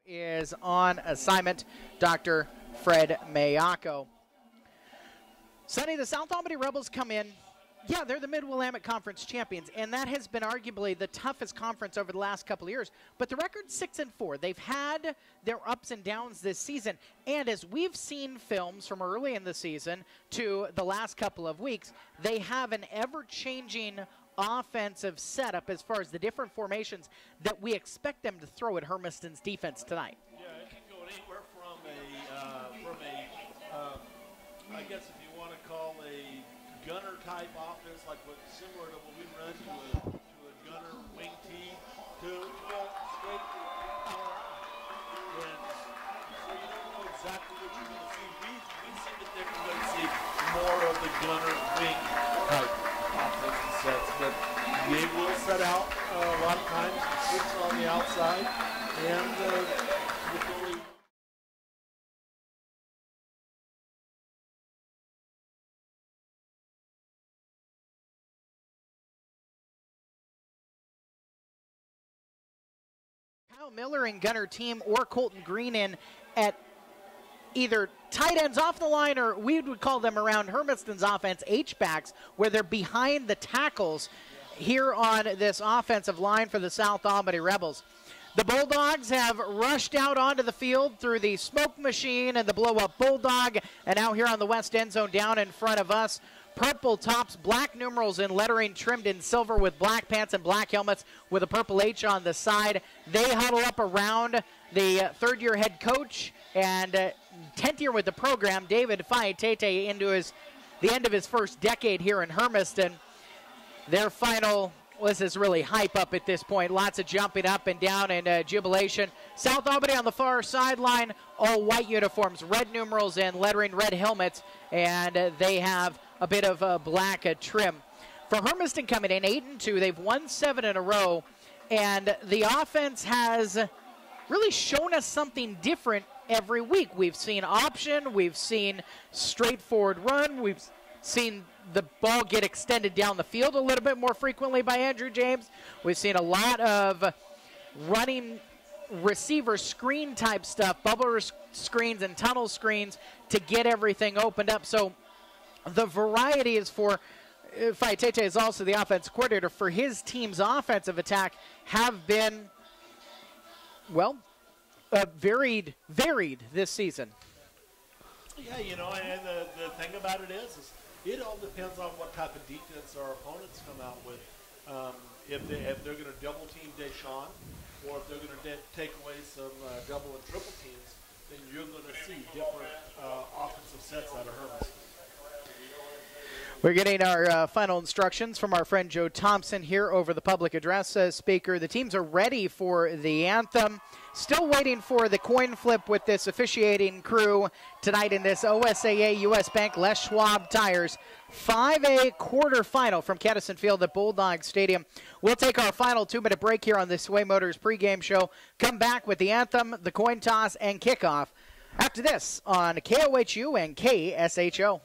Is on assignment, Dr. Fred Mayako. Sonny, the South Albany Rebels come in. Yeah, they're the Mid-Willamette Conference champions, and that has been arguably the toughest conference over the last couple of years. But the record's 6-4. They've had their ups and downs this season, and as we've seen films from early in the season to the last couple of weeks, they have an ever-changing offensive setup as far as the different formations that we expect them to throw at Hermiston's defense tonight. Yeah, it can go anywhere from I guess if you want to call a gunner type offense, like similar to what we run to a gunner wing tee, to a straight and so you don't know exactly what you're going to see. We see that they're going to see more of the gunner wing type offensive sets, but they will set out a lot of times, switch on the outside, and with only Kyle Miller and gunner team or Colton Green in at either tight ends off the line, or we would call them around Hermiston's offense H-backs, where they're behind the tackles here on this offensive line for the South Albany Rebels. The Bulldogs have rushed out onto the field through the smoke machine and the blow-up Bulldog, and now here on the west end zone down in front of us, purple tops, black numerals and lettering trimmed in silver with black pants and black helmets with a purple H on the side. They huddle up around the third-year head coach and 10th year with the program, David Faitete, into the end of his first decade here in Hermiston. Their final, this is really hype up at this point. Lots of jumping up and down and jubilation. South Albany on the far sideline, all white uniforms, red numerals and lettering, red helmets, and they have a bit of black trim. For Hermiston coming in 8-2, they've won 7 in a row, and the offense has really shown us something different every week. We've seen option, we've seen straightforward run, we've seen the ball get extended down the field a little bit more frequently by Andrew James. We've seen a lot of running receiver screen type stuff, bubble screens and tunnel screens to get everything opened up. So the variety is for Faitete is also the offense coordinator for his team's offensive attack have been, well, varied this season. Yeah, you know, and the thing about it is it all depends on what type of defense our opponents come out with. If they're going to double team Deshaun, or if they're going to take away some double and triple teams, then you're going to see different offensive sets out of Hermiston. We're getting our final instructions from our friend Joe Thompson here over the public address speaker. The teams are ready for the anthem. Still waiting for the coin flip with this officiating crew tonight in this OSAA US Bank Les Schwab Tires 5A quarterfinal from Kettison Field at Bulldog Stadium. We'll take our final 2-minute break here on the Sway Motors pregame show. Come back with the anthem, the coin toss, and kickoff after this on KOHU and KSHO.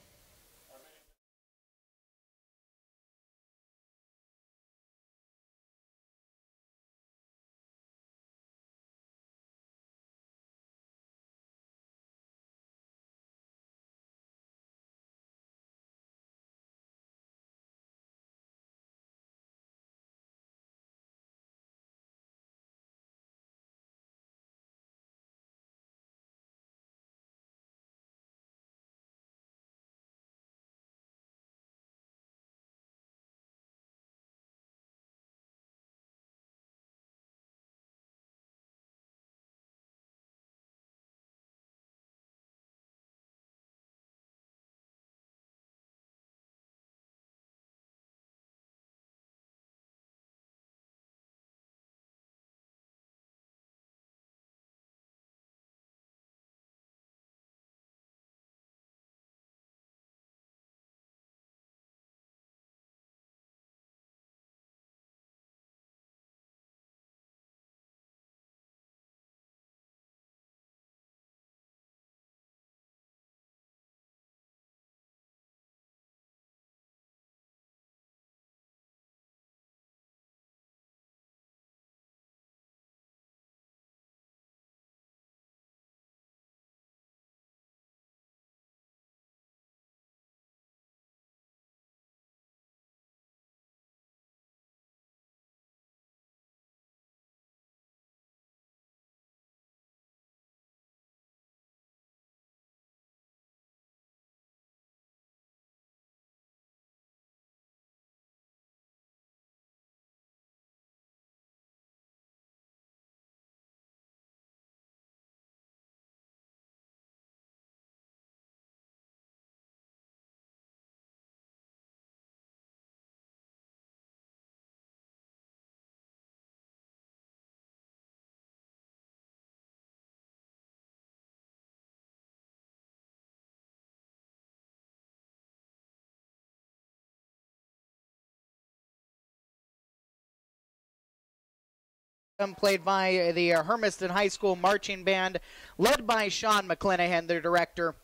played by the Hermiston High School Marching Band, led by Sean McClanahan, their director.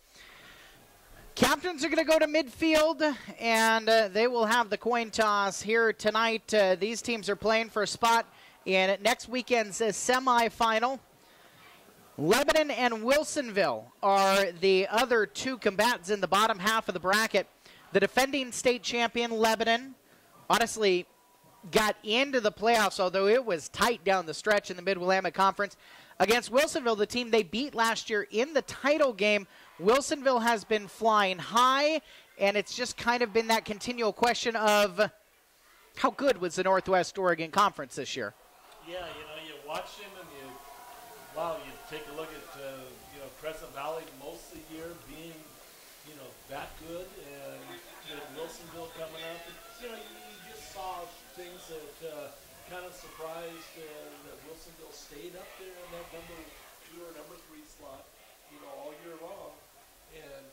Captains are going to go to midfield, and they will have the coin toss here tonight. These teams are playing for a spot in next weekend's semifinal. Lebanon and Wilsonville are the other two combatants in the bottom half of the bracket. The defending state champion, Lebanon, honestly got into the playoffs, although it was tight down the stretch in the Mid-Willamette Conference. Against Wilsonville, the team they beat last year in the title game, Wilsonville has been flying high, and it's just kind of been that continual question of how good was the Northwest Oregon Conference this year? Yeah, you watch them and you take a look at, Crescent Valley most of the year being, that good, and Wilsonville coming up. And, you just saw things that kind of surprised that Wilsonville stayed up there in that number 2 or number 3 slot, all year long. And,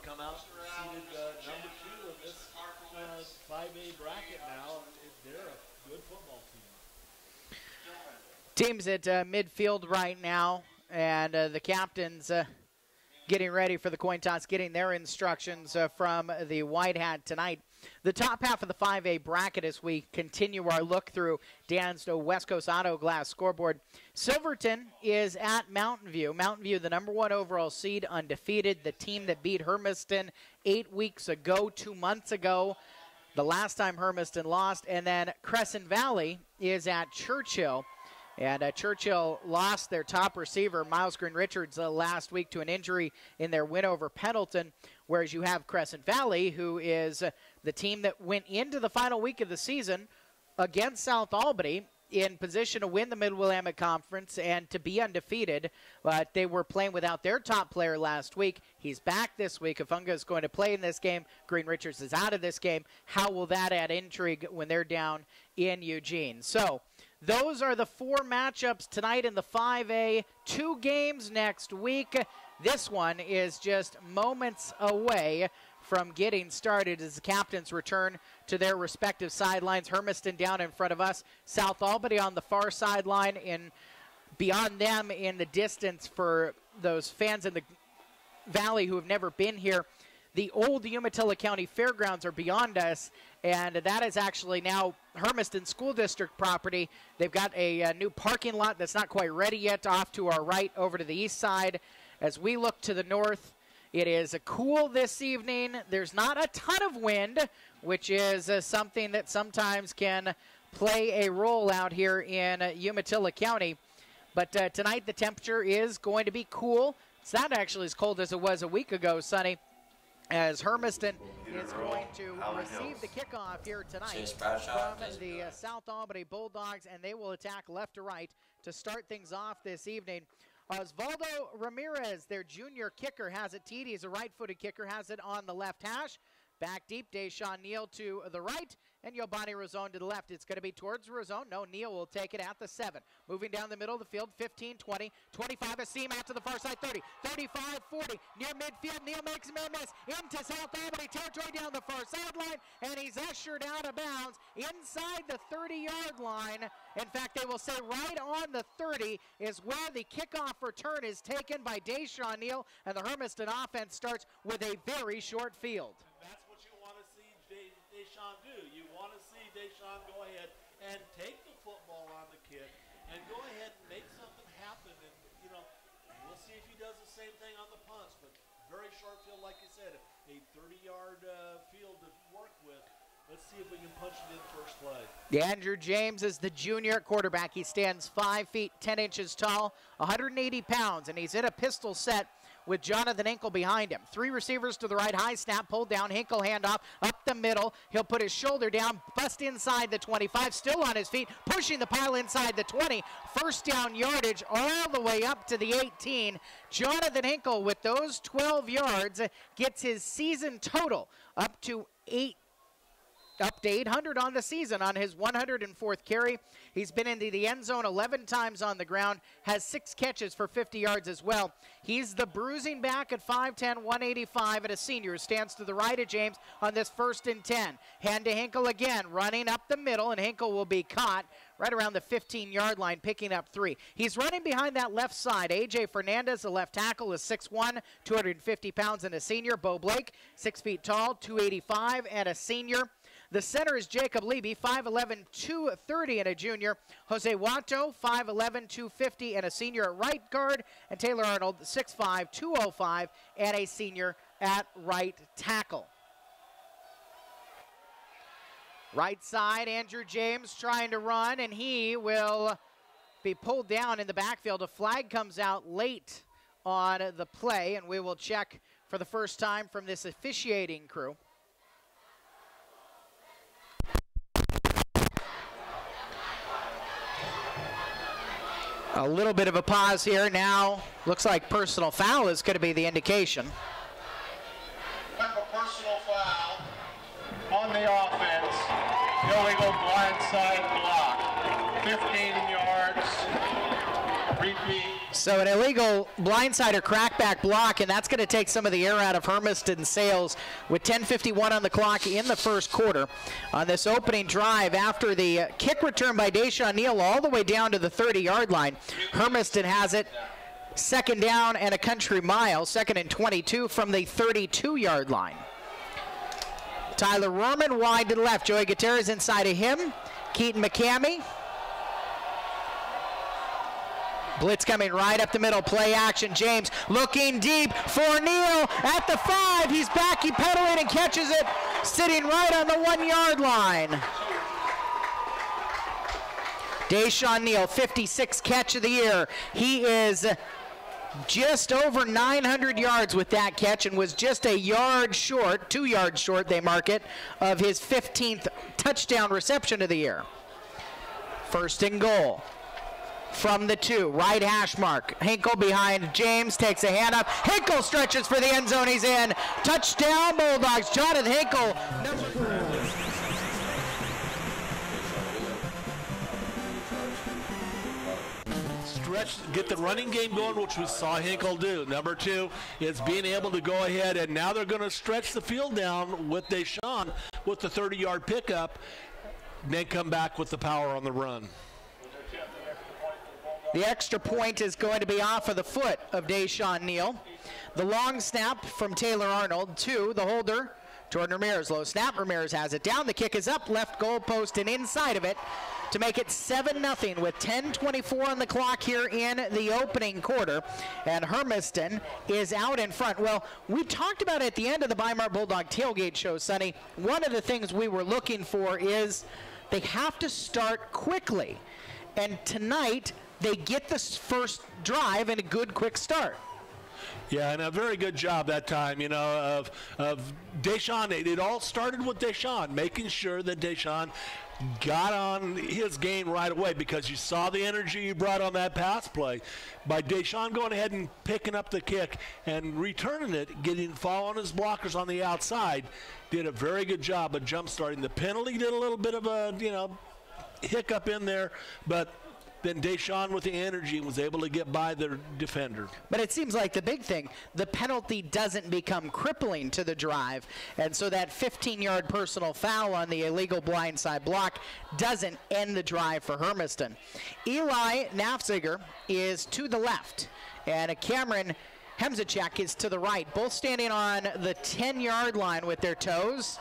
come out seated number 2 in this 5A bracket now. They're a good football team. Teams at midfield right now, and the captains getting ready for the coin toss, getting their instructions from the White Hat tonight. The top half of the 5A bracket as we continue our look through Dan's West Coast Auto Glass scoreboard. Silverton is at Mountain View. Mountain View, the number 1 overall seed, undefeated. The team that beat Hermiston 8 weeks ago, 2 months ago, the last time Hermiston lost. And then Crescent Valley is at Churchill. And Churchill lost their top receiver, Miles Green-Richards, last week to an injury in their win over Pendleton, whereas you have Crescent Valley, who is the team that went into the final week of the season against South Albany in position to win the Mid-Willamette Conference and to be undefeated. But they were playing without their top player last week. He's back this week. Afunga is going to play in this game. Green-Richards is out of this game. How will that add intrigue when they're down in Eugene? So those are the 4 matchups tonight in the 5A. 2 games next week. This one is just moments away from getting started as the captains return to their respective sidelines. Hermiston down in front of us. South Albany on the far sideline, and beyond them in the distance for those fans in the valley who have never been here. The old Umatilla County Fairgrounds are beyond us, and that is actually now Hermiston School District property. They've got a new parking lot that's not quite ready yet off to our right over to the east side. As we look to the north, it is cool this evening. There's not a ton of wind, which is something that sometimes can play a role out here in Umatilla County. But tonight the temperature is going to be cool. It's not actually as cold as it was a week ago, Sonny, as Hermiston is going to receive the kickoff here tonight from the South Albany Bulldogs, and they will attack left to right to start things off this evening. Osvaldo Ramirez, their junior kicker, has it teed. He's a right-footed kicker, has it on the left hash. Back deep, Deshaun Neal to the right, and Yobani Razone to the left. It's going to be towards Razone. No, Neal will take it at the 7. Moving down the middle of the field, 15, 20, 25, a seam out to the far side, 30, 35, 40. Near midfield, Neal makes him a miss into South Albany territory down the far sideline, and he's ushered out of bounds inside the 30-yard line. In fact, they will say right on the 30 is where the kickoff return is taken by Deshaun Neal, and the Hermiston offense starts with a very short field. Deshaun do. You want to see Deshaun go ahead and take the football on the kid and go ahead and make something happen. And, we'll see if he does the same thing on the punts. But very short field, like you said, a 30-yard field to work with. Let's see if we can punch it in first play. Andrew James is the junior quarterback. He stands 5 feet 10 inches tall, 180 pounds, and he's in a pistol set with Jonathan Hinkle behind him. 3 receivers to the right, high snap, pulled down, Hinkle handoff, up the middle. He'll put his shoulder down, bust inside the 25, still on his feet, pushing the pile inside the 20. First down yardage all the way up to the 18. Jonathan Hinkle, with those 12 yards, gets his season total up to 800 on the season on his 104th carry. He's been into the end zone 11 times on the ground, has 6 catches for 50 yards as well. He's the bruising back at 5'10", 185, and a senior. Stands to the right of James on this 1st and 10. Hand to Hinkle again, running up the middle, and Hinkle will be caught right around the 15-yard line, picking up 3. He's running behind that left side. A.J. Fernandez, the left tackle, is 6'1", 250 pounds, and a senior. Bo Blake, 6 feet tall, 285, and a senior. The center is Jacob Leby, 5'11", 230, and a junior. Jose Watto, 5'11", 250, and a senior at right guard. And Taylor Arnold, 6'5", 205, and a senior at right tackle. Right side, Andrew James trying to run, and he will be pulled down in the backfield. A flag comes out late on the play, and we will check for the first time from this officiating crew. A little bit of a pause here. Now looks like personal foul is going to be the indication. Have a personal foul on the offense. Illegal blindside block. 15 yards. Repeat. So an illegal blindside or crackback block, and that's going to take some of the air out of Hermiston's sails with 10:51 on the clock in the first quarter. On this opening drive, after the kick return by Deshaun Neal all the way down to the 30-yard line, Hermiston has it second down and a country mile, 2nd and 22 from the 32-yard line. Tyler Rorman wide to the left. Joey Gutierrez inside of him. Keaton McCamey. Blitz coming right up the middle. Play action. James looking deep for Neal at the 5. He's backy pedaling and catches it, sitting right on the 1-yard line. Deshaun Neal, 56th catch of the year. He is just over 900 yards with that catch and was just a yard short, 2 yards short, they mark it, of his 15th touchdown reception of the year. 1st and goal. From the 2, right hash mark. Hinkle behind James, takes a handoff. Hinkle stretches for the end zone, he's in. Touchdown Bulldogs, Jonathan Hinkle. Stretch, get the running game going, which we saw Hinkle do. Number 2 is being able to go ahead, and now they're going to stretch the field down with Deshaun with the 30-yard pickup, and then come back with the power on the run. The extra point is going to be off of the foot of Deshaun Neal. The long snap from Taylor Arnold to the holder, Jordan Ramirez. Low snap, Ramirez has it down. The kick is up, left goal post and inside of it to make it 7-0 with 10:24 on the clock here in the opening quarter. And Hermiston is out in front. Well, we talked about at the end of the Weimar Bulldog Tailgate show, Sonny, one of the things we were looking for is they have to start quickly. And tonight, they get this first drive and a good quick start. Yeah, and a very good job that time, of Deshaun. It all started with Deshaun, making sure that Deshaun got on his game right away, because you saw the energy he brought on that pass play. By Deshaun going ahead and picking up the kick and returning it, following his blockers on the outside, did a very good job of jump-starting. The penalty did a little bit of a, hiccup in there, but then Deshaun with the energy was able to get by the defender. But it seems like the big thing, the penalty doesn't become crippling to the drive, and so that 15-yard personal foul on the illegal blindside block doesn't end the drive for Hermiston. Eli Nafziger is to the left, and Cameron Hemzacek is to the right, both standing on the 10-yard line with their toes.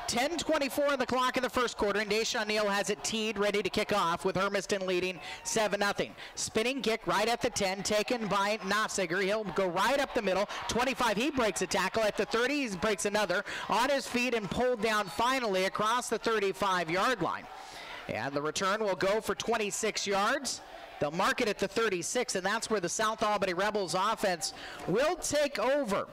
10:24 on the clock in the first quarter, and Deshaun Neal has it teed, ready to kick off with Hermiston leading 7-0. Spinning kick right at the 10, taken by Nafziger. He'll go right up the middle. 25, he breaks a tackle. At the 30, he breaks another. On his feet and pulled down finally across the 35-yard line. And the return will go for 26 yards. They'll mark it at the 36, and that's where the South Albany Rebels offense will take over.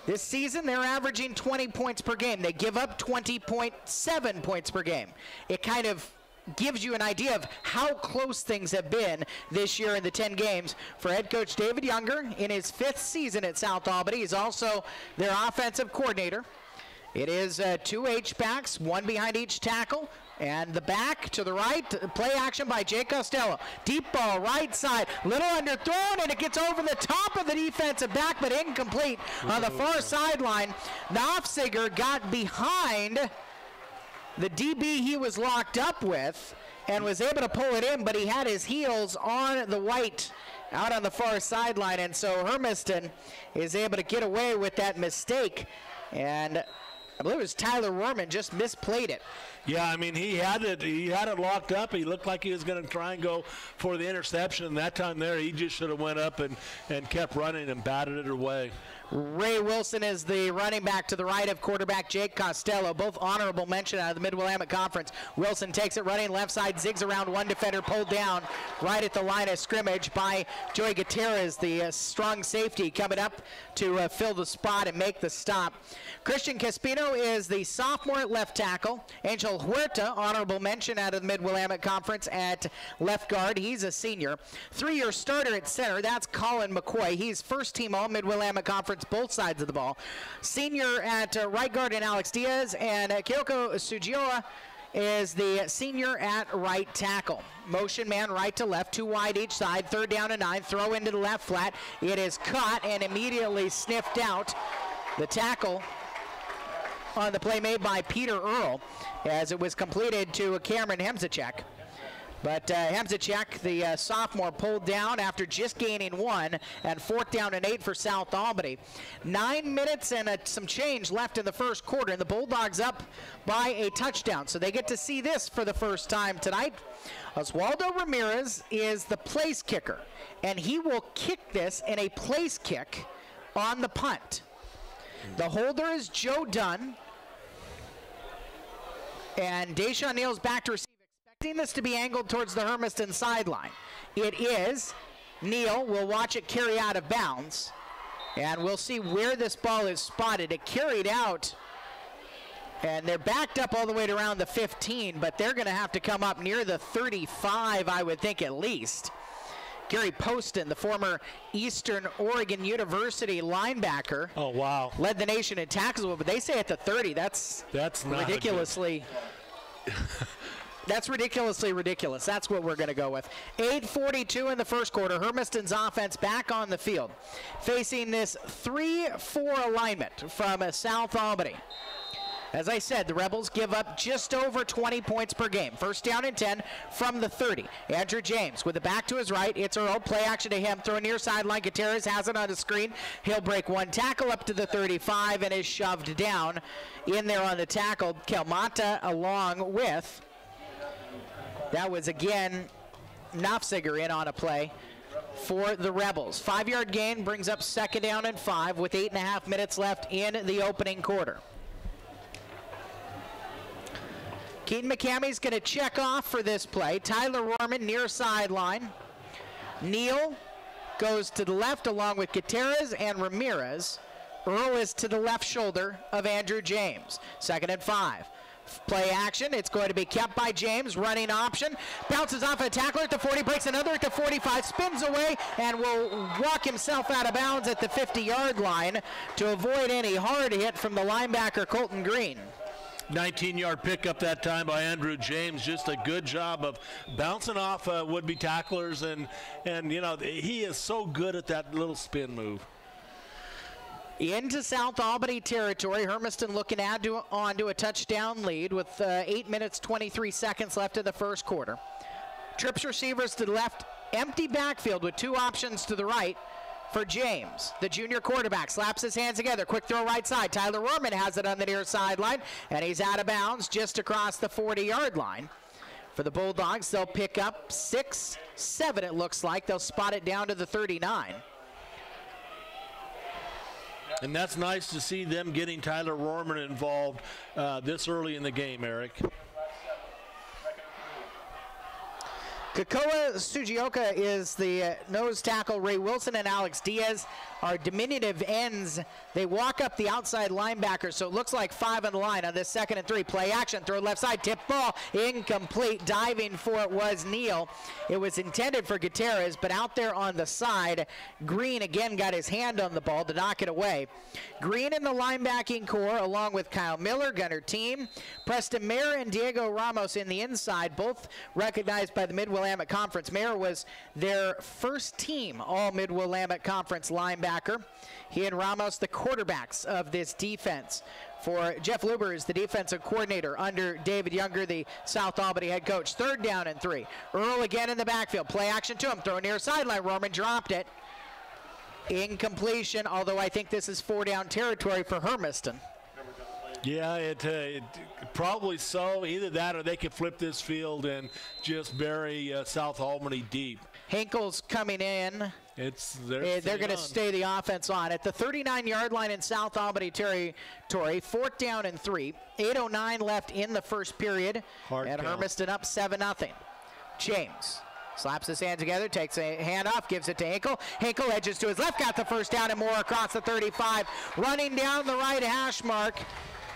This season, they're averaging 20 points per game. They give up 20.7 points per game. It kind of gives you an idea of how close things have been this year in the 10 games. For head coach David Younger, in his 5th season at South Albany, he's also their offensive coordinator. It is 2 H-backs, 1 behind each tackle. And the back to the right, play action by Jay Costello. Deep ball, right side, little underthrown, and it gets over the top of the defensive back, but incomplete on the far sideline. Nafziger got behind the DB he was locked up with, and was able to pull it in, but he had his heels on the white out on the far sideline, and so Hermiston is able to get away with that mistake. And I believe it was Tyler Rohrman just misplayed it. Yeah, I mean, he had it locked up. He looked like he was going to try and go for the interception, and that time there he just should have went up and kept running and batted it away. Ray Wilson is the running back to the right of quarterback Jake Costello. Both honorable mention out of the Mid-Willamette Conference. Wilson takes it running left side, zigs around one defender, pulled down right at the line of scrimmage by Joey Gutierrez, the strong safety, coming up to fill the spot and make the stop. Christian Caspino is the sophomore at left tackle. Angel Huerta, honorable mention out of the Mid-Willamette Conference at left guard. He's a senior. 3-year starter at center, that's Colin McCoy. He's first team all Mid-Willamette Conference, both sides of the ball. Senior at right guard in Alex Diaz, and Kyoko Sugioa is the senior at right tackle. Motion man right to left, 2 wide each side, 3rd down and 9, throw into the left flat. It is caught and immediately sniffed out. The tackle on the play made by Peter Earl as it was completed to Cameron Hemzacek. But Hemzacek, the sophomore, pulled down after just gaining 1, and 4th down and 8 for South Albany. 9 minutes and some change left in the first quarter, and the Bulldogs up by a touchdown. So they get to see this for the first time tonight. Oswaldo Ramirez is the place kicker, and he will kick this in a place kick on the punt. The holder is Joe Dunn, and Deshaun Neal's back to receive. Expecting this to be angled towards the Hermiston sideline. It is. Neal will watch it carry out of bounds, and we'll see where this ball is spotted. It carried out, and they're backed up all the way to around the 15, but they're going to have to come up near the 35, I would think, at least. Gary Poston, the former Eastern Oregon University linebacker. Oh, wow. Led the nation in tackles, but they say at the 30. That's not ridiculously... That's ridiculously ridiculous. That's what we're going to go with. 8:42 in the first quarter. Hermiston's offense back on the field, facing this 3-4 alignment from South Albany. As I said, the Rebels give up just over 20 points per game. 1st down and 10 from the 30. Andrew James with the back to his right. It's Earl. Play action to him. Throw near sideline. Gutierrez has it on the screen. He'll break 1 tackle up to the 35 and is shoved down. In there on the tackle, Kelmata along with... That was, again, Knopfsiger in on a play for the Rebels. 5-yard gain brings up 2nd down and 5 with 8.5 minutes left in the opening quarter. Keaton McCammy's going to check off for this play. Tyler Rohrman near sideline. Neal goes to the left along with Gutierrez and Ramirez. Earl is to the left shoulder of Andrew James. 2nd and 5. Play action. It's going to be kept by James. Running option. Bounces off a tackler at the 40. Breaks another at the 45. Spins away and will walk himself out of bounds at the 50-yard line to avoid any hard hit from the linebacker Colton Green. 19-yard pickup that time by Andrew James. Just a good job of bouncing off would-be tacklers, and you know, he is so good at that little spin move. Into South Albany territory. Hermiston looking to add onto a touchdown lead with 8 minutes, 23 seconds left in the first quarter. Trips receivers to the left, empty backfield with 2 options to the right for James. The junior quarterback slaps his hands together. Quick throw right side. Tyler Rohrman has it on the near sideline, and he's out of bounds just across the 40-yard line. For the Bulldogs, they'll pick up 6, 7 it looks like. They'll spot it down to the 39. And that's nice to see them getting Tyler Rohrman involved this early in the game, Eric. Kakoa Sugioka is the nose tackle. Ray Wilson and Alex Diaz are diminutive ends. They walk up the outside linebacker, so it looks like 5 on the line on this 2nd and 3. Play action, throw left side, tip ball, incomplete. Diving for it was Neal. It was intended for Gutierrez, but out there on the side, Green again got his hand on the ball to knock it away. Green in the linebacking core, along with Kyle Miller, Gunner Team, Preston Mayer and Diego Ramos in the inside, both recognized by the Mid-Willamette Conference. Mayer was their first team all Mid-Willamette Conference linebacker. He and Ramos, the quarterbacks of this defense for Jeff Luber is the defensive coordinator under David Younger, the South Albany head coach. 3rd down and 3. Earl again in the backfield. Play action to him. Throw near sideline. Roman dropped it. Incompletion, although I think this is 4-down territory for Hermiston. Yeah, it probably so. Either that or they could flip this field and just bury South Albany deep. Hinkle's coming in. They're going to stay the offense on. At the 39-yard line in South Albany territory, 4th down and 3. 8:09 left in the first period. And Hermiston up 7-0. James slaps his hands together, takes a handoff, gives it to Hinkle. Hinkle edges to his left, got the first down and more across the 35. Running down the right hash mark.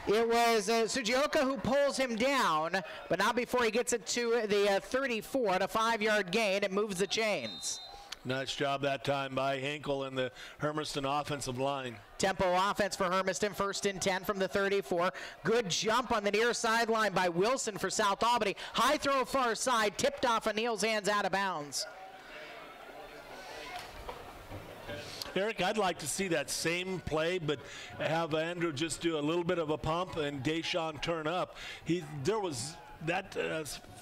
It was Sugioka who pulls him down, but not before he gets it to the 34 on a 5-yard gain. It moves the chains. Nice job that time by Hinkle and the Hermiston offensive line. Tempo offense for Hermiston, 1st and 10 from the 34. Good jump on the near sideline by Wilson for South Albany. High throw far side, tipped off of Neal's hands out of bounds. Eric, I'd like to see that same play, but have Andrew just do a little bit of a pump and Deshaun turn up. There was that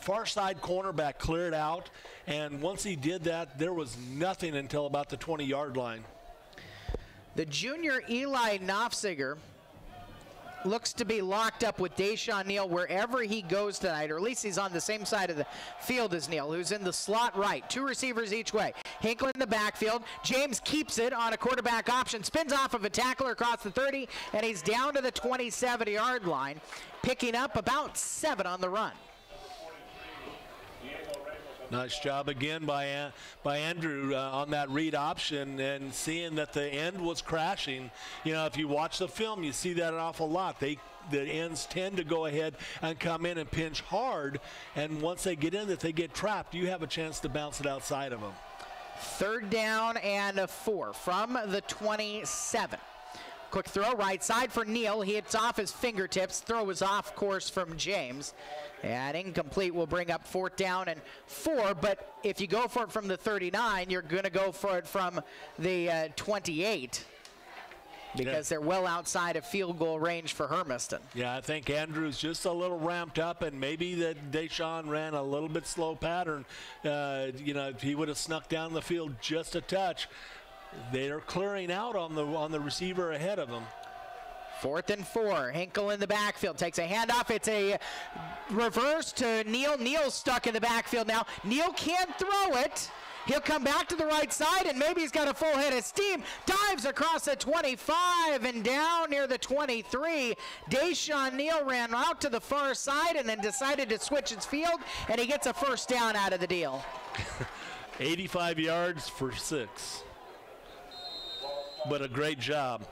far side cornerback cleared out, and once he did that, there was nothing until about the 20-yard line. The junior Eli Knopfsiger looks to be locked up with Deshaun Neal wherever he goes tonight, or at least he's on the same side of the field as Neal, who's in the slot right. 2 receivers each way. Hinkle in the backfield. James keeps it on a quarterback option, spins off of a tackler across the 30, and he's down to the 27-yard line, picking up about 7 on the run. Nice job again by Andrew on that read option, and seeing that the end was crashing. You know, if you watch the film, you see that an awful lot. The ends tend to go ahead and come in and pinch hard, and once they get in that, they get trapped. You have a chance to bounce it outside of them. 3rd down and 4 from the 27. Quick throw, right side for Neal. He hits off his fingertips. Throw was off course from James. And incomplete will bring up 4th down and 4. But if you go for it from the 39, you're going to go for it from the 28. Because they're well outside of field goal range for Hermiston. Yeah, I think Andrew's just a little ramped up, and maybe that Deshaun ran a little bit slow pattern. You know, if he would have snuck down the field just a touch. They are clearing out on the receiver ahead of them. 4th and 4. Hinkle in the backfield takes a handoff. It's a reverse to Neal. Neal's stuck in the backfield now. Neal can't throw it. He'll come back to the right side, and maybe he's got a full head of steam. Dives across the 25 and down near the 23. Deshaun Neal ran out to the far side and then decided to switch his field, and he gets a 1st down out of the deal. 85 yards for 6. But a great job.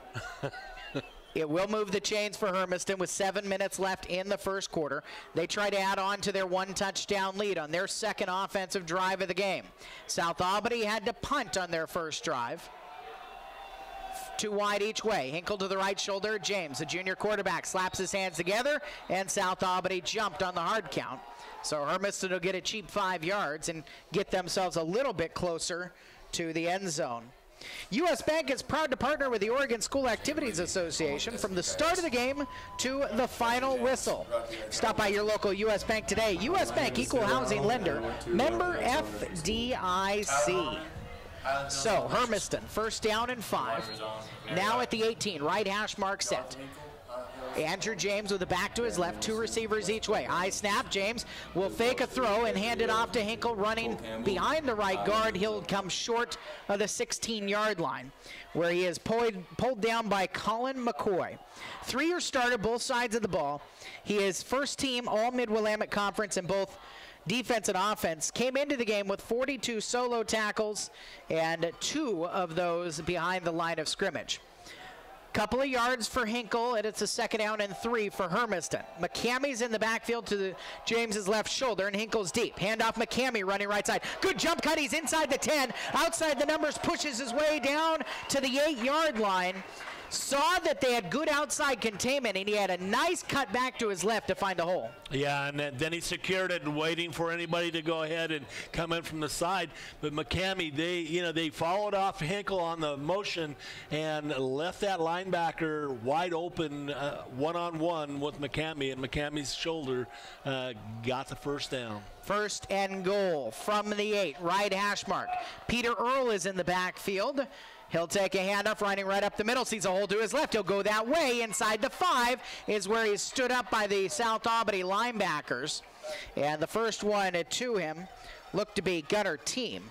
It will move the chains for Hermiston with 7 minutes left in the first quarter. They try to add on to their 1-touchdown lead on their 2nd offensive drive of the game. South Albany had to punt on their first drive. 2 wide each way. Hinkle to the right shoulder. James, the junior quarterback, slaps his hands together, and South Albany jumped on the hard count. So Hermiston will get a cheap 5 yards and get themselves a little bit closer to the end zone. U.S. Bank is proud to partner with the Oregon School Activities Association from the start of the game to the final whistle. Stop by your local U.S. Bank today. U.S. Bank, equal housing lender, member FDIC. So Hermiston, 1st down and 5. Now at the 18, right hash mark set. Andrew James with a back to his left, 2 receivers each way. High snap, James will fake a throw and hand it off to Hinkle running behind the right guard. He'll come short of the 16-yard line, where he is pulled down by Colin McCoy. 3-year starter, both sides of the ball. He is first team all Mid-Willamette Conference in both defense and offense. Came into the game with 42 solo tackles and 2 of those behind the line of scrimmage. Couple of yards for Hinkle, and it's a 2nd down and 3 for Hermiston. McCammy's in the backfield to James's left shoulder, and Hinkle's deep. Handoff McCammy running right side. Good jump cut. He's inside the 10. Outside the numbers, pushes his way down to the 8-yard line. saw that they had good outside containment, and he had a nice cut back to his left to find a hole. Yeah, and then he secured it, waiting for anybody to go ahead and come in from the side. But McCamey, they followed off Hinkle on the motion and left that linebacker wide open, one-on-one with McCamey, and McCamey's shoulder got the first down. First and goal from the 8, right hash mark. Peter Earl is in the backfield. He'll take a handoff, running right up the middle, sees a hole to his left. He'll go that way. Inside the 5 is where he's stood up by the South Albany linebackers. And the first one to him looked to be Gunner Team.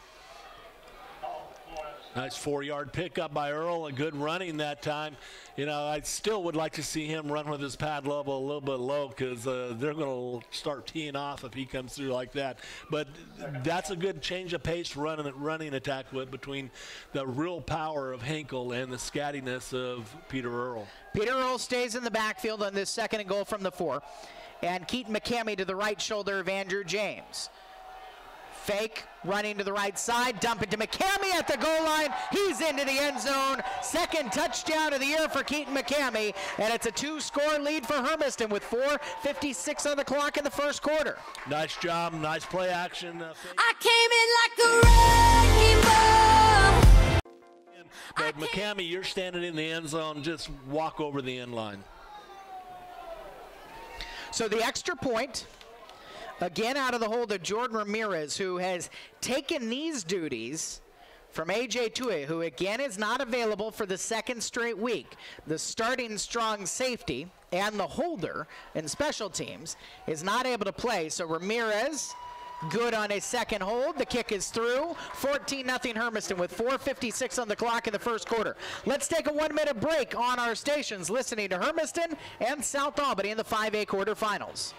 Nice 4-yard pickup by Earl, a good running that time. I still would like to see him run with his pad level a little bit low, because they're going to start teeing off if he comes through like that. But that's a good change of pace running attack between the real power of Hinkle and the scattiness of Peter Earl. Peter Earl stays in the backfield on this second and goal from the 4. And Keaton McCamey to the right shoulder of Andrew James. Fake, running to the right side, dump it to McCamey at the goal line. He's into the end zone. Second touchdown of the year for Keaton McCamey, and it's a 2-score lead for Hermiston with 4:56 on the clock in the first quarter. Nice job, nice play action. I came in like a wrecking ball. But McCamey, you're standing in the end zone, just walk over the end line. So the extra point, again out of the hold of Jordan Ramirez, who has taken these duties from A.J. Tue, who again is not available for the second straight week. The starting strong safety and the holder in special teams is not able to play. So Ramirez, good on a second hold. The kick is through. 14-0 Hermiston with 4:56 on the clock in the first quarter. Let's take a 1-minute break on our stations, listening to Hermiston and South Albany in the 5A quarterfinals.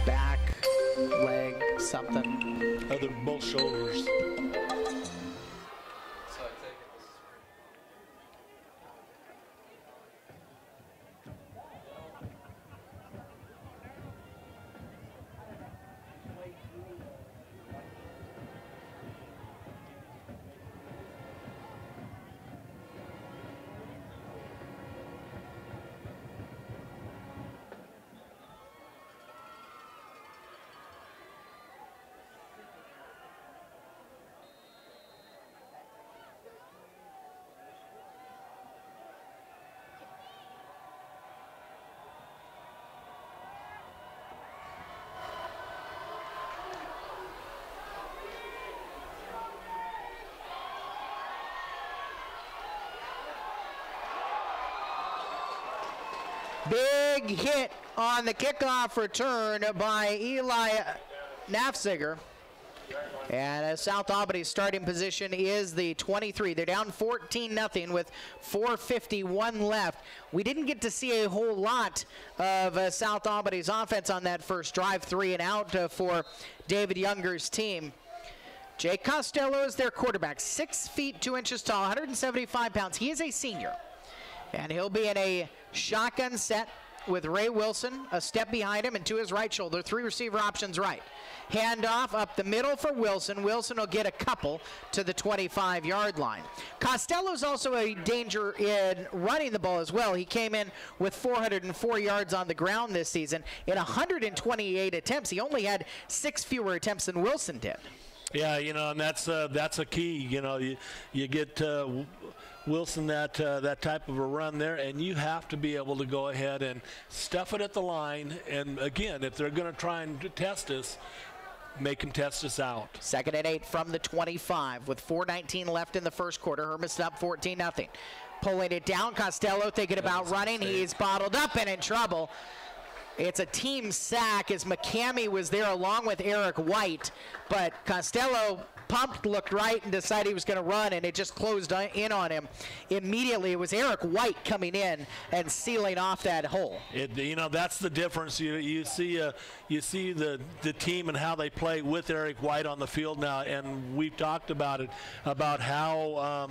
Back, leg, something. Other both shoulders. Big hit on the kickoff return by Eli Nafziger. And South Albany's starting position is the 23. They're down 14-0 with 4:51 left. We didn't get to see a whole lot of South Albany's offense on that first drive, 3 and out for David Younger's team. Jake Costello is their quarterback, 6 feet 2 inches tall, 175 pounds. He is a senior, and he'll be in a shotgun set with Ray Wilson a step behind him and to his right shoulder, 3 receiver options right. Handoff up the middle for Wilson. Wilson will get a couple to the 25-yard line. Costello's also a danger in running the ball as well. He came in with 404 yards on the ground this season. In 128 attempts, he only had 6 fewer attempts than Wilson did. Yeah, and that's a key. You get Wilson that type of a run there, and you have to be able to go ahead and stuff it at the line. And again, if they're going to try and test us, make them test us out. 2nd and 8 from the 25 with 4:19 left in the first quarter. Hermiston up 14-0. Pulling it down, Costello thinking about running. He's bottled up and in trouble. It's a team sack as McCamey was there along with Eric White, but Costello pumped, looked right, and decided he was going to run, and it just closed in on him. Immediately, it was Eric White coming in and sealing off that hole. That's the difference. You see the team and how they play with Eric White on the field now, and we've talked about it, about how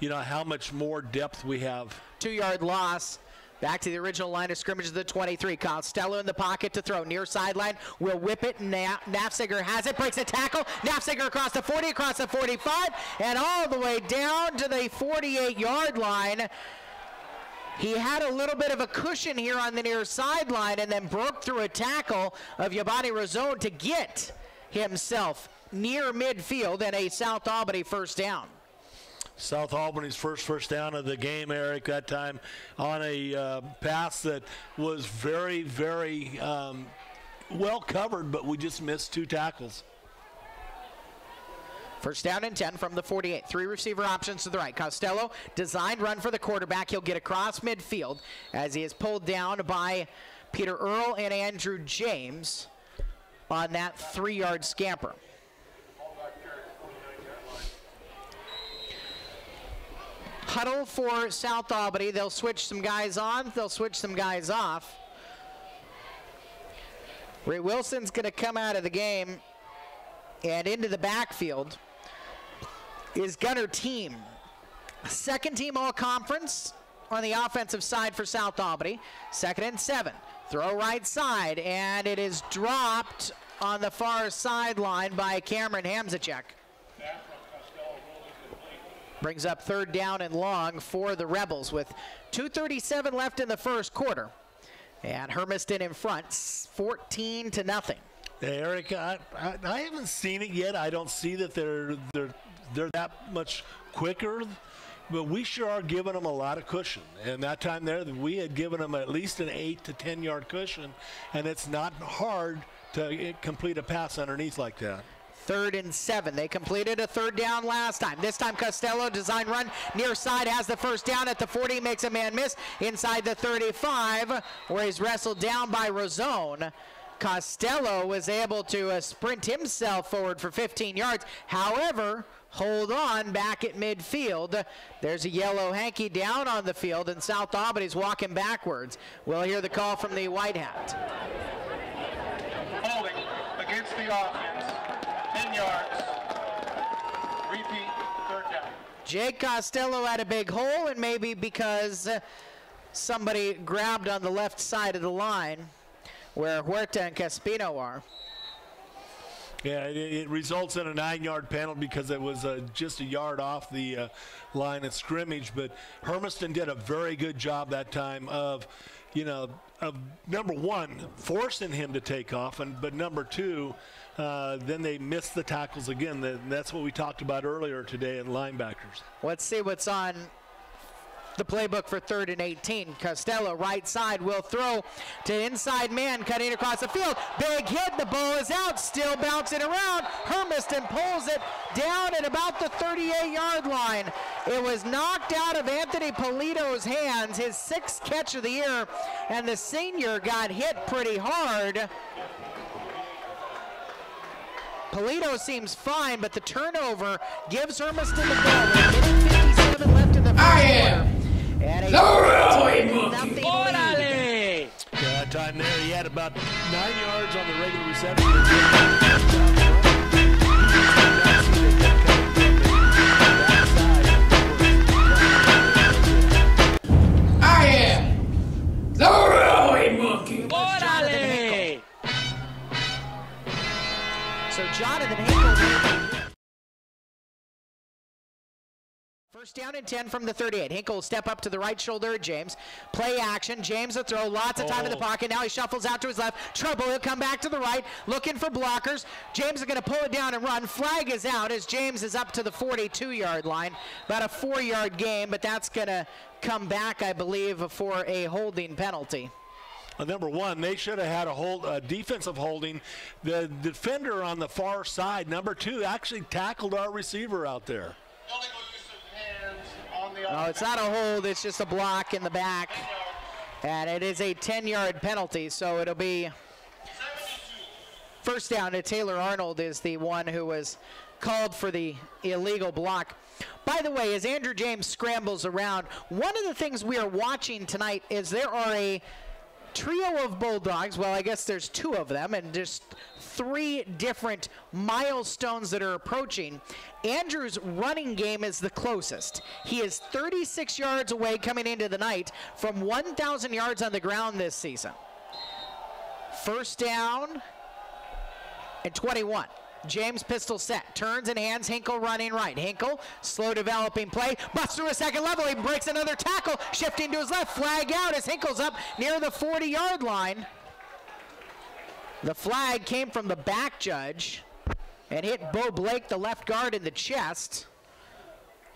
how much more depth we have. 2-yard loss Back to the original line of scrimmage of the 23. Costello in the pocket to throw. Near sideline. Will whip it. Nafziger has it. Breaks a tackle. Nafziger across the 40, across the 45, and all the way down to the 48-yard line. He had a little bit of a cushion here on the near sideline and then broke through a tackle of Yabani Razone to get himself near midfield and a South Albany first down. South Albany's first down of the game, Eric, that time on a pass that was very, very well covered, but we just missed 2 tackles. First down and 10 from the 48. 3 receiver options to the right. Costello, designed run for the quarterback. He'll get across midfield as he is pulled down by Peter Earl and Andrew James on that 3-yard scamper. Huddle for South Albany. They'll switch some guys on. They'll switch some guys off. Ray Wilson's going to come out of the game, and into the backfield is Gunner Team. Second team all-conference on the offensive side for South Albany. 2nd and 7. Throw right side, and it is dropped on the far sideline by Cameron Hamzacek. Brings up 3rd down and long for the Rebels with 2:37 left in the first quarter. And Hermiston in front, 14-0. Hey, Eric, I haven't seen it yet. I don't see that they're that much quicker, but we sure are giving them a lot of cushion. And that time there, we had given them at least an 8 to 10 yard cushion, and it's not hard to complete a pass underneath like that. 3rd and 7. They completed a 3rd down last time. This time Costello, design run near side, has the first down at the 40, makes a man miss inside the 35, where he's wrestled down by Razone. Costello was able to sprint himself forward for 15 yards. However, hold on back at midfield. There's a yellow hanky down on the field, and South Albany's walking backwards. We'll hear the call from the White Hat. Holding against the offense. 10 yards. Repeat, 3rd down. Jake Costello had a big hole, and maybe because somebody grabbed on the left side of the line where Huerta and Caspino are. Yeah, it results in a 9-yard penalty because it was just a yard off the line of scrimmage. But Hermiston did a very good job that time of, of number one, forcing him to take off, but number 2, then they missed the tackles again. That's what we talked about earlier today in linebackers. Let's see what's on the playbook for 3rd and 18. Costello, right side, will throw to inside man, cutting across the field. Big hit, the ball is out, still bouncing around. Hermiston pulls it down at about the 38-yard line. It was knocked out of Anthony Polito's hands, his 6th catch of the year, and the senior got hit pretty hard. Polito seems fine, but the turnover gives Hermiston the ball. With a minute 57 left in the first quarter. And a 14-0 lead. Yeah, that time there, he had about 9 yards on the regular reception. I am the Rolling Monkey. So Jonathan Hinkle. First down and 10 from the 38. Hinkle will step up to the right shoulder of James. Play action. James will throw. Lots of time in the pocket. Now he shuffles out to his left. Trouble. He'll come back to the right. Looking for blockers. James is going to pull it down and run. Flag is out as James is up to the 42-yard line. About a 4-yard gain, but that's going to come back, I believe, for a holding penalty. Number 1, they should have had a defensive holding. The defender on the far side, number 2, actually tackled our receiver out there. No, it's not a hold, it's just a block in the back. And it is a 10-yard penalty, so it'll be first down to Taylor Arnold is the one who was called for the illegal block. By the way, as Andrew James scrambles around, one of the things we are watching tonight is there are a trio of Bulldogs. Well, I guess there's 2 of them, and just 3 different milestones that are approaching. Andrew's running game is the closest. He is 36 yards away coming into the night from 1,000 yards on the ground this season. First down and 21. James pistol set, turns and hands, Hinkle running right. Hinkle, slow developing play, busts through a second level, he breaks another tackle, shifting to his left, flag out as Hinkle's up near the 40-yard line. The flag came from the back judge and hit Bo Blake, the left guard, in the chest.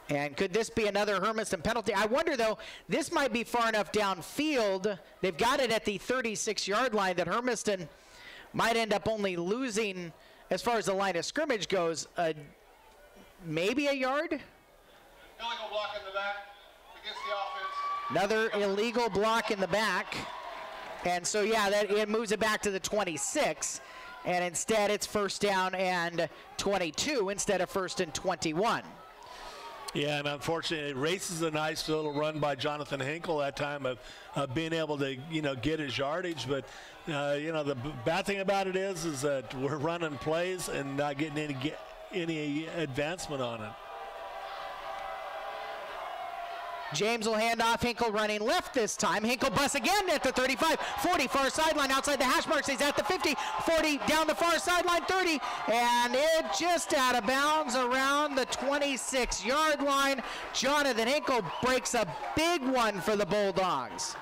And could this be another Hermiston penalty? I wonder, though, this might be far enough downfield. They've got it at the 36-yard line that Hermiston might end up only losing, as far as the line of scrimmage goes, maybe a yard? Illegal block in the back against the offense. Another illegal block in the back. And so, yeah, it moves it back to the 26. And instead, it's first down and 22 instead of first and 21. Yeah, and unfortunately, it races a nice little run by Jonathan Hinkle that time of being able to, get his yardage. But, the bad thing about it is that we're running plays and not getting any advancement on it. James will hand off. Hinkle running left this time. Hinkle busts again at the 35, 40, far sideline outside the hash marks. He's at the 50, 40, down the far sideline, 30, and it just out of bounds around the 26-yard line. Jonathan Hinkle breaks a big one for the Bulldogs.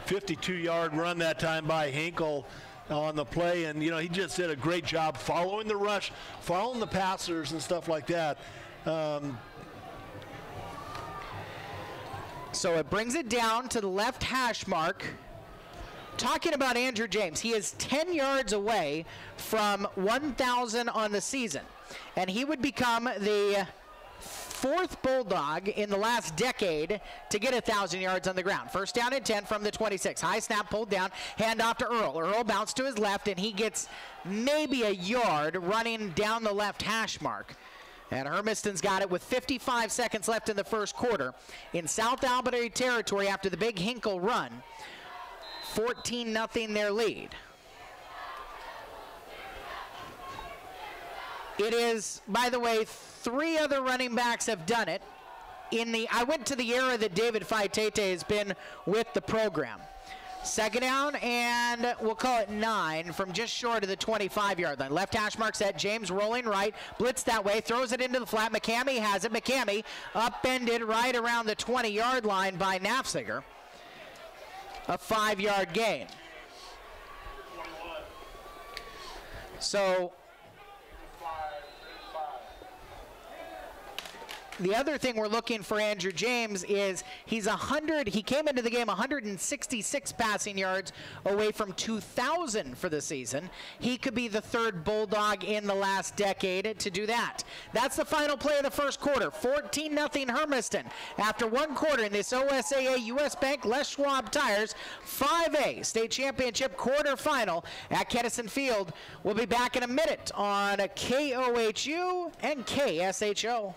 52-yard run that time by Hinkle on the play, and he just did a great job following the rush, following the passers and stuff like that. So it brings it down to the left hash mark. Talking about Andrew James, he is 10 yards away from 1,000 on the season, and he would become the 4th Bulldog in the last decade to get 1,000 yards on the ground. First down and 10 from the 26. High snap pulled down, hand off to Earl. Earl bounced to his left, and he gets maybe a yard running down the left hash mark. And Hermiston's got it with 55 seconds left in the first quarter. In South Albany territory after the big Hinkle run, 14-0 their lead. It is, by the way, 3 other running backs have done it. I went to the era that David Faitete has been with the program. Second down, and we'll call it 9 from just short of the 25-yard line. Left hash mark set, James rolling right, blitz that way, throws it into the flat. McCamey has it. McCamey upended right around the 20-yard line by Nafziger. A 5-yard gain. So the other thing we're looking for Andrew James is he came into the game 166 passing yards away from 2,000 for the season. He could be the 3rd Bulldog in the last decade to do that. That's the final play of the first quarter. 14-0 Hermiston. After 1 quarter in this OSAA US Bank Les Schwab Tires 5A state championship quarterfinal at Kettison Field. We'll be back in a minute on KOHU and KSHO.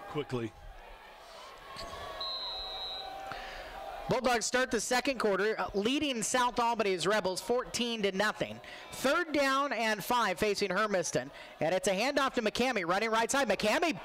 Quickly. Bulldogs start the second quarter leading South Albany's Rebels 14-0. Third down and 5 facing Hermiston. And it's a handoff to McCamey running right side. McCamey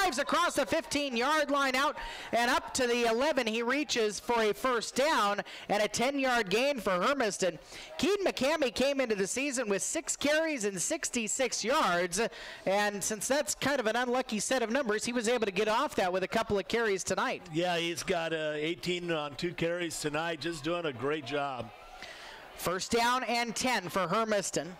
drives across the 15-yard line out and up to the 11. He reaches for a first down and a 10-yard gain for Hermiston. Keaton McCamey came into the season with 6 carries and 66 yards, and since that's kind of an unlucky set of numbers, he was able to get off that with a couple of carries tonight. Yeah, he's got 18 on 2 carries tonight, just doing a great job. First down and 10 for Hermiston.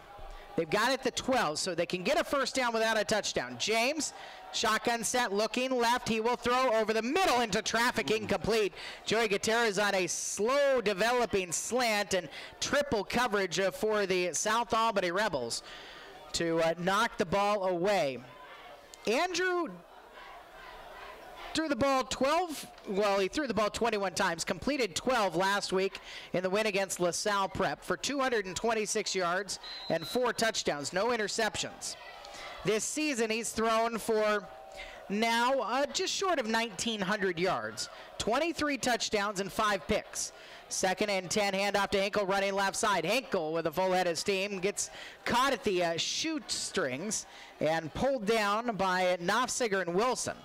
They've got it at the 12, so they can get a first down without a touchdown. James, shotgun set, looking left. He will throw over the middle into traffic, incomplete. Joey Gutierrez on a slow developing slant and triple coverage for the South Albany Rebels to knock the ball away. Andrew threw the ball 21 times, completed 12 last week in the win against LaSalle Prep for 226 yards and 4 touchdowns, no interceptions. This season he's thrown for now just short of 1,900 yards, 23 touchdowns and 5 picks. Second and 10, handoff to Hinkle running left side. Hinkle with a full head of steam gets caught at the shoestrings and pulled down by Knopfsiger and Wilson.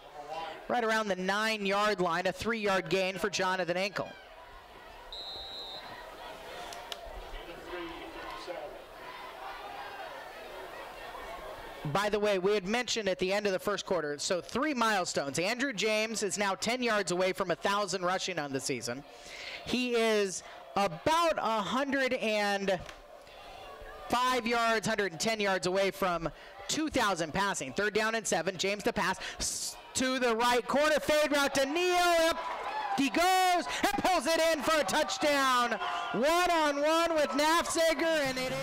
Right around the 9-yard line, a 3-yard gain for Jonathan Hinkle. By the way, we had mentioned at the end of the first quarter, so 3 milestones. Andrew James is now 10 yards away from 1,000 rushing on the season. He is about 105 yards, 110 yards away from 2,000 passing. 3rd down and 7, James to pass to the right corner, fade route to Neal. Up he goes and pulls it in for a touchdown. One-on-one with Knopfsiger, and it is...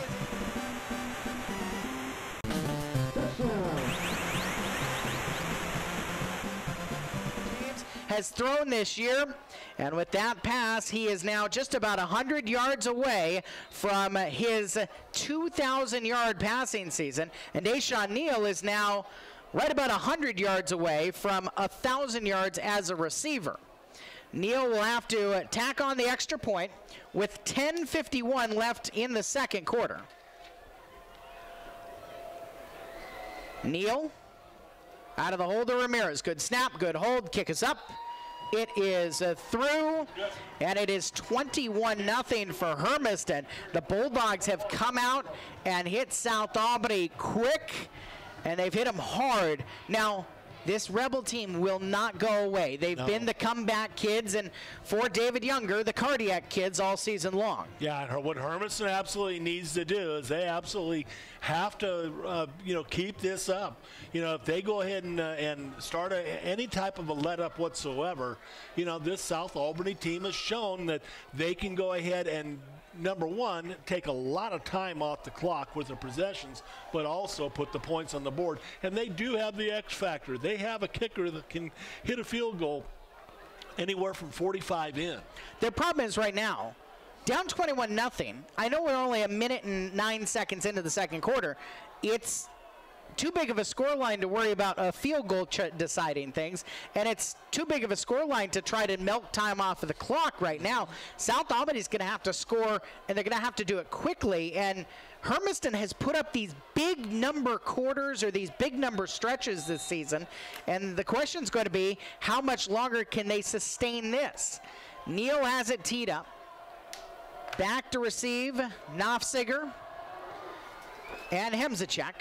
has thrown this year, and with that pass he is now just about 100 yards away from his 2,000-yard passing season, and Deshaun Neal is now right about 100 yards away from 1,000 yards as a receiver. Neal will have to tack on the extra point with 10:51 left in the second quarter. Neal out of the hold to Ramirez. Good snap, good hold, kick is up. It is through, and it is 21-0 for Hermiston. The Bulldogs have come out and hit South Albany quick, and they've hit them hard. Now, this Rebel team will not go away. They've been the comeback kids, and for David Younger, the cardiac kids all season long. Yeah, what Hermiston absolutely needs to do is they absolutely have to, keep this up. If they go ahead and start any type of a let-up whatsoever, this South Albany team has shown that they can go ahead and, number one, take a lot of time off the clock with their possessions, but also put the points on the board. And they do have the X factor. They have a kicker that can hit a field goal anywhere from 45 in. Their problem is right now, down 21-0. I know we're only 1 minute and 9 seconds into the second quarter. It's too big of a scoreline to worry about a field goal deciding things, and it's too big of a scoreline to try to milk time off of the clock right now. South Albany's going to have to score, and they're going to have to do it quickly, and Hermiston has put up these big number quarters or these big number stretches this season, and the question's going to be how much longer can they sustain this? Neal has it teed up. Back to receive, Knopfsiger and Hemzacek.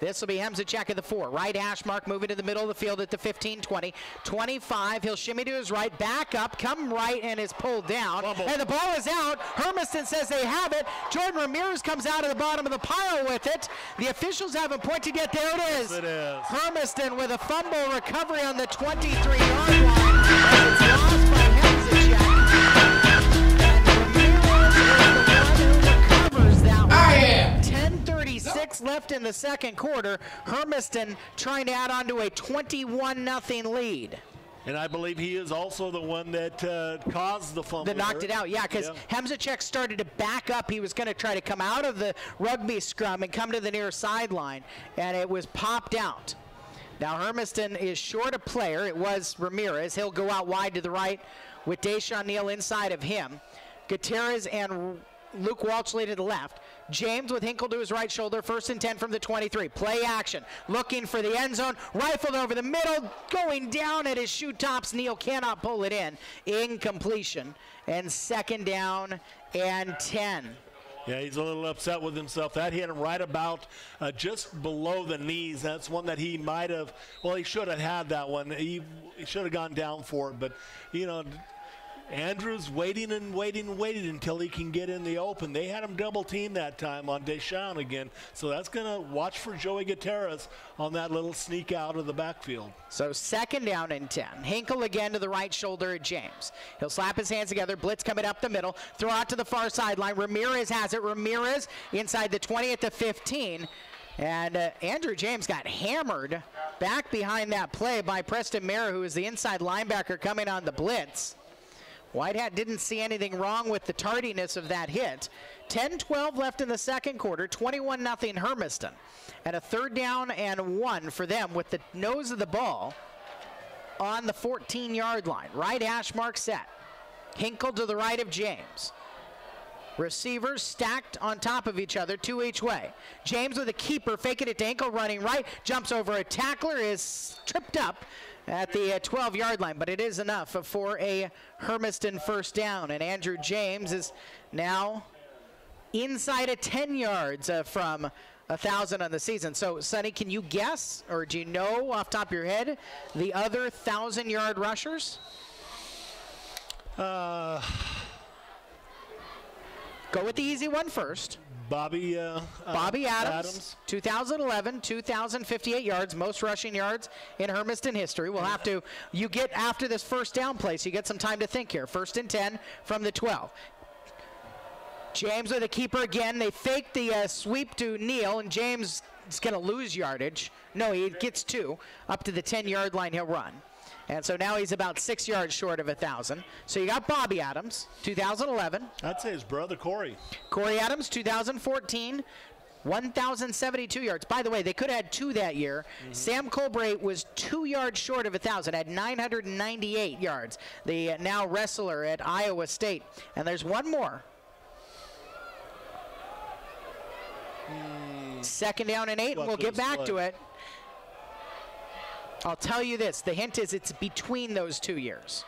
This will be Hemzacek at the 4. Right hash mark, moving to the middle of the field at the 15, 20, 25. He'll shimmy to his right, back up, come right, and is pulled down. And the ball is out. Hermiston says they have it. Jordan Ramirez comes out of the bottom of the pile with it. The officials haven't pointed yet. There it is. Yes, it is. Hermiston with a fumble recovery on the 23-yard line. And it's lost by Hemzacek. And Ramirez is the one who recovers that one. 10:36 left in the second quarter. Hermiston trying to add on to a 21-0 lead. And I believe he is also the one that caused the fumble. That knocked it out, yeah, because Hemzacek started to back up. He was going to try to come out of the rugby scrum and come to the near sideline, and it was popped out. Now Hermiston is short a player. It was Ramirez. He'll go out wide to the right with Deshaun Neal inside of him. Gutierrez and Luke Walshley to the left. James with Hinkle to his right shoulder, 1st and 10 from the 23. Play action, looking for the end zone, rifled over the middle, going down at his shoe tops. Neal cannot pull it in. Incompletion, and 2nd down and 10. Yeah, he's a little upset with himself. That hit him right about just below the knees. That's one that he might have, well, he should have had that one. He should have gone down for it. But, you know, Andrews waiting and waiting and waiting until he can get in the open. They had him double team that time on Deschamps again. So that's going to watch for Joey Gutierrez on that little sneak out of the backfield. So 2nd down and 10. Hinkle again to the right shoulder of James. He'll slap his hands together. Blitz coming up the middle. Throw out to the far sideline. Ramirez has it. Ramirez inside the 20 at the 15. And Andrew James got hammered back behind that play by Preston Mayer, who is the inside linebacker coming on the blitz. Whitehat didn't see anything wrong with the tardiness of that hit. 10-12 left in the 2nd quarter, 21-0 Hermiston. And a 3rd down and 1 for them with the nose of the ball on the 14-yard line. Right hash mark set. Hinkle to the right of James. Receivers stacked on top of each other, 2 each way. James with a keeper, faking it to Hinkle, running right, jumps over a tackler, is tripped up at the 12-yard line, but it is enough for a Hermiston 1st down. And Andrew James is now inside of 10 yards from 1,000 on the season. So, Sonny, can you guess, or do you know off the top of your head, the other 1,000-yard rushers? Go with the easy one first. Bobby Adams, 2011, 2,058 yards, most rushing yards in Hermiston history. We'll have to, you get after this 1st down play, so you get some time to think here. 1st and 10 from the 12. James with a keeper again. They fake the sweep to Neal, and James is going to lose yardage. No, he gets 2. Up to the 10-yard line, he'll run. And so now he's about 6 yards short of 1,000. So you got Bobby Adams, 2011. I'd say his brother, Corey. Corey Adams, 2014, 1,072 yards. By the way, they could have had 2 that year. Sam Colbrate was 2 yards short of 1,000, had 998 yards. The now wrestler at Iowa State. And there's one more. 2nd down and 8, and we'll get back to it. I'll tell you this, the hint is it's between those 2 years.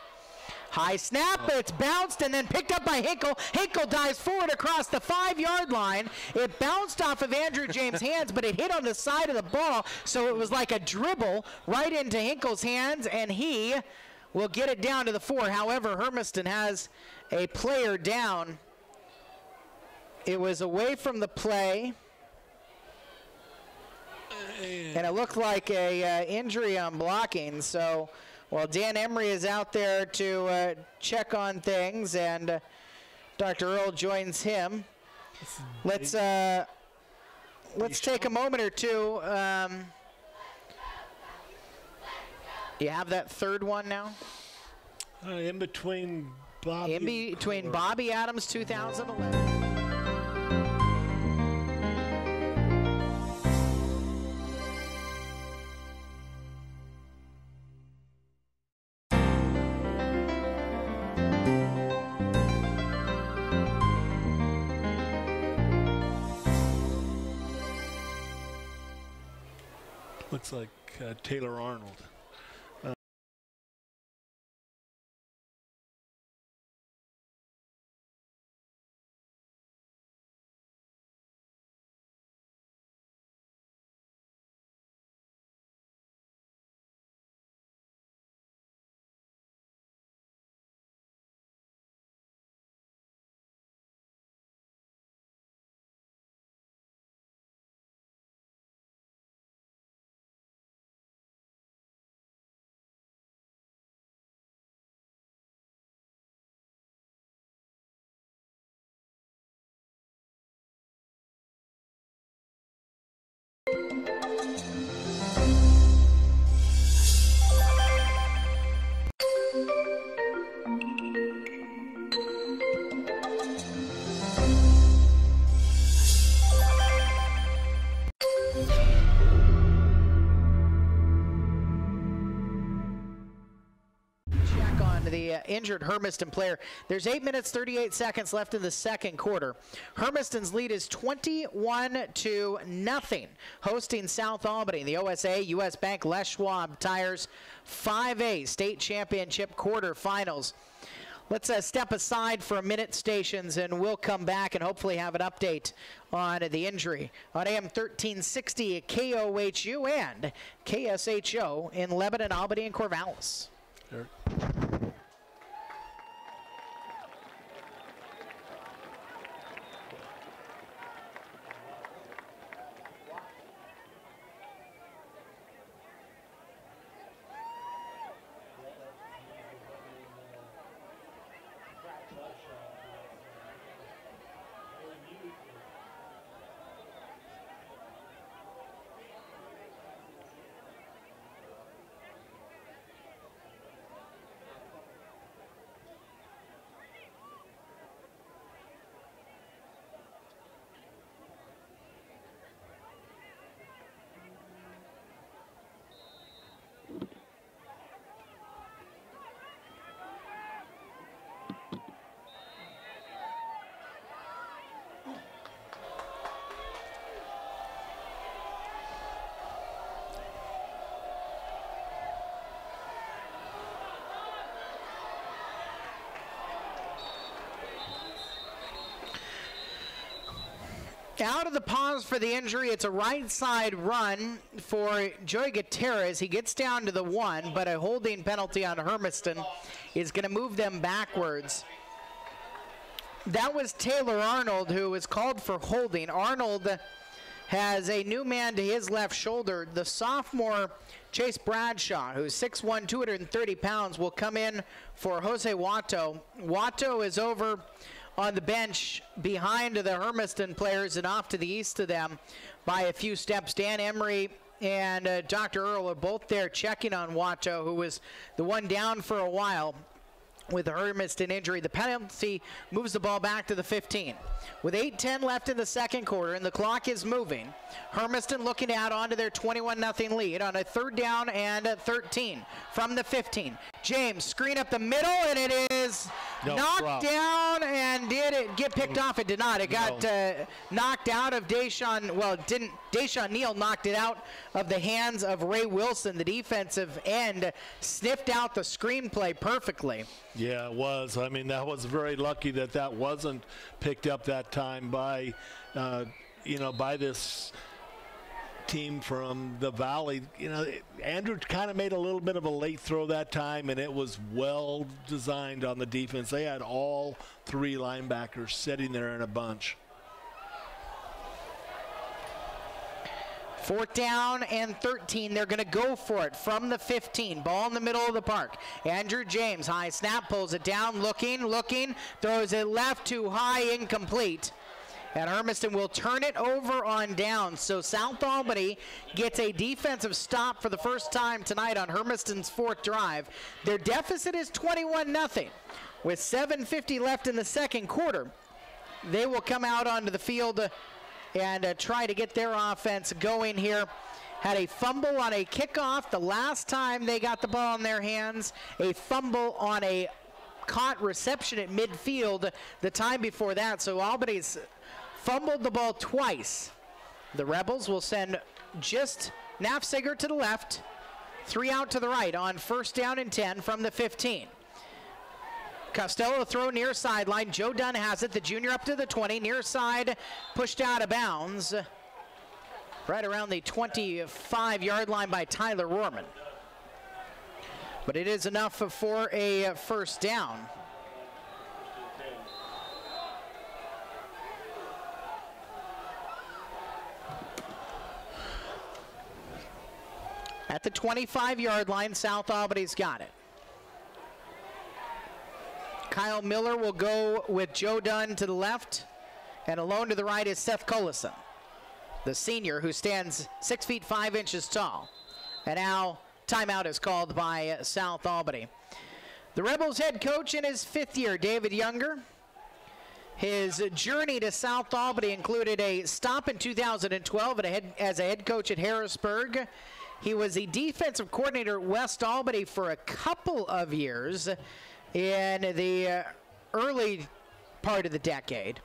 High snap, it's bounced and then picked up by Hinkle. Hinkle dives forward across the 5-yard line. It bounced off of Andrew James' hands, but it hit on the side of the ball, so it was like a dribble right into Hinkle's hands, and he will get it down to the 4. However, Hermiston has a player down. It was away from the play. And it looked like a injury on blocking. So, well, Dan Emery is out there to check on things, and Dr. Earl joins him. Let's take a moment or two. You have that 3rd one now? In between Bobby. In between Bobby Adams, 2011. Looks like Taylor Arnold. the injured Hermiston player. There's 8 minutes, 38 seconds left in the second quarter. Hermiston's lead is 21-0, hosting South Albany. The OSA, U.S. Bank, Les Schwab Tires 5A State Championship quarterfinals. Let's step aside for a minute, stations, and we'll come back and hopefully have an update on the injury on AM 1360 KOHU and KSHO in Lebanon, Albany, and Corvallis. Sure. Out of the pause for the injury, it's a right side run for Joey Gutierrez. He gets down to the 1, but a holding penalty on Hermiston is going to move them backwards. That was Taylor Arnold who was called for holding. Arnold has a new man to his left shoulder. The sophomore Chase Bradshaw, who's 6'1", 230 pounds, will come in for Jose Watto. Watto is over on the bench behind the Hermiston players and off to the east of them by a few steps. Dan Emery and Dr. Earl are both there checking on Watto, who was the one down for a while with the Hermiston injury. The penalty moves the ball back to the 15. With 8:10 left in the second quarter and the clock is moving, Hermiston looking to add on to their 21-0 lead on a 3rd down and 13 from the 15. James, screen up the middle, and it is knocked down. And did it get picked off? It did not. It got knocked out of Deshaun. Well, it didn't. Deshaun Neal knocked it out of the hands of Ray Wilson, the defensive end, sniffed out the screenplay perfectly. Yeah, it was. I mean, that was very lucky that that wasn't picked up that time by, by this team from the Valley. Andrew kind of made a little bit of a late throw that time, and it was well designed on the defense. They had all 3 linebackers sitting there in a bunch. 4th down and 13. They're going to go for it from the 15. Ball in the middle of the park. Andrew James, high snap, pulls it down, looking, throws it left too high, incomplete. And Hermiston will turn it over on down. So South Albany gets a defensive stop for the first time tonight on Hermiston's 4th drive. Their deficit is 21-0. With 7:50 left in the second quarter, they will come out onto the field and try to get their offense going here. Had a fumble on a kickoff the last time they got the ball in their hands. A fumble on a caught reception at midfield the time before that. So Albany's fumbled the ball twice. The Rebels will send just Nafziger to the left, 3 out to the right on 1st down and 10 from the 15. Costello throw near sideline. Joe Dunn has it. The junior up to the 20. Near side, pushed out of bounds. Right around the 25-yard line by Tyler Rohrman. But it is enough for a 1st down. At the 25-yard line, South Albany's got it. Kyle Miller will go with Joe Dunn to the left, and alone to the right is Seth Collison, the senior who stands 6 feet 5 inches tall. And now timeout is called by South Albany. The Rebels head coach in his 5th year, David Younger. His journey to South Albany included a stop in 2012 as a head coach at Harrisburg. He was the defensive coordinator at West Albany for a couple of years in the early part of the decade.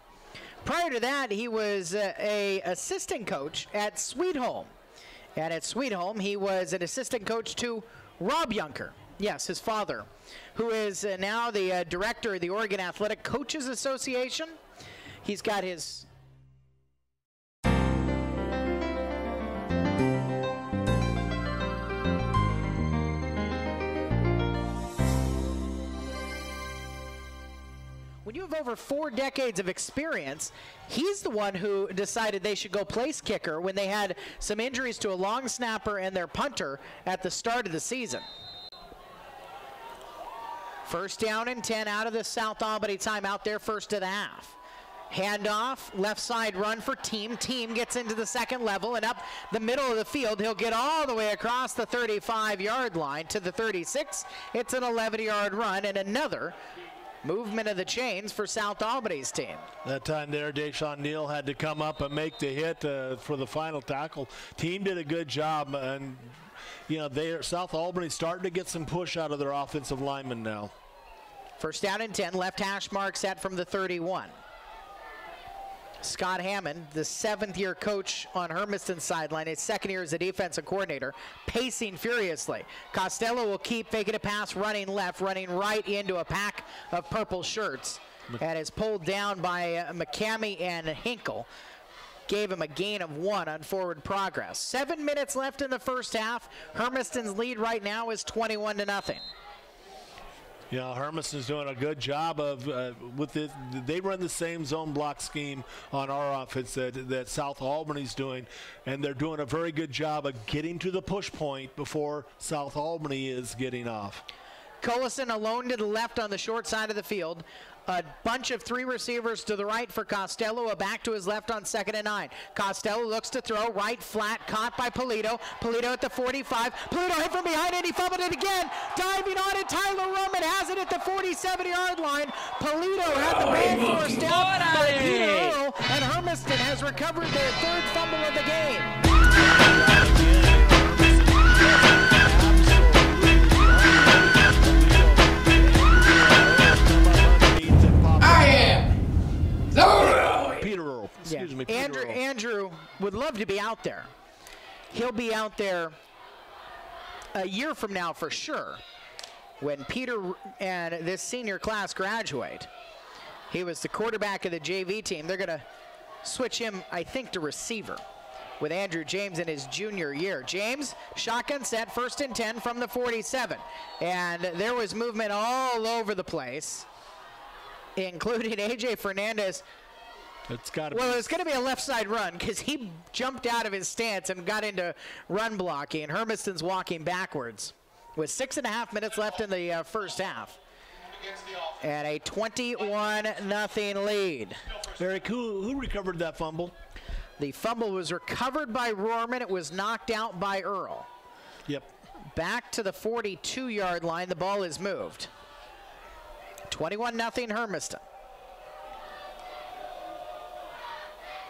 Prior to that, he was a assistant coach at Sweet Home. And at Sweet Home, he was an assistant coach to Rob Junker. Yes, his father, who is now the director of the Oregon Athletic Coaches Association. He's got his... When you have over 4 decades of experience, he's the one who decided they should go place kicker when they had some injuries to a long snapper and their punter at the start of the season. First down and 10 out of the South Albany timeout there, first of the half. Handoff, left side run for Team. Team gets into the second level and up the middle of the field. He'll get all the way across the 35-yard line to the 36. It's an 11-yard run and another movement of the chains for South Albany's team. That time there, Deshaun Neal had to come up and make the hit for the final tackle. Team did a good job, and you know, South Albany starting to get some push out of their offensive linemen now. First down and 10, left hash mark set from the 31. Scott Hammond, the 7th-year coach on Hermiston's sideline, his 2nd year as a defensive coordinator, pacing furiously. Costello will keep faking a pass, running left, running right into a pack of purple shirts, and is pulled down by McCamey and Hinkle. Gave him a gain of 1 on forward progress. 7 minutes left in the first half. Hermiston's lead right now is 21-0. Yeah, Hermiston's doing a good job of with it. They run the same zone block scheme on our offense that South Albany's doing, and they're doing a very good job of getting to the push point before South Albany is getting off. Collison alone to the left on the short side of the field. A bunch of 3 receivers to the right for Costello, a back to his left on 2nd and 9. Costello looks to throw, right flat, caught by Polito. Polito at the 45. Polito hit from behind and he fumbled it again. Diving on it, Tyler Roman has it at the 47-yard line. Polito had the man forced down by Peter Earl, and Hermiston has recovered their 3rd fumble of the game. Peter Earl. Excuse me, Peter Earl. Andrew would love to be out there. He'll be out there a year from now for sure when Peter and this senior class graduate. He was the quarterback of the JV team. They're going to switch him, I think, to receiver with Andrew James in his junior year. James, shotgun set, 1st and 10 from the 47. And there was movement all over the place, including A.J. Fernandez. It's going to be a left side run because he jumped out of his stance and got into run blocking. And Hermiston's walking backwards with 6.5 minutes left in the first half. And a 21-0 lead. Very cool. Who recovered that fumble? The fumble was recovered by Rohrman. It was knocked out by Earl. Yep. Back to the 42-yard line. The ball is moved. 21-0 Hermiston.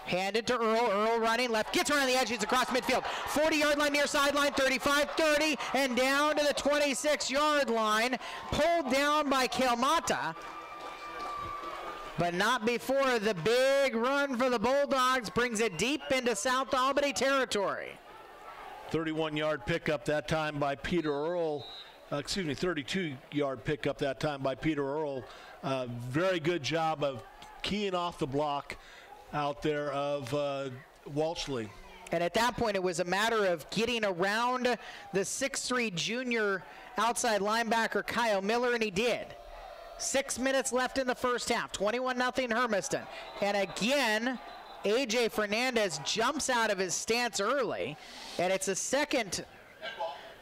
Handed to Earl. Earl running left. Gets around the edge. He's across midfield. 40-yard line near sideline. 35, 30, and down to the 26-yard line. Pulled down by Kelmata. But not before the big run for the Bulldogs brings it deep into South Albany territory. 31-yard pickup that time by Peter Earl. 32-yard pickup that time by Peter Earl. Very good job of keying off the block out there of Walshley. And at that point, it was a matter of getting around the 6'3" junior outside linebacker Kyle Miller, and he did. 6 minutes left in the first half, 21-0 Hermiston. And again, A.J. Fernandez jumps out of his stance early, and it's the 2nd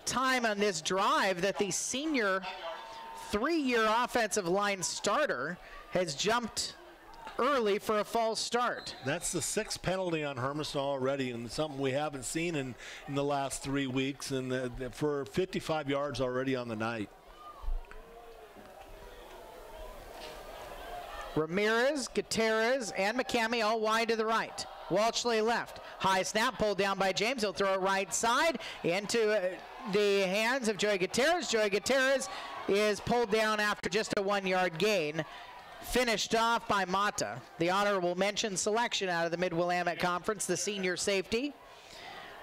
time on this drive that the senior 3-year offensive line starter has jumped early for a false start. That's the 6th penalty on Hermiston already, and something we haven't seen in the last 3 weeks, and for 55 yards already on the night. Ramirez, Gutierrez, and McCamey all wide to the right. Walshley left. High snap pulled down by James. He'll throw it right side into the hands of Joey Gutierrez. Joey Gutierrez is pulled down after just a 1-yard gain. Finished off by Mata, the honorable mention selection out of the Mid-Willamette Conference, the senior safety.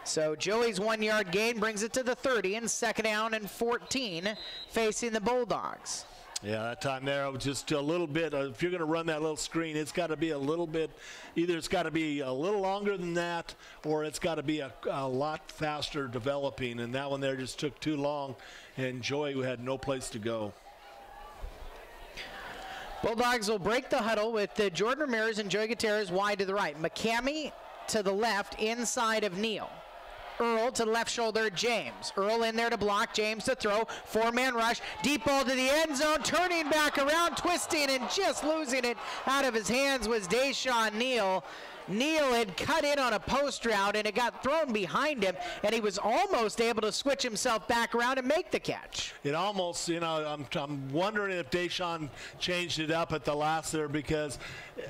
So Joey's 1-yard gain brings it to the 30, and 2nd down and 14 facing the Bulldogs. Yeah, that time there, just a little bit. If you're going to run that little screen, it's got to be a little bit, either it's got to be a little longer than that, or it's got to be a lot faster developing. And that one there just took too long, and Joey had no place to go. Bulldogs will break the huddle with Jordan Ramirez and Joey Gutierrez wide to the right. McCamey to the left, inside of Neal. Earl to the left shoulder, James. Earl in there to block, James to throw. 4-man rush, deep ball to the end zone, turning back around, twisting, and just losing it out of his hands was Deshaun Neal. Neal had cut in on a post route, and it got thrown behind him, and he was almost able to switch himself back around and make the catch. It almost, you know, I'm wondering if Deshaun changed it up at the last there, because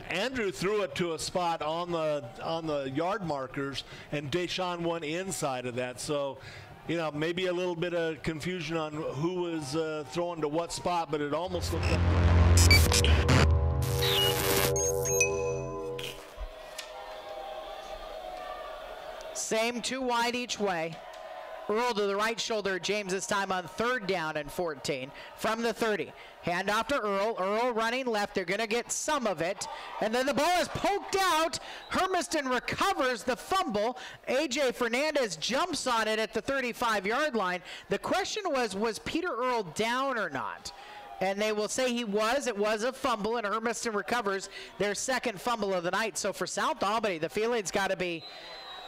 Andrew threw it to a spot on the yard markers, and Deshaun went inside of that. So, you know, maybe a little bit of confusion on who was throwing to what spot, but it almost looked like. Same 2 wide each way. Earl to the right shoulder, James this time on 3rd down and 14 from the 30. Hand off to Earl. Earl running left. They're going to get some of it. And then the ball is poked out. Hermiston recovers the fumble. A.J. Fernandez jumps on it at the 35-yard line. The question was Peter Earl down or not? And they will say he was. It was a fumble, and Hermiston recovers their 2nd fumble of the night. So for South Albany, the feeling's got to be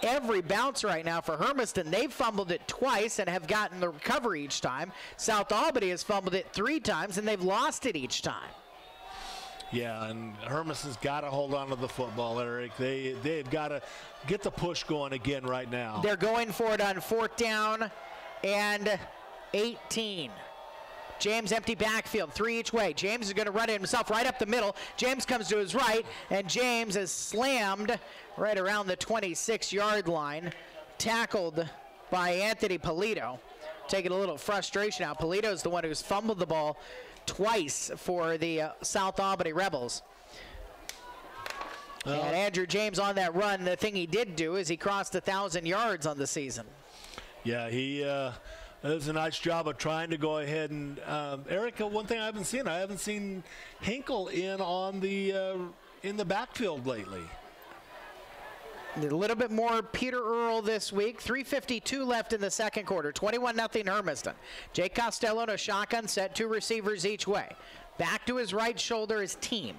every bounce right now for Hermiston. They've fumbled it twice and have gotten the recovery each time. South Albany has fumbled it 3 times, and they've lost it each time. Yeah, and Hermiston's got to hold on to the football, Eric. They've got to get the push going again right now. They're going for it on 4th down and 18. James empty backfield, 3 each way. James is going to run it himself right up the middle. James comes to his right, and James is slammed right around the 26-yard line, tackled by Anthony Polito. Taking a little frustration out. Polito's the one who's fumbled the ball twice for the South Albany Rebels. And Andrew James on that run, the thing he did do is he crossed 1,000 yards on the season. Yeah, he does a nice job of trying to go ahead and, Eric, one thing I haven't seen Hinkle in on in the backfield lately. A little bit more Peter Earl this week. 3:52 left in the 2nd quarter. 21-0 Hermiston. Jake Costello in a shotgun set, 2 receivers each way. Back to his right shoulder is Team.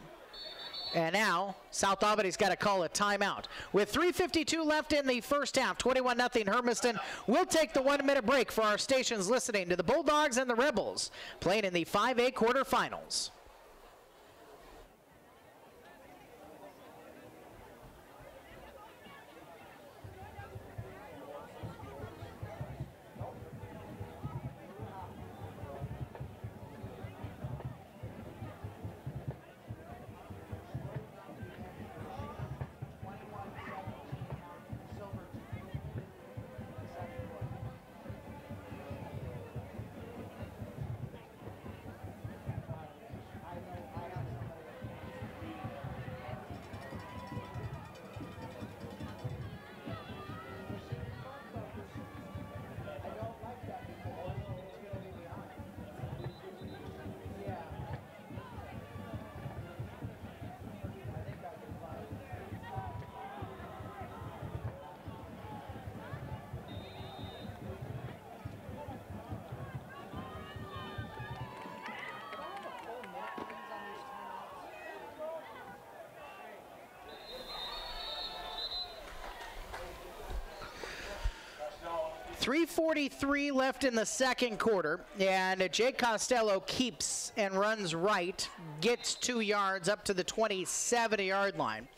And now South Albany's got to call a timeout. With 3:52 left in the first half, 21-0 Hermiston. We'll take the 1-minute break for our stations listening to the Bulldogs and the Rebels playing in the 5A quarterfinals. .343 left in the 2nd quarter, and Jake Costello keeps and runs right, gets 2 yards up to the 27-yard line.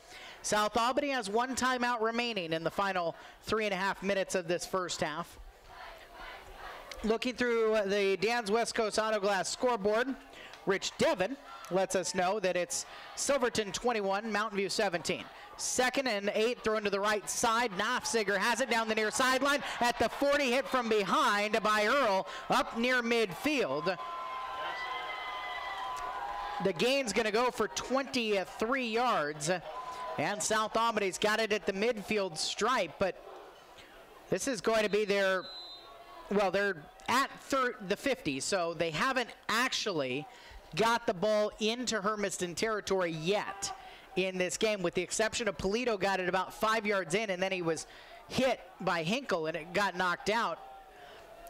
South Albany has 1 timeout remaining in the final 3.5 minutes of this first half. Looking through the Dan's West Coast Auto Glass scoreboard, Rich Devon lets us know that it's Silverton 21, Mountain View 17. 2nd and 8 thrown to the right side. Knopfziger has it down the near sideline at the 40, hit from behind by Earl up near midfield. The gain's going to go for 23 yards. And South Albany's got it at the midfield stripe, but this is going to be their, well, they're at the 50, so they haven't actually got the ball into Hermiston territory yet in this game, with the exception of Polito got it about 5 yards in, and then he was hit by Hinkle, and it got knocked out.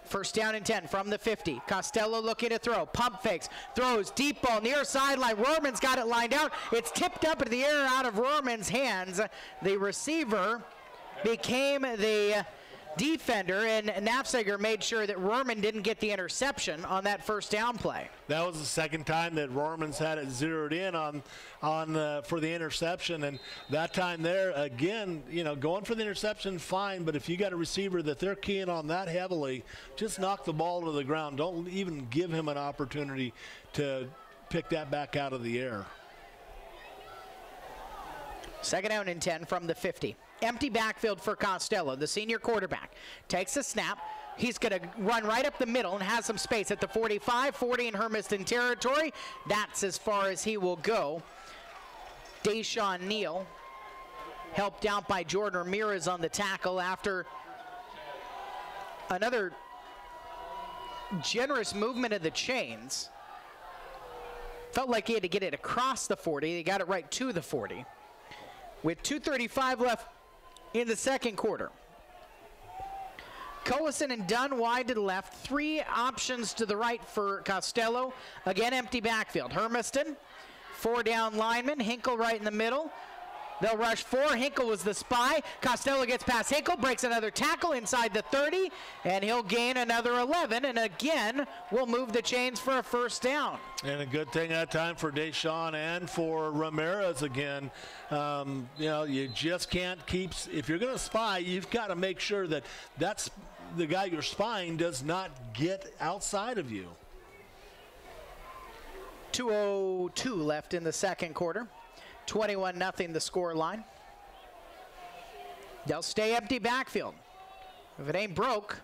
First down and 10 from the 50. Costello looking to throw. Pump fakes. Throws. Deep ball near sideline. Rohrman's got it lined out. It's tipped up into the air out of Rohrman's hands. The receiver became the defender, and Nafziger made sure that Rohrman didn't get the interception on that first down play. That was the second time that Rohrman's had it zeroed in for the interception, and that time there again, you know, going for the interception, fine, but if you got a receiver that they're keying on that heavily, just knock the ball to the ground. Don't even give him an opportunity to pick that back out of the air. Second down and 10 from the 50. Empty backfield for Costello, the senior quarterback. Takes a snap. He's going to run right up the middle and has some space at the 45, 40 in Hermiston territory. That's as far as he will go. Deshaun Neal helped out by Jordan Ramirez on the tackle after another generous movement of the chains. Felt like he had to get it across the 40. He got it right to the 40. With 2:35 left in the second quarter. Collison and Dunn wide to the left. Three options to the right for Costello. Again, empty backfield. Hermiston, 4 down linemen. Hinkle right in the middle. They'll rush 4. Hinkle was the spy. Costello gets past Hinkle, breaks another tackle inside the 30, and he'll gain another 11, and again, will move the chains for a first down. And a good thing that time for Deshaun and for Ramirez again. You know, you just can't keep, if you're going to spy, you've got to make sure that that's the guy you're spying does not get outside of you. 2:02 left in the second quarter. 21-0 the score line. They'll stay empty backfield. If it ain't broke,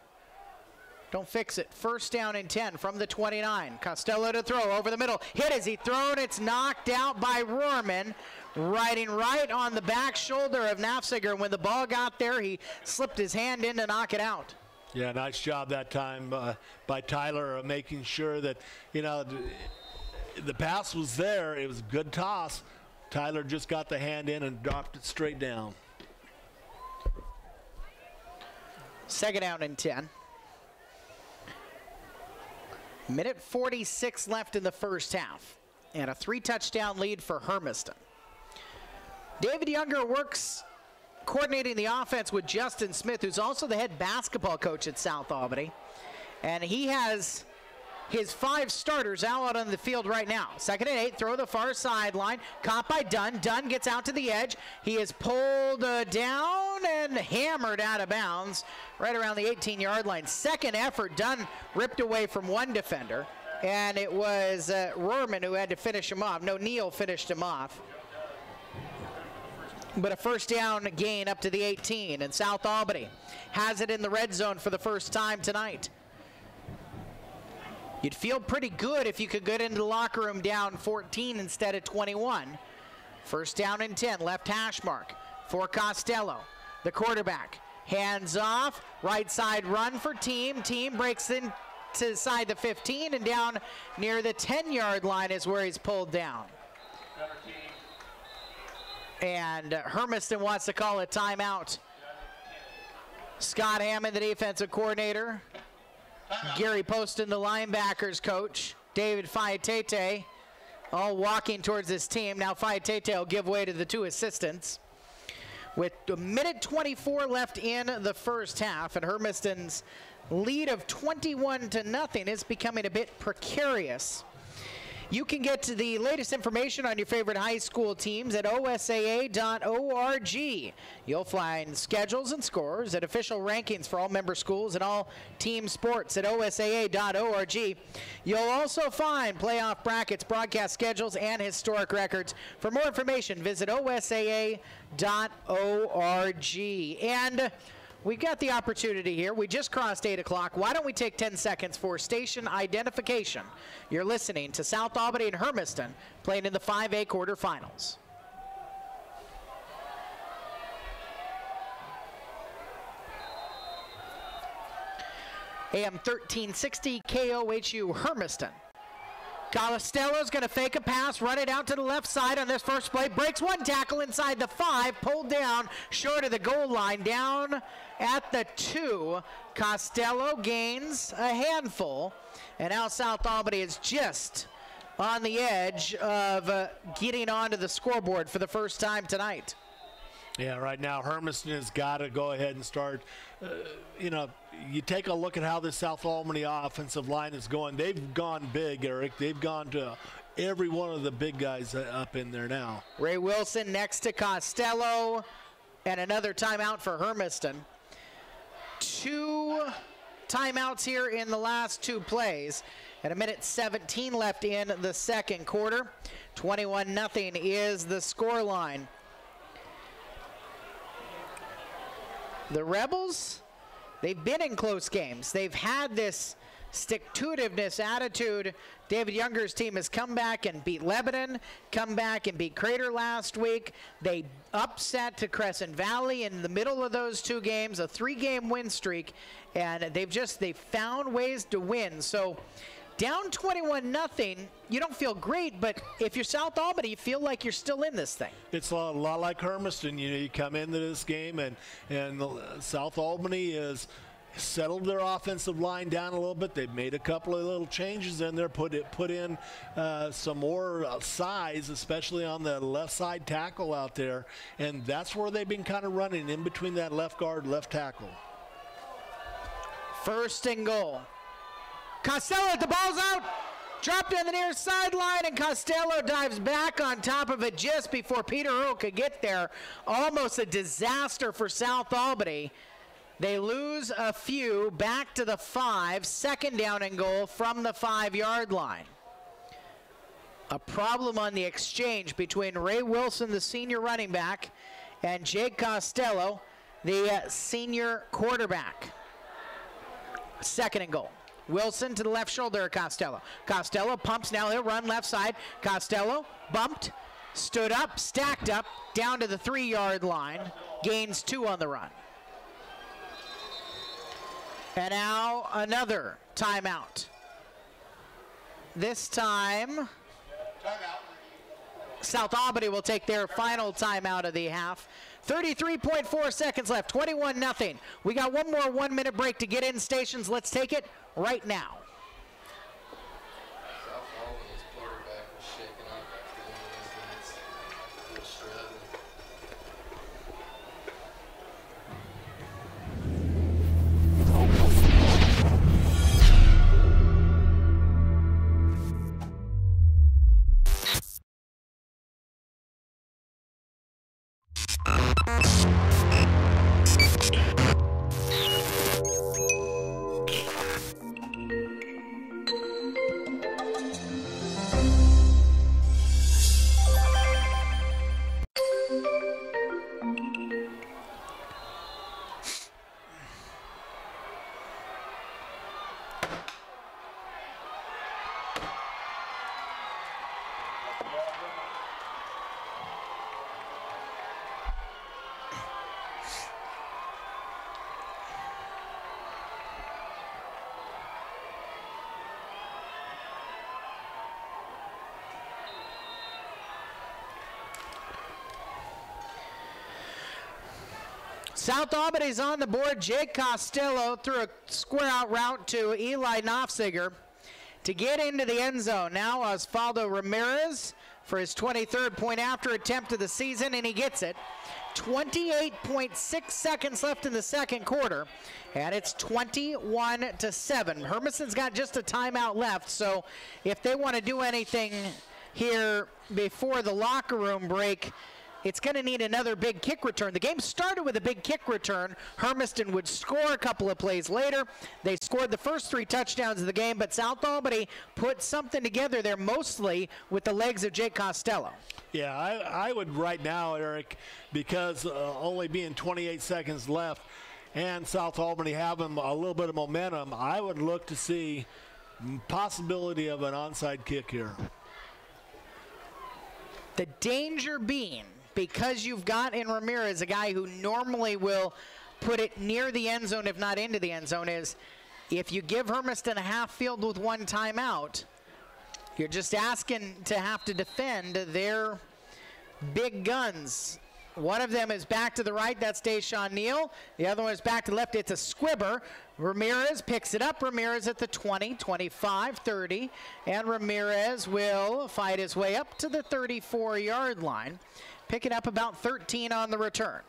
don't fix it. First down and 10 from the 29. Costello to throw over the middle. Hit as he thrown. It's knocked out by Rohrman, riding right on the back shoulder of Nafziger. When the ball got there, he slipped his hand in to knock it out. Yeah, nice job that time by Tyler, making sure that, you know, the pass was there. It was a good toss. Tyler just got the hand in and dropped it straight down. Second down and 10. Minute 46 left in the first half. And a 3-touchdown lead for Hermiston. David Younger works coordinating the offense with Justin Smith, who's also the head basketball coach at South Albany. And he has his 5 starters out on the field right now. Second and 8, throw the far sideline. Caught by Dunn. Dunn gets out to the edge. He is pulled down and hammered out of bounds right around the 18-yard line. Second effort, Dunn ripped away from one defender, and it was Rohrman who had to finish him off. No, Neal finished him off. But a first down gain up to the 18, and South Albany has it in the red zone for the first time tonight. You'd feel pretty good if you could get into the locker room down 14 instead of 21. First down and 10, left hash mark for Costello. The quarterback, hands off, right side run for Team. Team breaks into side the 15 and down near the 10-yard line is where he's pulled down. And Hermiston wants to call a timeout. Scott Hammond, the defensive coordinator. Gary Poston, the linebackers coach. David Fiatete, all walking towards this team. Now Fiatete will give way to the 2 assistants. With a minute 24 left in the first half, and Hermiston's lead of 21-0 is becoming a bit precarious. You can get to the latest information on your favorite high school teams at osaa.org. You'll find schedules and scores and official rankings for all member schools and all team sports at osaa.org. You'll also find playoff brackets, broadcast schedules, and historic records. For more information, visit osaa.org. And we've got the opportunity here. We just crossed 8 o'clock. Why don't we take 10 seconds for station identification? You're listening to South Albany and Hermiston playing in the 5A quarterfinals. AM 1360 KOHU Hermiston. Costello's going to fake a pass, run it out to the left side on this first play. Breaks one tackle inside the 5, pulled down short of the goal line, down at the 2. Costello gains a handful, and now South Albany is just on the edge of getting onto the scoreboard for the first time tonight. Yeah, right now Hermiston has got to go ahead and start. You know, you take a look at how the South Albany offensive line is going. They've gone big, Eric. They've gone to every one of the big guys up in there now. Ray Wilson next to Costello, and another timeout for Hermiston. 2 timeouts here in the last 2 plays, and 1:17 left in the second quarter. 21-0 is the score line. The Rebels, they've been in close games. They've had this stick-to-itiveness attitude. David Younger's team has come back and beat Lebanon, come back and beat Crater last week. They upset to Crescent Valley in the middle of those 2 games, a 3-game win streak, and they've found ways to win. So down 21-0, you don't feel great, but if you're South Albany, you feel like you're still in this thing. It's a lot like Hermiston. You know, you come into this game, and South Albany has settled their offensive line down a little bit. They've made a couple of little changes in there, put in some more size, especially on the left side tackle out there, and that's where they've been kind of running in between that left guard, left tackle. First and goal. Costello, the ball's out, dropped on the near sideline, and Costello dives back on top of it just before Peter Earl could get there. Almost a disaster for South Albany. They lose a few, back to the 5, second down and goal from the 5-yard line. A problem on the exchange between Ray Wilson, the senior running back, and Jake Costello, the senior quarterback. Second and goal. Wilson to the left shoulder of Costello. Costello pumps, now he'll run left side. Costello bumped, stood up, stacked up, down to the 3-yard line, gains 2 on the run. And now another timeout. This time, South Albany will take their final timeout of the half. 33.4 seconds left, 21-0. We got one more 1-minute break to get in stations. Let's take it right now. South Albany's quarterback was shaken up after one of those minutes. He was struggling. South Albany's on the board. Jake Costello threw a square out route to Eli Knopfziger to get into the end zone. Now Osvaldo Ramirez for his 23rd point after attempt of the season, and he gets it. 28.6 seconds left in the second quarter, and it's 21-7. Hermiston's got just a timeout left, so if they want to do anything here before the locker room break, it's going to need another big kick return. The game started with a big kick return. Hermiston would score a couple of plays later. They scored the first 3 touchdowns of the game, but South Albany put something together there, mostly with the legs of Jake Costello. Yeah, I would right now, Eric, because only being 28 seconds left, and South Albany having a little bit of momentum, I would look to see possibility of an onside kick here. The danger being, because you've got in Ramirez a guy who normally will put it near the end zone, if not into the end zone, is if you give Hermiston a half field with one timeout, you're just asking to have to defend their big guns. One of them is back to the right. That's Deshaun Neal. The other one is back to the left. It's a squibber. Ramirez picks it up. Ramirez at the 20, 25, 30. And Ramirez will fight his way up to the 34-yard line. Pick it up about 13 on the return.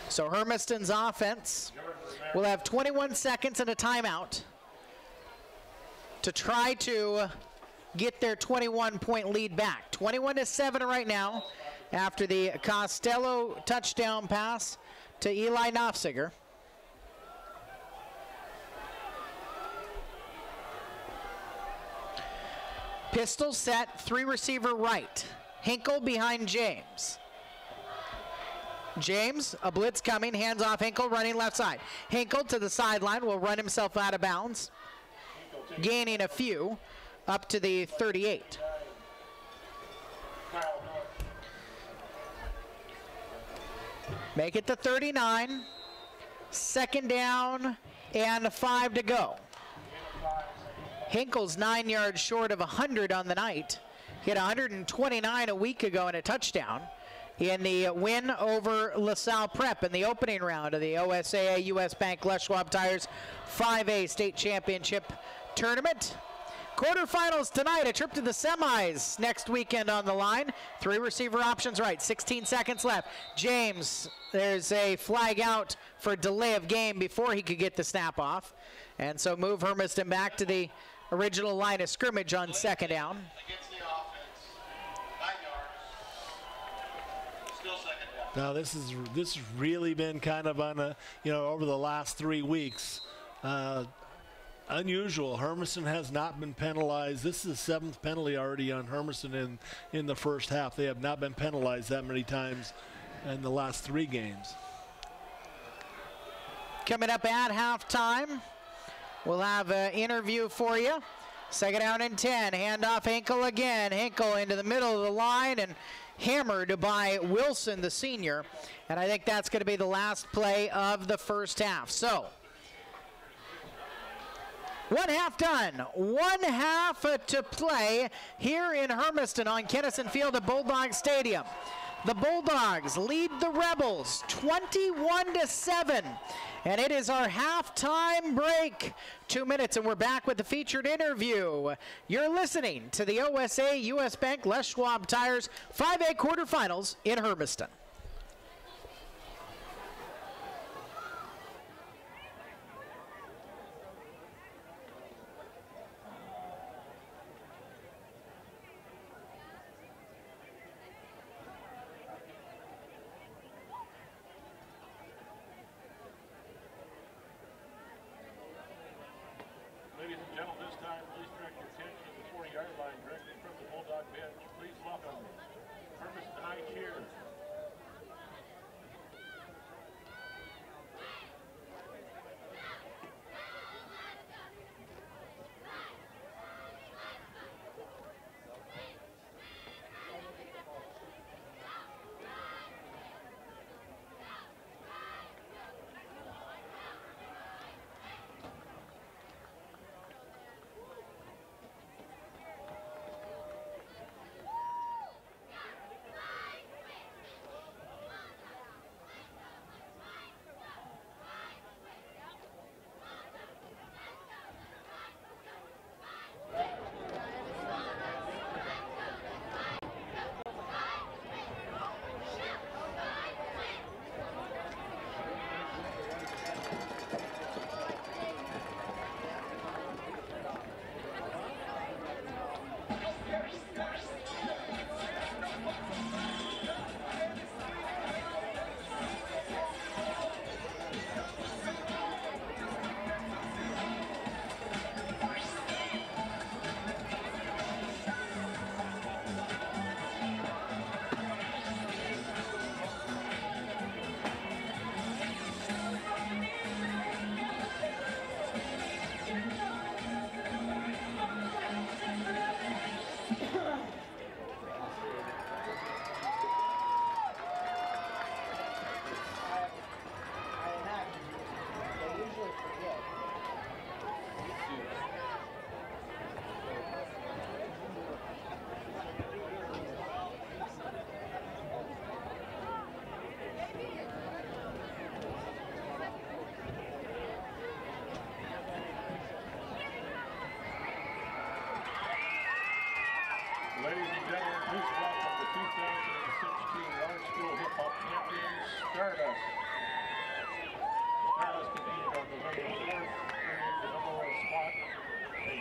So Hermiston's offense will have 21 seconds and a timeout to try to get their 21-point lead back. 21-7 right now after the Costello touchdown pass to Eli Nofziger. Pistol set, 3 receiver right. Hinkle behind James. James, a blitz coming, hands off Hinkle, running left side. Hinkle to the sideline, will run himself out of bounds, gaining a few up to the 38. Make it to 39. Second down and 5 to go. Hinkle's 9 yards short of 100 on the night. He had 129 a week ago and a touchdown in the win over LaSalle Prep in the opening round of the OSAA US Bank Les Schwab Tires 5A State Championship Tournament. Quarterfinals tonight, a trip to the semis next weekend on the line. 3 receiver options right, 16 seconds left. James, there's a flag out for delay of game before he could get the snap off. And so move Hermiston back to the original line of scrimmage on second down. Against the offense, 9 yards. Still second down. Now this has really been kind of on a, over the last 3 weeks. Unusual. Hermiston has not been penalized. This is the 7th penalty already on Hermiston in the first half. They have not been penalized that many times in the last 3 games. Coming up at halftime, we'll have an interview for you. Second down and 10. Handoff Hinkle again. Hinkle into the middle of the line and hammered by Wilson, the senior. And I think that's going to be the last play of the first half. So, 1 half done. 1 half to play here in Hermiston on Kennison Field at Bulldog Stadium. The Bulldogs lead the Rebels 21-7. And it is our halftime break. 2 minutes and we're back with the featured interview. You're listening to the OSA US Bank Les Schwab Tires 5A quarterfinals in Hermiston. Ladies and gentlemen, this time, please direct your attention to the 40-yard line directly from the Bulldog bench. Please welcome Hermiston High cheer.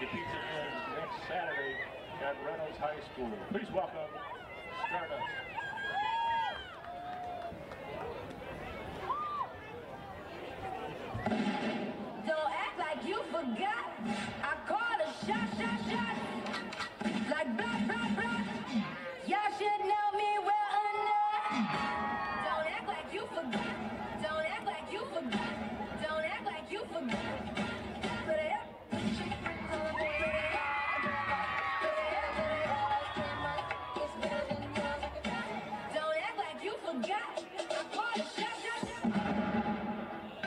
competes again next Saturday at Reynolds High School. Please welcome Stardust. Don't act like you forgot. I called a shot. Like blah, blah, blah. Y'all should know me well enough. Don't act like you forgot. Don't act like you forgot. Don't act like you forgot. Put it up. Don't act like you forgot. I called a shot.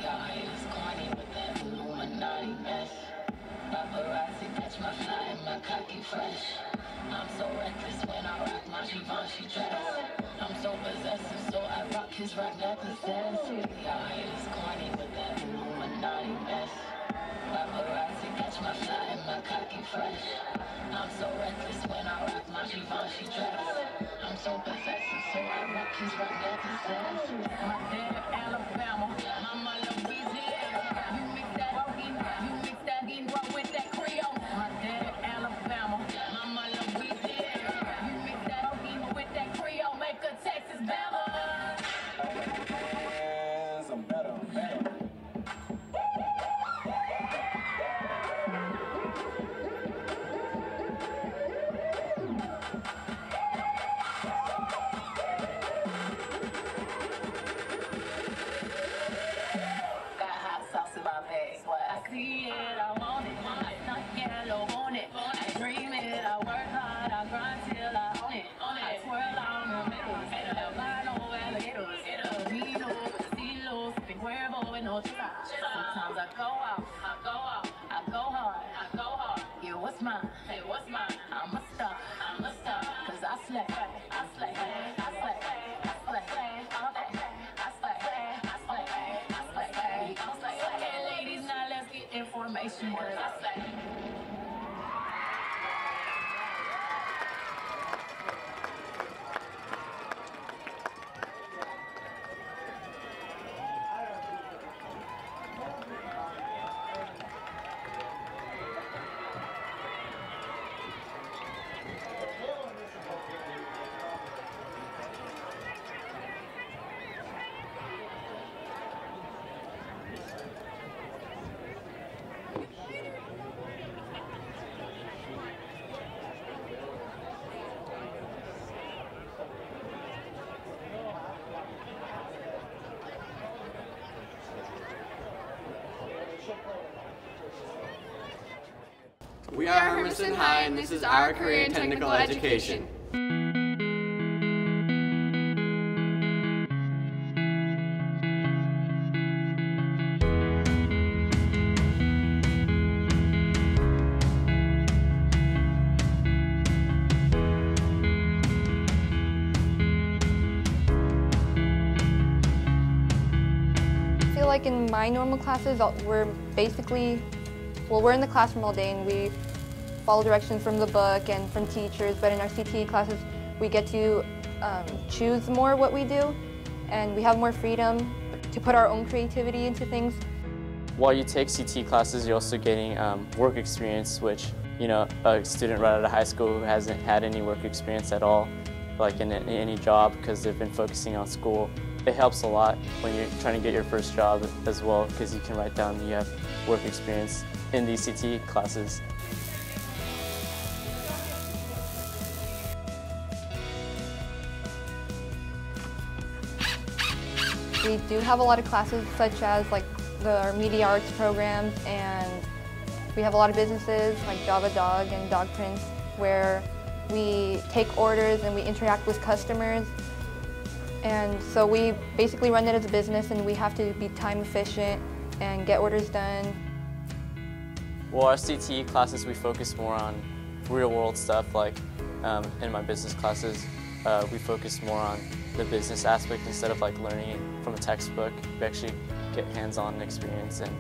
Y'all haters corny with that Illuminati mess. Paparazzi catch my fly and my cocky fresh. I'm so reckless when I rock my Givenchy dress. I'm so possessive, so I rock his rock necklaces. Y'all haters corny with that Illuminati mess. Paparazzi catch my fly and my cocky fresh. I'm so reckless when I rock my Givenchy dress. I'm so possessive, so I rock his rock necklaces. My dad, Alabama, mama, Louisiana. You mix that Negro with that Creole. My dad, Alabama, mama, Louisiana. You mix that Negro with that Creole, make a Texas Bama. I'm better. Got hot sauce in my bag. I see it, I want it. I stuck yellow on it. I dream it, I work hard, I grind till I own it. I twirl on the middle. Albano, alligators. Vino, Casilos, Big Cuervo, and no chica. Sometimes I go out, I go hard. Yeah, what's mine? I'm a star. Cause I slay. Okay, ladies, now let's get information. Cause I slay. We are Hermiston High, and this is our career in technical education. I feel like in my normal classes, we're in the classroom all day and we follow directions from the book and from teachers, but in our CTE classes, we get to choose more what we do, and we have more freedom to put our own creativity into things. While you take CTE classes, you're also getting work experience, which, you know, a student right out of high school who hasn't had any work experience at all, like in any job, because they've been focusing on school. It helps a lot when you're trying to get your first job as well, because you can write down you have work experience in these CTE classes. We do have a lot of classes such as like our media arts programs, and we have a lot of businesses like Java Dog and Dog Prince where we take orders and we interact with customers. And so we basically run it as a business, and we have to be time efficient and get orders done. Well, our CTE classes, we focus more on real world stuff. Like in my business classes, we focus more on the business aspect instead of like learning it from a textbook. We actually get hands-on experience, and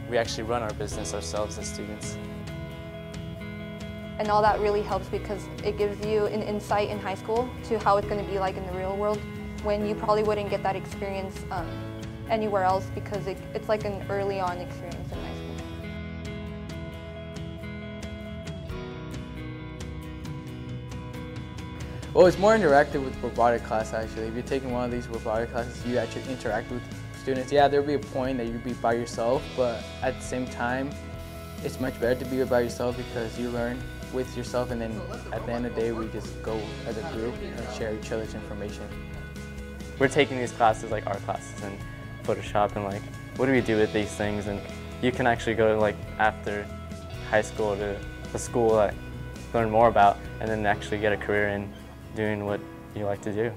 we actually run our business ourselves as students. And all that really helps because it gives you an insight in high school to how it's going to be like in the real world, when you probably wouldn't get that experience anywhere else, because it's like an early on experience in high school. Well, it's more interactive with robotic class, actually. If you're taking one of these robotic classes, you actually interact with students. Yeah, there'll be a point that you'll be by yourself, but at the same time, it's much better to be by yourself because you learn with yourself, and then at the end of the day, we just go as a group and share each other's information. We're taking these classes like art classes and Photoshop and like, what do we do with these things? And you can actually go like after high school to a school that learn more about and then actually get a career in doing what you like to do.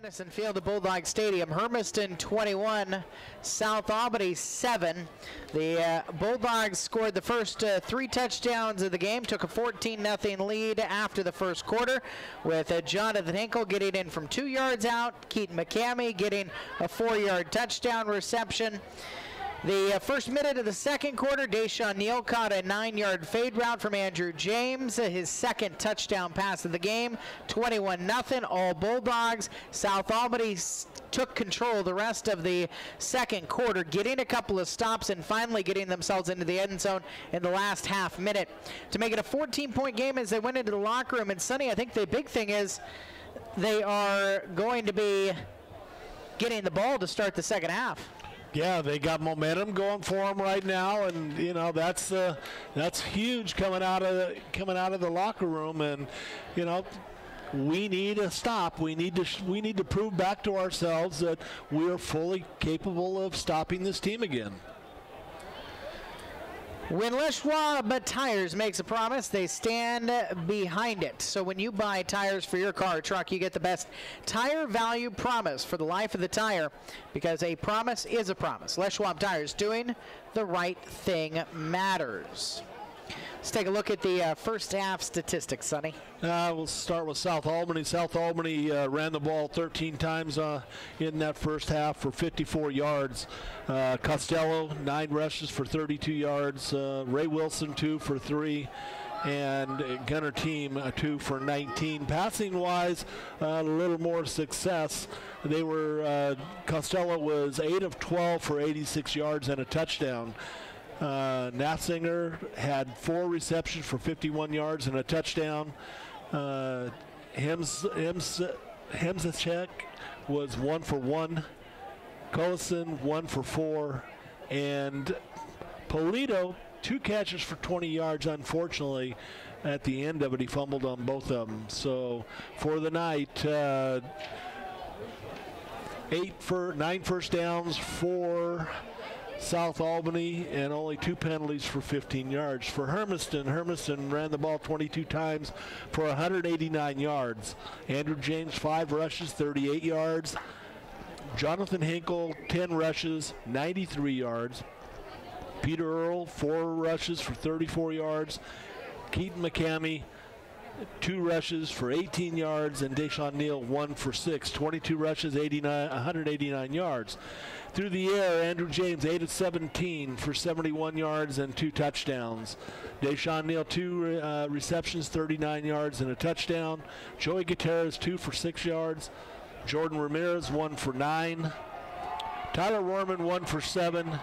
Madison Field at Bulldog Stadium. Hermiston 21, South Albany 7. The Bulldogs scored the first 3 touchdowns of the game, took a 14-0 lead after the first quarter, with Jonathan Hinkle getting in from 2 yards out, Keaton McCamey getting a 4-yard touchdown reception. The first minute of the second quarter, Deshaun Neal caught a 9-yard fade route from Andrew James, his second touchdown pass of the game, 21-0, all Bulldogs. South Albany took control the rest of the second quarter, getting a couple of stops and finally getting themselves into the end zone in the last half minute to make it a 14-point game as they went into the locker room. And Sonny, I think the big thing is they are going to be getting the ball to start the second half. Yeah, they got momentum going for them right now, and you know that's huge coming out of the locker room. And you know, we need a stop. We need to prove back to ourselves that we are fully capable of stopping this team again. When Les Schwab Tires makes a promise, they stand behind it. So when you buy tires for your car or truck, you get the best tire value promise for the life of the tire, because a promise is a promise. Les Schwab Tires, doing the right thing matters. Let's take a look at the first half statistics, Sonny. We'll start with South Albany. South Albany ran the ball 13 times in that first half for 54 yards. Costello, 9 rushes for 32 yards. Ray Wilson, 2 for 3. And Gunner Team, 2 for 19. Passing-wise, a little more success. They were Costello was 8 of 12 for 86 yards and a touchdown. Nafzinger had 4 receptions for 51 yards and a touchdown. Hemzicek was 1 for 1. Collison 1 for 4. And Polito, 2 catches for 20 yards. Unfortunately, at the end of it, he fumbled on both of them. So for the night, 9 first downs for South Albany, and only 2 penalties for 15 yards. For Hermiston ran the ball 22 times for 189 yards. Andrew James, 5 rushes, 38 yards. Jonathan Hinkle, 10 rushes, 93 yards. Peter Earl, 4 rushes for 34 yards. Keaton McCamey, 2 rushes for 18 yards, and Deshaun Neal, 1 for 6. 22 rushes, 189 yards. Through the air, Andrew James, 8 of 17 for 71 yards and 2 touchdowns. Deshaun Neal, 2 receptions, 39 yards and a touchdown. Joey Gutierrez, 2 for 6 yards. Jordan Ramirez, 1 for 9. Tyler Rohrman, 1 for 7.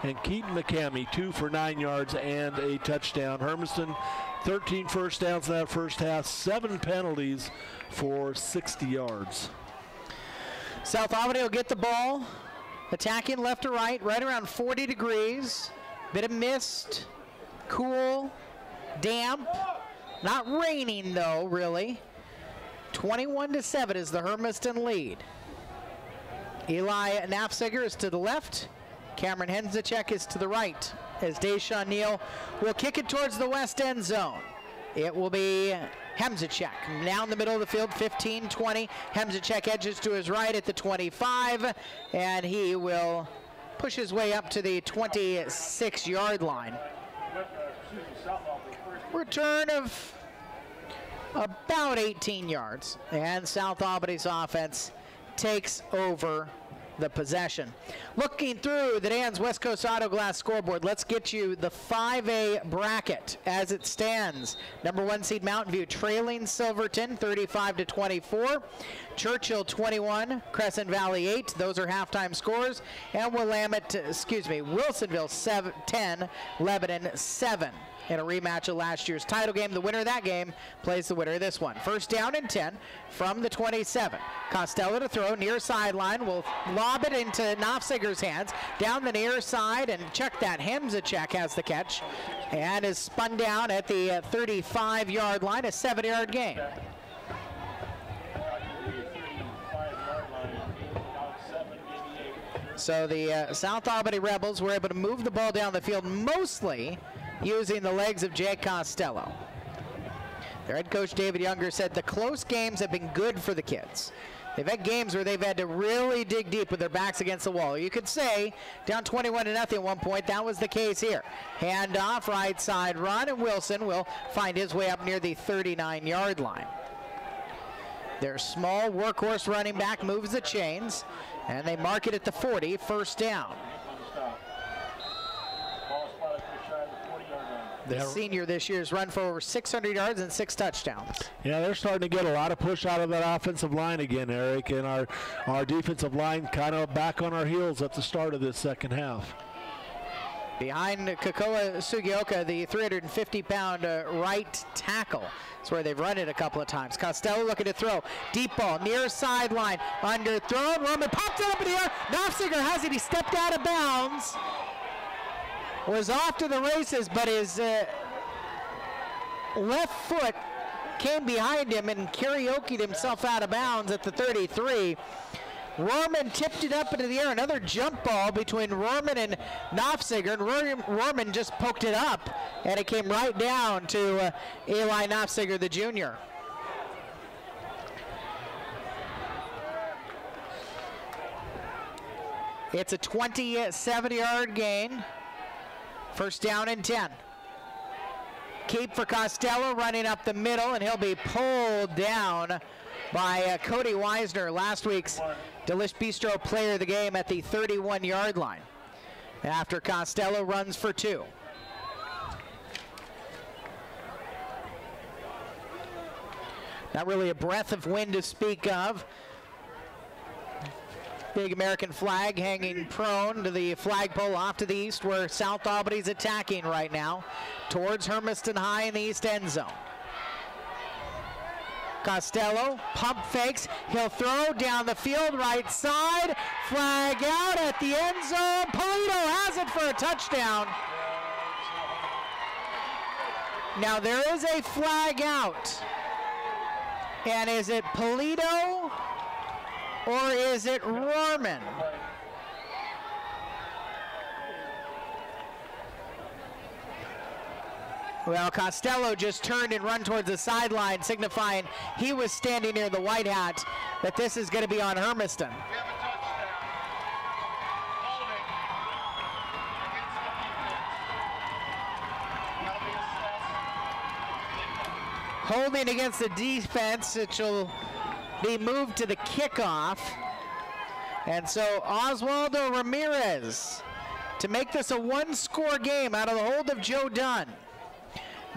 And Keaton McCamey, 2 for 9 yards and a touchdown. Hermiston, 13 first downs in that first half, 7 penalties for 60 yards. South Albany will get the ball, attacking left to right around 40 degrees. Bit of mist, cool, damp, not raining though, really. 21-7 is the Hermiston lead. Eli Nafziger is to the left. Cameron Hemzicek is to the right, as Deshaun Neal will kick it towards the west end zone. It will be Hemzicek now in the middle of the field, 15-20. Hemzicek edges to his right at the 25, and he will push his way up to the 26-yard line. Return of about 18 yards, and South Albany's offense takes over the possession. Looking through the Dan's West Coast Auto Glass scoreboard, let's get you the 5A bracket as it stands. Number 1 seed Mountain View trailing Silverton 35-24. Churchill 21, Crescent Valley 8. Those are halftime scores. And Wilsonville 10, Lebanon 7. In a rematch of last year's title game, the winner of that game plays the winner of this one. First down and 10 from the 27. Costello to throw, near sideline, will lob it into Nafziger's hands, down the near side, and check that. Hemzicek has the catch, and is spun down at the 35-yard line, a 7-yard gain. So the South Albany Rebels were able to move the ball down the field, mostly using the legs of Jake Costello. Their head coach David Younger said the close games have been good for the kids. They've had games where they've had to really dig deep with their backs against the wall. You could say down 21-0 at one point. That was the case here. Hand off, right side run, and Wilson will find his way up near the 39-yard line. Their small workhorse running back moves the chains, and they mark it at the 40, first down. The senior this year has run for over 600 yards and 6 touchdowns. Yeah, they're starting to get a lot of push out of that offensive line again, Eric, and our defensive line kind of back on our heels at the start of this second half. Behind Kakoa Sugioka, the 350-pound right tackle. That's where they've run it a couple of times. Costello looking to throw. Deep ball, near sideline, underthrown. Roman popped it up in the air. Knopfsinger has it. He stepped out of bounds. Was off to the races, but his left foot came behind him and karaoke'd himself out of bounds at the 33. Rorman tipped it up into the air. Another jump ball between Rorman and Knopfsinger, and Rorman just poked it up, and it came right down to Eli Knopfsinger, the junior. It's a 27-yard gain. First down and 10. Keep for Costello running up the middle, and he'll be pulled down by Cody Weisner, last week's Delish Bistro player of the game, at the 31-yard line. After Costello runs for 2. Not really a breath of wind to speak of. Big American flag hanging prone to the flagpole off to the east, where South Albany's attacking right now towards Hermiston High in the east end zone. Costello pump fakes. He'll throw down the field, right side. Flag out at the end zone. Polito has it for a touchdown. Now there is a flag out. And is it Polito or is it Rorman? Well, Costello just turned and run towards the sideline, signifying he was standing near the white hat, that this is going to be on Hermiston. Holding against the defense, it will be moved to the kickoff. And so Oswaldo Ramirez to make this a one-score game out of the hold of Joe Dunn.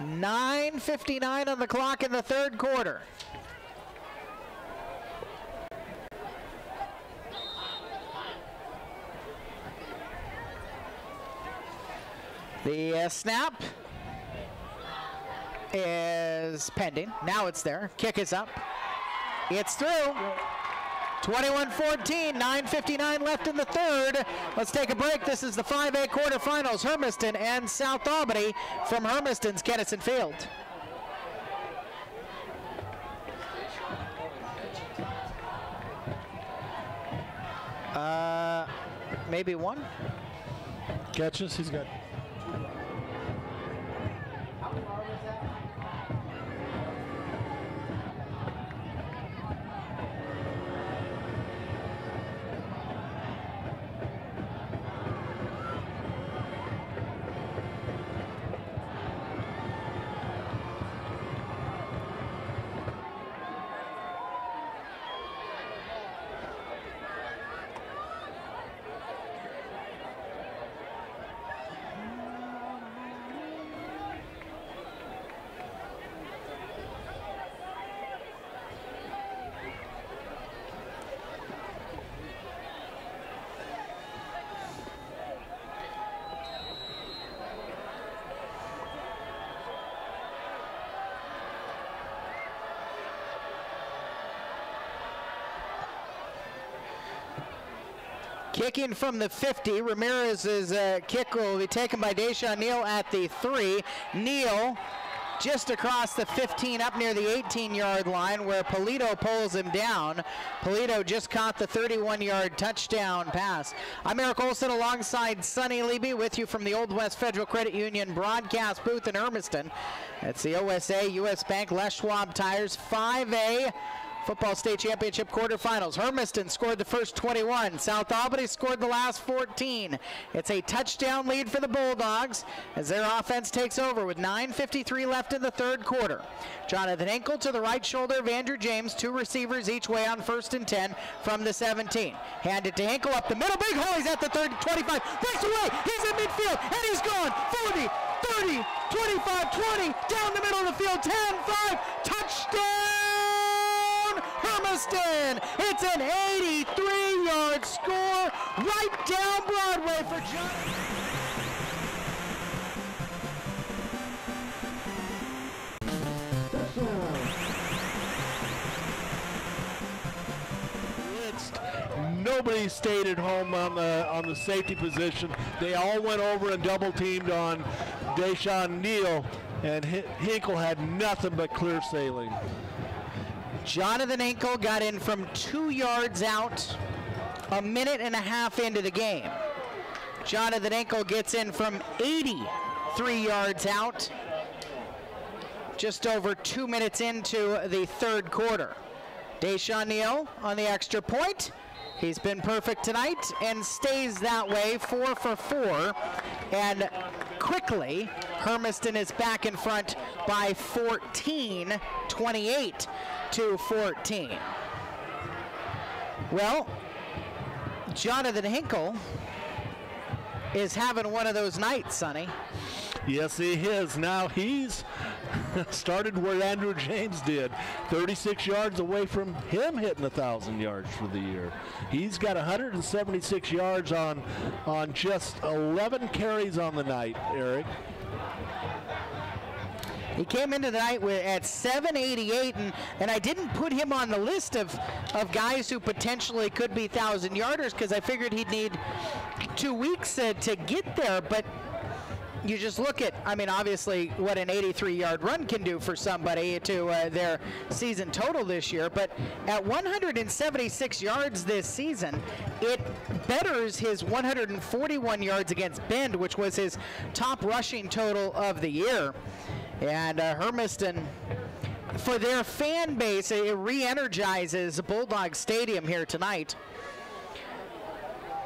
9:59 on the clock in the third quarter. The snap is pending. Now it's there. Kick is up. It's through. 21-14, 9:59 left in the third. Let's take a break. This is the 5A quarterfinals, Hermiston and South Albany from Hermiston's Kennison Field. Maybe one. Catches, he's got. Kicking from the 50, Ramirez's kick will be taken by Deshaun Neal at the 3. Neal just across the 15 up near the 18-yard line where Polito pulls him down. Polito just caught the 31-yard touchdown pass. I'm Eric Olson alongside Sonny Leby with you from the Old West Federal Credit Union broadcast booth in Hermiston. It's the OSA, US Bank, Les Schwab Tires 5A Football State Championship quarterfinals. Hermiston scored the first 21. South Albany scored the last 14. It's a touchdown lead for the Bulldogs as their offense takes over with 9:53 left in the third quarter. Jonathan Henkel to the right shoulder of Andrew James. 2 receivers each way on 1st and 10 from the 17. Hand it to Henkel up the middle. Big hole. He's at the 30, 25. Breaks away. He's in midfield and he's gone. 40, 30, 25, 20. Down the middle of the field. 10, 5. Touchdown! Hermiston. It's an 83-yard score right down Broadway for Jonathan. Nobody stayed at home on the safety position. They all went over and double teamed on Deshaun Neal, and Hinkle had nothing but clear sailing. Jonathan Henkel got in from 2 yards out, a minute and a half into the game. Jonathan Henkel gets in from 83 yards out, just over 2 minutes into the third quarter. Deshaun Neal on the extra point. He's been perfect tonight and stays that way, 4 for 4. And quickly, Hermiston is back in front by 14, 28 to 14. Well, Jonathan Henkel is having one of those nights, Sonny. Yes, he is. Now he's started where Andrew James did, 36 yards away from him hitting 1,000 yards for the year. He's got 176 yards on just 11 carries on the night, Eric. He came into the night at 788, and I didn't put him on the list of guys who potentially could be 1,000-yarders because I figured he'd need 2 weeks to get there, but you just look at, I mean, obviously what an 83-yard run can do for somebody to their season total this year, but at 176 yards this season, it betters his 141 yards against Bend, which was his top rushing total of the year. And Hermiston, for their fan base, it re-energizes Bulldog Stadium here tonight.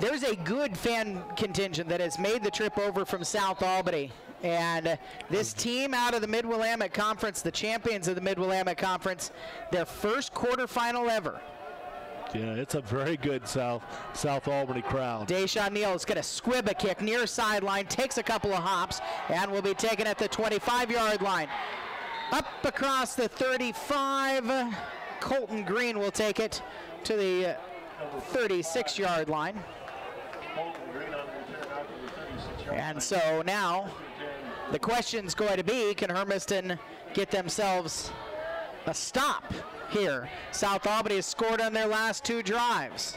There's a good fan contingent that has made the trip over from South Albany. And this team out of the Mid-Willamette Conference, the champions of the Mid-Willamette Conference, their first quarterfinal ever. Yeah, it's a very good South Albany crowd. Deshaun Neal is going to squib a kick near sideline, takes a couple of hops, and will be taken at the 25-yard line. Up across the 35, Colton Green will take it to the 36-yard line. And so now the question's going to be, can Hermiston get themselves a stop here? South Albany has scored on their last 2 drives.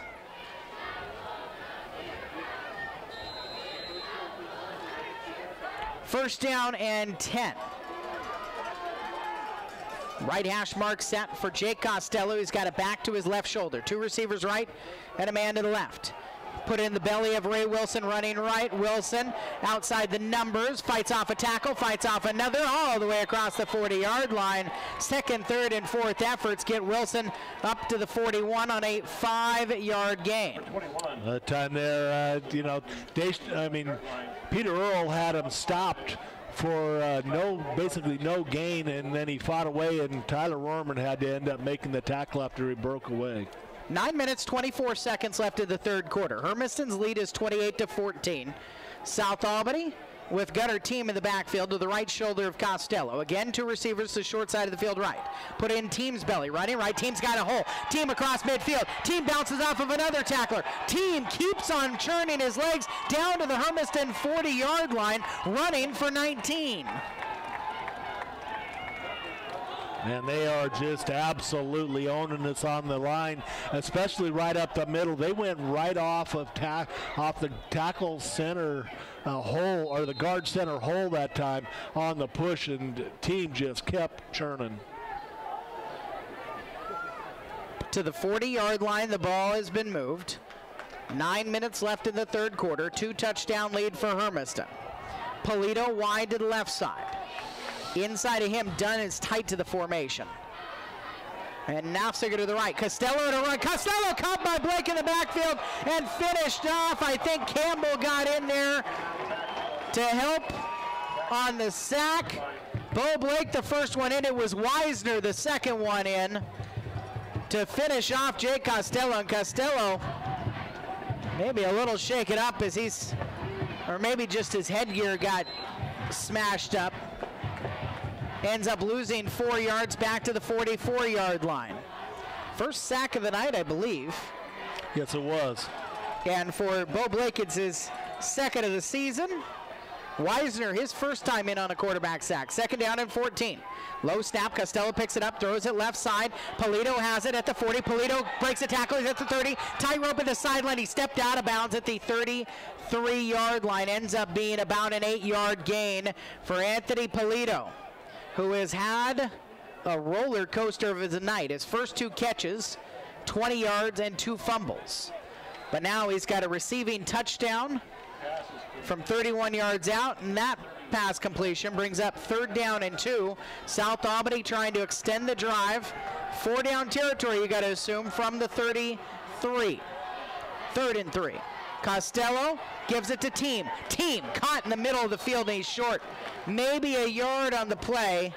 First down and 10. Right hash mark set for Jake Costello. He's got it back to his left shoulder. 2 receivers right and a man to the left. Put in the belly of Ray Wilson running right. Wilson outside the numbers, fights off a tackle, fights off another, all the way across the 40-yard line. Second, third, and fourth efforts get Wilson up to the 41 on a 5-yard gain. That time there, Peter Earl had him stopped for basically no gain, and then he fought away, and Tyler Rorman had to end up making the tackle after he broke away. 9 minutes, 24 seconds left in the third quarter. Hermiston's lead is 28-14. South Albany with Gunnar Team in the backfield to the right shoulder of Costello. Again, 2 receivers to the short side of the field right. Put in Team's belly, running right. Team's got a hole. Team across midfield. Team bounces off of another tackler. Team keeps on churning his legs down to the Hermiston 40-yard line, running for 19. And they are just absolutely owning this on the line, especially right up the middle. They went right off of the tackle center hole, or the guard center hole that time on the push, and Team just kept churning. To the 40-yard line, the ball has been moved. 9 minutes left in the third quarter. 2-touchdown lead for Hermiston. Polito wide to the left side. Inside of him, Dunn is tight to the formation. And Nafziger to the right. Costello to run. Costello caught by Blake in the backfield and finished off. I think Campbell got in there to help on the sack. Bo Blake, the first one in. It was Wisner, the second one in, to finish off Jake Costello. And Costello maybe a little shaken up as he's, or maybe just his headgear got smashed up. Ends up losing 4 yards back to the 44-yard line. First sack of the night, I believe. Yes, it was. And for Bo Blake, it's his second of the season. Wisner, his first time in on a quarterback sack. 2nd down and 14. Low snap, Costello picks it up, throws it left side. Polito has it at the 40. Polito breaks a tackle, he's at the 30. Tightrope at the sideline, he stepped out of bounds at the 33-yard line. Ends up being about an 8-yard gain for Anthony Polito, who has had a roller coaster of his night. His first 2 catches, 20 yards and 2 fumbles. But now he's got a receiving touchdown from 31 yards out, and that pass completion brings up 3rd down and 2. South Albany trying to extend the drive. 4 down territory, you got to assume, from the 33. 3rd and 3. Costello gives it to Team. Team caught in the middle of the field, and he's short. Maybe a yard on the play,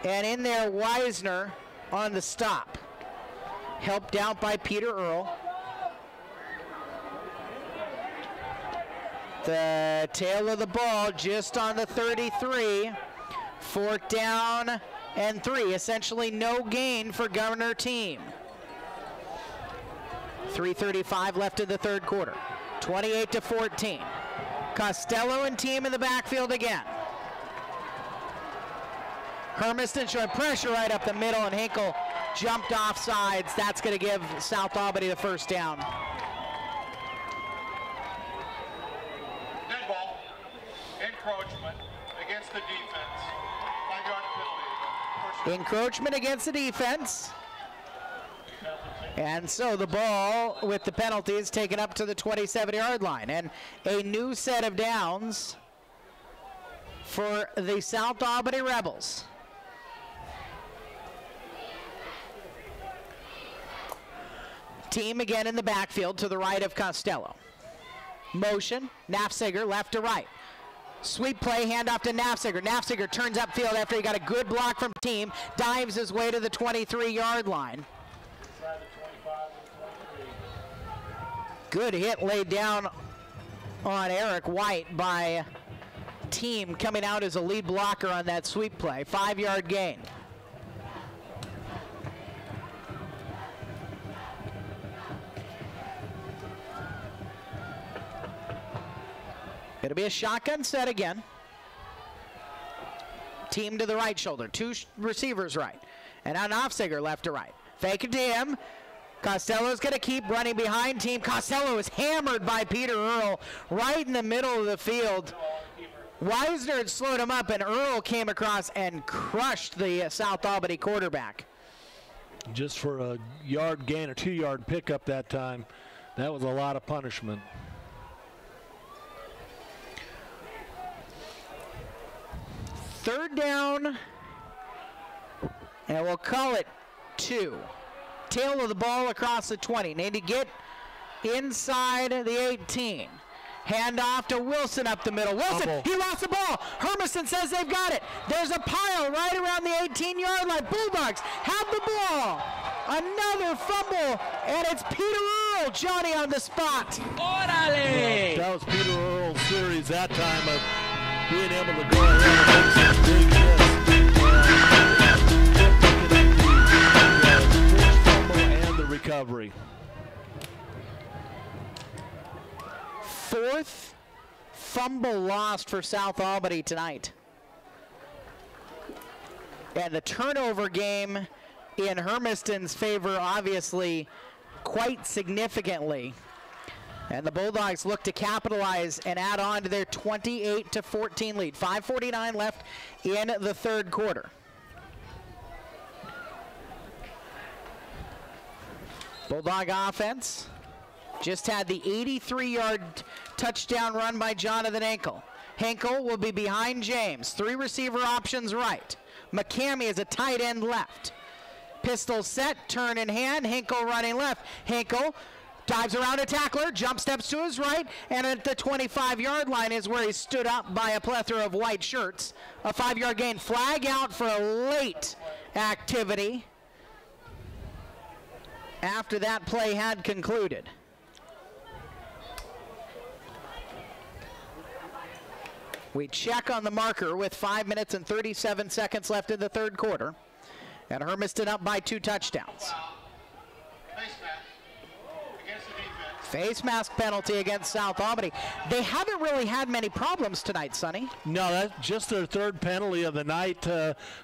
and in there Wisner on the stop. Helped out by Peter Earl. The tail of the ball just on the 33. 4th down and 3. Essentially no gain for Governor Team. 3:35 left in the 3rd quarter. 28-14. Costello and Team in the backfield again. Hermiston showing pressure right up the middle, and Hinkle jumped off sides. That's going to give South Albany the 1st down. Dead ball. Encroachment against the defense. 5-yard penalty. Encroachment against the defense. And so the ball with the penalty is taken up to the 27-yard line. And a new set of downs for the South Albany Rebels. Team again in the backfield to the right of Costello. Motion, Nafziger left to right. Sweep play, handoff to Nafziger. Nafziger turns upfield after he got a good block from Team, dives his way to the 23-yard line. Good hit laid down on Eric White by Team, coming out as a lead blocker on that sweep play. 5-yard gain. It'll be a shotgun set again. Team to the right shoulder. 2 receivers right. And now Nafziger left to right. Fake it to him. Costello's going to keep running behind Team. Costello is hammered by Peter Earl right in the middle of the field. Wisner had slowed him up, and Earl came across and crushed the South Albany quarterback. Just for a yard gain or 2-yard pickup that time. That was a lot of punishment. Third down, and we'll call it 2. Tail of the ball across the 20. Need to get inside the 18. Hand off to Wilson up the middle. Wilson, he lost the ball. Hermiston says they've got it. There's a pile right around the 18-yard line. Bulldogs have the ball. Another fumble, and it's Peter Earl, Johnny, on the spot. Orale! That was Peter Earl's series that time of being able to go ahead and make some big hits. And the recovery. 4th fumble lost for South Albany tonight. And the turnover game in Hermiston's favor, obviously, quite significantly. And the Bulldogs look to capitalize and add on to their 28-14 lead. 5:49 left in the 3rd quarter. Bulldog offense just had the 83-yard touchdown run by Jonathan Hinkle. Hinkle will be behind James. 3 receiver options right. McCamey is a tight end left. Pistol set, turn in hand, Hinkle running left. Hinkle dives around a tackler, jump steps to his right, and at the 25-yard line is where he stood up by a plethora of white shirts. A 5-yard gain. Flag out for a late activity after that play had concluded. We check on the marker with 5 minutes and 37 seconds left in the third quarter. And Hermiston up by 2 touchdowns. Face mask penalty against South Albany. They haven't really had many problems tonight, Sonny. No, that's just their third penalty of the night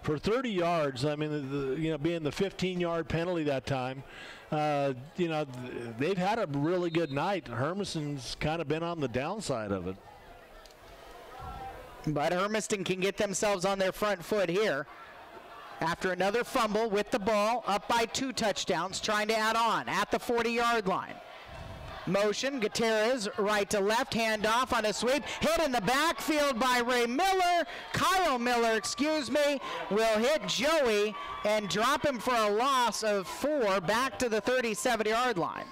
for 30 yards. I mean, being the 15-yard penalty that time. They've had a really good night. Hermiston's kind of been on the downside of it. But Hermiston can get themselves on their front foot here. After another fumble with the ball, up by 2 touchdowns, trying to add on at the 40-yard line. Motion, Gutierrez, right to left, handoff on a sweep, hit in the backfield by Kyle Miller, will hit Joey and drop him for a loss of 4 back to the 37-yard line.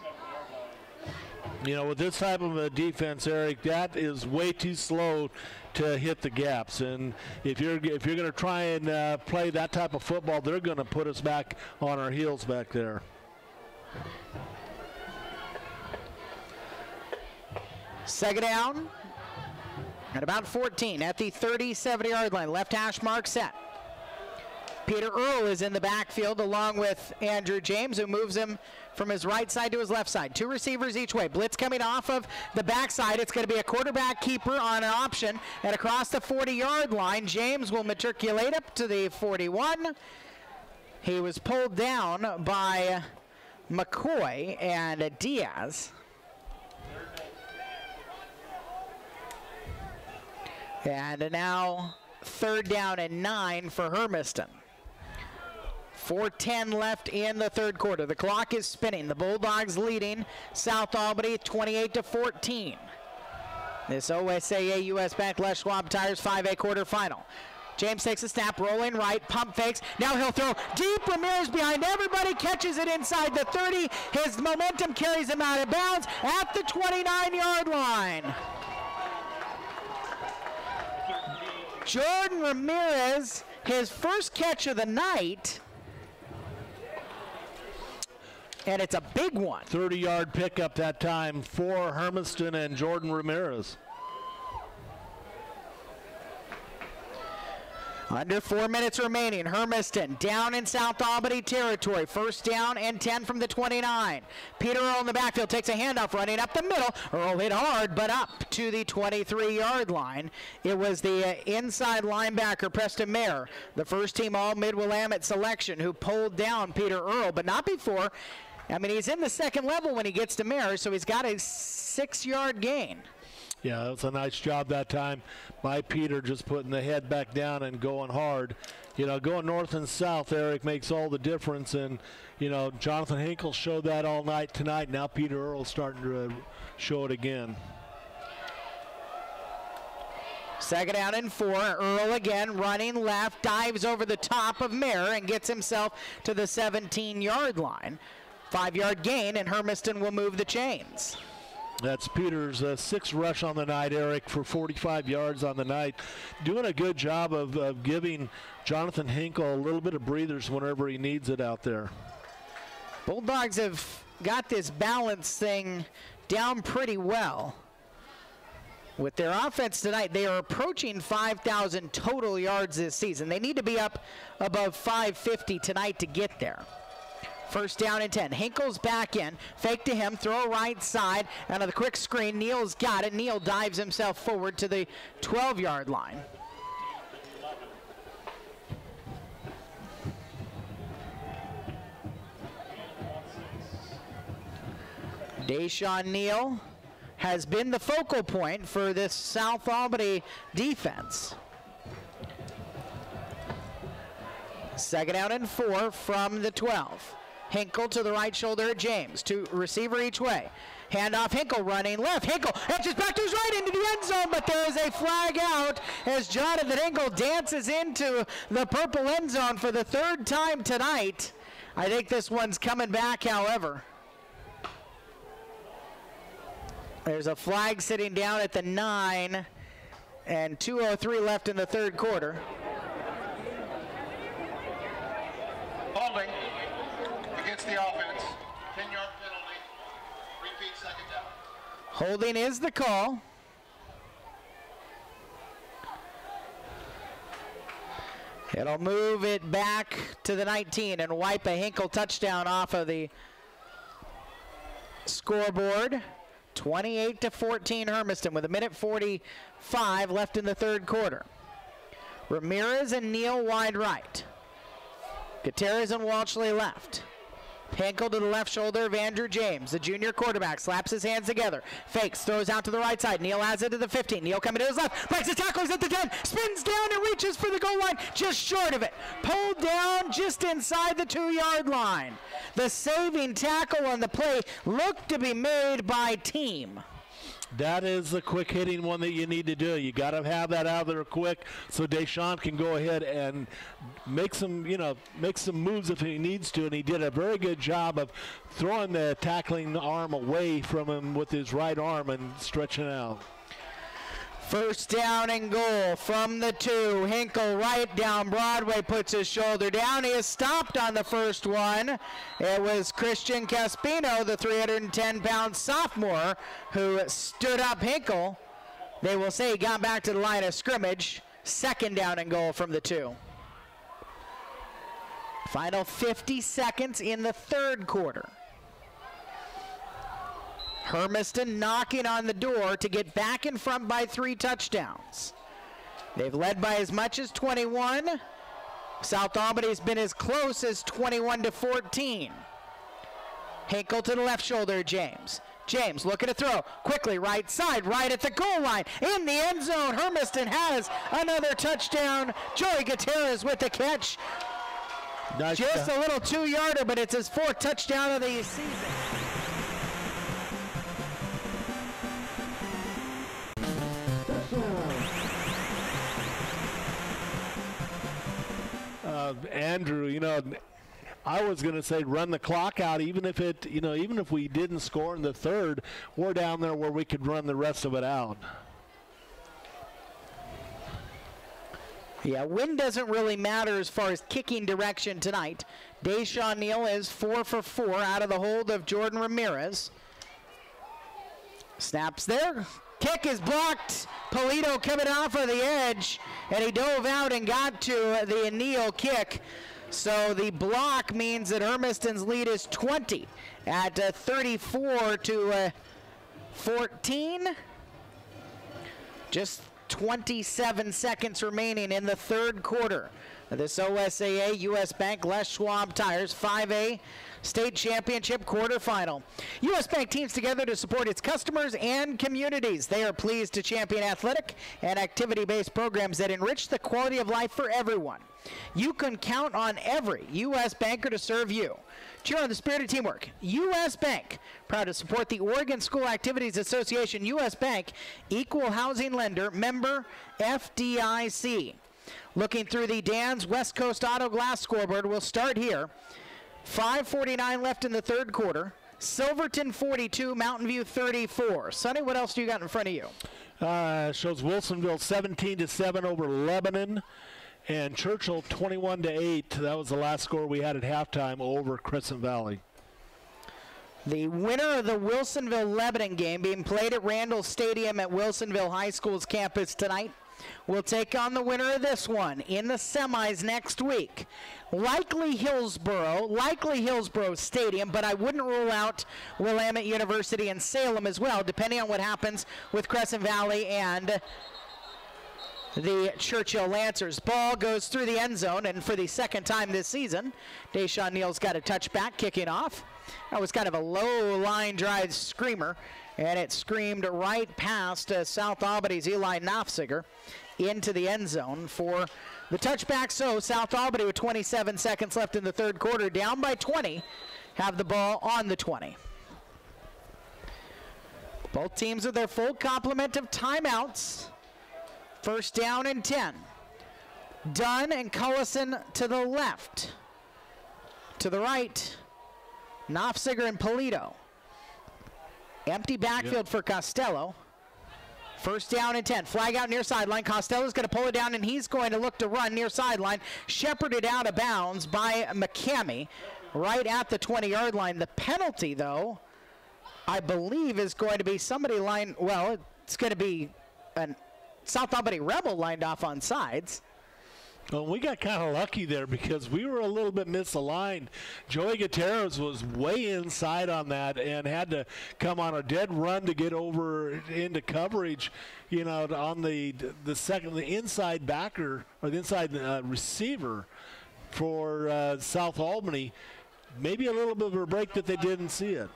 With this type of a defense, Eric, that is way too slow to hit the gaps. And if you're going to try and play that type of football, they're going to put us back on our heels back there. Second down at about 14 at the 37-yard line. Left hash mark set. Peter Earl is in the backfield along with Andrew James, who moves him from his right side to his left side. 2 receivers each way. Blitz coming off of the backside. It's going to be a quarterback keeper on an option. And across the 40-yard line, James will matriculate up to the 41. He was pulled down by McCoy and Diaz. And now 3rd down and 9 for Hermiston. 4:10 left in the third quarter. The clock is spinning. The Bulldogs leading South Albany 28-14. This OSAA US Bank Les Schwab Tires 5A quarterfinal. James takes a snap, rolling right, pump fakes. Now he'll throw deep. Ramirez behind everybody, catches it inside the 30. His momentum carries him out of bounds at the 29-yard line. Jordan Ramirez, his first catch of the night. And it's a big one. 30-yard pickup that time for Hermiston and Jordan Ramirez. Under 4 minutes remaining. Hermiston down in South Albany territory. 1st down and 10 from the 29. Peter Earl in the backfield takes a handoff running up the middle. Earl hit hard, but up to the 23-yard line. It was the inside linebacker, Preston Mayer, the first-team All-Mid-Willamette selection, who pulled down Peter Earl, but not before. I mean, he's in the second level when he gets to Mayer, so he's got a 6-yard gain. Yeah, that was a nice job that time by Peter, just putting the head back down and going hard. Going north and south, Eric, makes all the difference. And, Jonathan Hinkle showed that all night tonight. Now Peter Earl's starting to show it again. 2nd down and 4. Earl again running left, dives over the top of Mayer and gets himself to the 17-yard line. 5-yard gain, and Hermiston will move the chains. That's Peter's 6th rush on the night, Eric, for 45 yards on the night. Doing a good job of giving Jonathan Hinkle a little bit of breathers whenever he needs it out there. Bulldogs have got this balance thing down pretty well. With their offense tonight, they are approaching 5,000 total yards this season. They need to be up above 550 tonight to get there. 1st down and 10. Hinkle's back in. Fake to him. Throw right side. Out of the quick screen. Neal's got it. Neal dives himself forward to the 12-yard line. Deshaun Neal has been the focal point for this South Albany defense. 2nd down and 4 from the 12. Hinkle to the right shoulder of James. 2 receiver each way. Handoff, Hinkle running left. Hinkle edges back to his right into the end zone, but there is a flag out as Jonathan Hinkle dances into the purple end zone for the 3rd time tonight. I think this one's coming back, however. There's a flag sitting down at the 9, and 2:03 left in the third quarter. Holding against the offense. 10-yard penalty. Repeat, second down. Holding is the call. It'll move it back to the 19 and wipe a Hinkle touchdown off of the scoreboard. 28-14 Hermiston with 1:45 left in the third quarter. Ramirez and Neal wide right. Gutierrez and Walshley left. Hinkle to the left shoulder of Andrew James, the junior quarterback, slaps his hands together, fakes, throws out to the right side. Neal has it to the 15. Neal coming to his left, breaks his tackle, he's at the 10, spins down and reaches for the goal line, just short of it. Pulled down just inside the 2-yard line. The saving tackle on the play looked to be made by Team. That is the quick hitting one that you need to do. You got to have that out there quick so Deshaun can go ahead and make some moves if he needs to. And he did a very good job of throwing the tackling arm away from him with his right arm and stretching out. First down and goal from the 2. Hinkle right down Broadway, puts his shoulder down. He is stopped on the first one. It was Christian Caspino, the 310-pound sophomore, who stood up Hinkle. They will say he got back to the line of scrimmage. Second down and goal from the 2. Final 50 seconds in the third quarter. Hermiston knocking on the door to get back in front by 3 touchdowns. They've led by as much as 21. South Albany's been as close as 21-14. Hinkle to the left shoulder, James. James looking to throw. Quickly, right side, right at the goal line. In the end zone, Hermiston has another touchdown. Joey Gutierrez with the catch. Nice. Just a little 2-yarder, but it's his 4th touchdown of the season. Andrew, I was going to say run the clock out, even if we didn't score in the third, we're down there where we could run the rest of it out. Yeah, wind doesn't really matter as far as kicking direction tonight. Deshaun Neal is 4 for 4 out of the hold of Jordan Ramirez. Snaps there. Kick is blocked. Polito coming off of the edge, and he dove out and got to the Neal kick. So the block means that Hermiston's lead is 20 at 34-14. Just 27 seconds remaining in the third quarter. This OSAA US Bank Les Schwab Tires 5A State Championship quarterfinal. U.S. Bank teams together to support its customers and communities. They are pleased to champion athletic and activity-based programs that enrich the quality of life for everyone. You can count on every U.S. banker to serve you. Cheer on the spirit of teamwork. U.S. Bank, proud to support the Oregon School Activities Association. U.S. Bank, equal housing lender, member FDIC. Looking through the Dan's West Coast Auto Glass scoreboard, we'll start here. 5:49 left in the third quarter. Silverton 42, Mountain View 34. Sonny, what else do you got in front of you? Shows Wilsonville 17-7 over Lebanon, and Churchill 21-8. That was the last score we had at halftime over Crescent Valley. The winner of the Wilsonville-Lebanon game being played at Randall Stadium at Wilsonville High School's campus tonight will take on the winner of this one in the semis next week. Likely Hillsborough Stadium, but I wouldn't rule out Willamette University and Salem as well, depending on what happens with Crescent Valley and the Churchill Lancers. Ball goes through the end zone, and for the second time this season, Deshaun Neal's got a touchback kicking off. That was kind of a low line drive screamer, and it screamed right past South Albany's Eli Knopfziger into the end zone for the touchback. So South Albany with 27 seconds left in the third quarter, down by 20, have the ball on the 20. Both teams with their full complement of timeouts. First down and 10. Dunn and Cullison to the left. To the right, Knopfsiger and Polito. Empty backfield for Costello. First down and 10. Flag out near sideline. Costello's going to pull it down, and he's going to look to run near sideline. Shepherded out of bounds by McCamey right at the 20-yard line. The penalty, though, I believe is going to be somebody lined, well, it's going to be a South Albany Rebel lined off on sides. Well, we got kind of lucky there because we were a little bit misaligned. Joey Gutierrez was way inside on that and had to come on a dead run to get over into coverage, you know, on the inside backer or the inside receiver for South Albany. Maybe a little bit of a break that they didn't see it.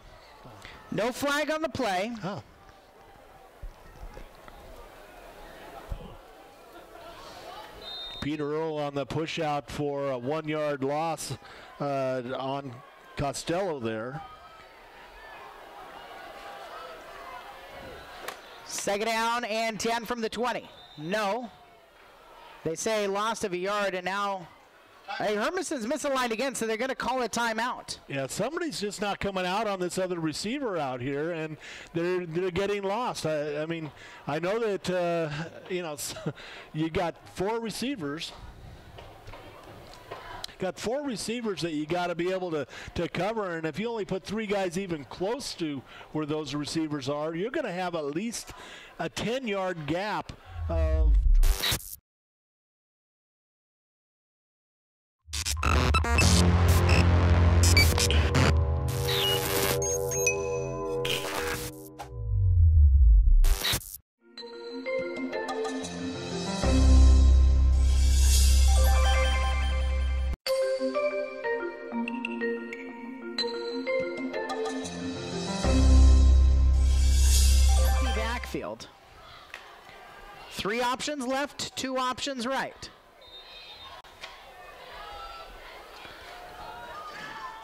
No flag on the play. Oh. Peter Earl on the push out for a 1-yard loss on Costello there. Second down and 10 from the 20. No. They say loss of a yard, and now Hermiston's misaligned again, so they're going to call a timeout. Yeah, somebody's just not coming out on this other receiver out here, and they're getting lost. I mean, I know that, you know, you got 4 receivers. Got 4 receivers that you got to be able to cover, and if you only put 3 guys even close to where those receivers are, you're going to have at least a 10-yard gap of backfield. 3 options left, 2 options right.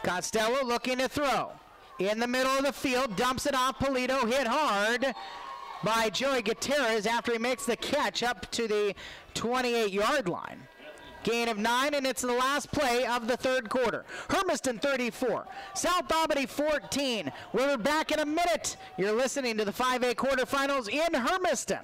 Costello looking to throw. In the middle of the field, dumps it off. Polito hit hard by Joey Gutierrez after he makes the catch up to the 28-yard line. Gain of 9, and it's the last play of the third quarter. Hermiston 34, South Albany 14. We'll be back in a minute. You're listening to the 5A quarterfinals in Hermiston.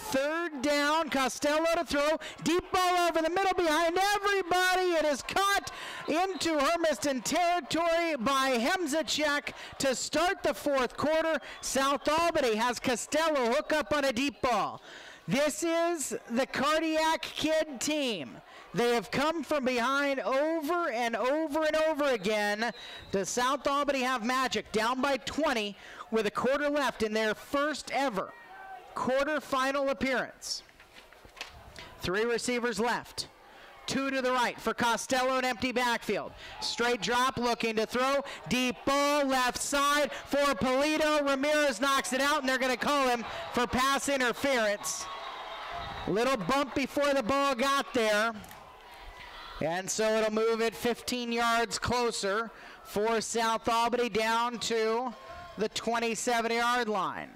Third down, Costello to throw. Deep ball over the middle behind everybody. It is caught into Hermiston territory by Hemzacek to start the fourth quarter. South Albany has Costello hook up on a deep ball. This is the Cardiac Kid team. They have come from behind over and over and over again. Does South Albany have magic? Down by 20 with a quarter left in their first ever quarterfinal appearance. 3 receivers left. 2 to the right for Costello, an empty backfield. Straight drop, looking to throw. Deep ball, left side for Polito. Ramirez knocks it out, and they're going to call him for pass interference. Little bump before the ball got there. And so it'll move it 15 yards closer for South Albany down to the 27-yard line.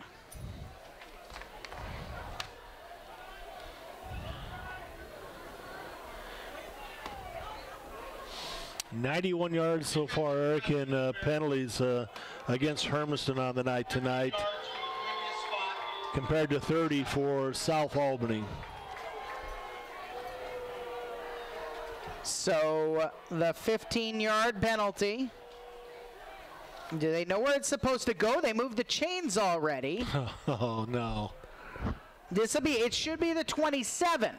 91 yards so far, Eric, in penalties against Hermiston on the night tonight. compared to 30 for South Albany. So the 15-yard penalty. Do they know where it's supposed to go? They moved the chains already. Oh, no. It should be the 27.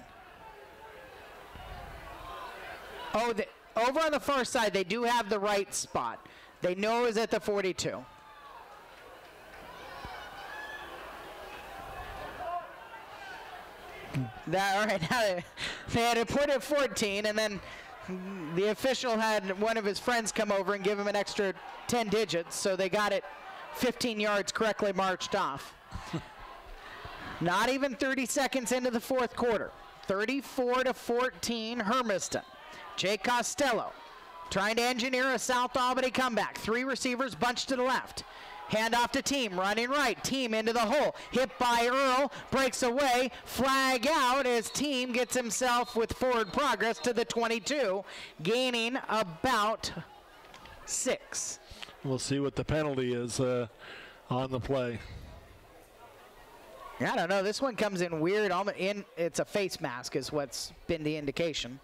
Oh, over on the far side, they do have the right spot. They know it's at the 42. All right, now they had to put it 14, and then the official had one of his friends come over and give him an extra 10 digits, so they got it 15 yards correctly marched off. Not even 30 seconds into the fourth quarter. 34-14, Hermiston. Jake Costello trying to engineer a South Albany comeback. 3 receivers bunched to the left. Handoff to Team, running right. Team into the hole. Hit by Earl, breaks away. Flag out as Team gets himself with forward progress to the 22, gaining about 6. We'll see what the penalty is on the play. I don't know. This one comes in weird. It's a face mask is what's been the indication.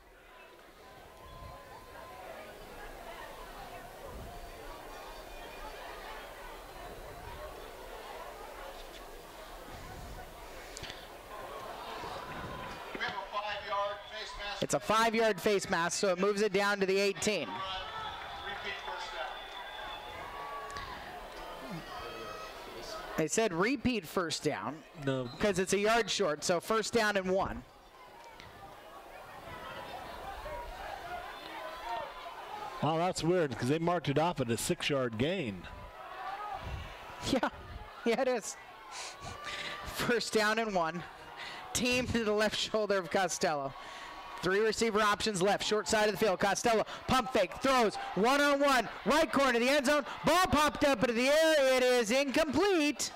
It's a 5-yard face mask, so it moves it down to the 18. They said repeat first down. No. Because it's a yard short, so first down and 1. Wow, that's weird because they marked it off at a 6-yard gain. Yeah, it is. First down and 1. Team to the left shoulder of Costello. 3 receiver options left, short side of the field. Costello, pump fake, throws, one-on-one, right corner of the end zone. Ball popped up into the air. It is incomplete.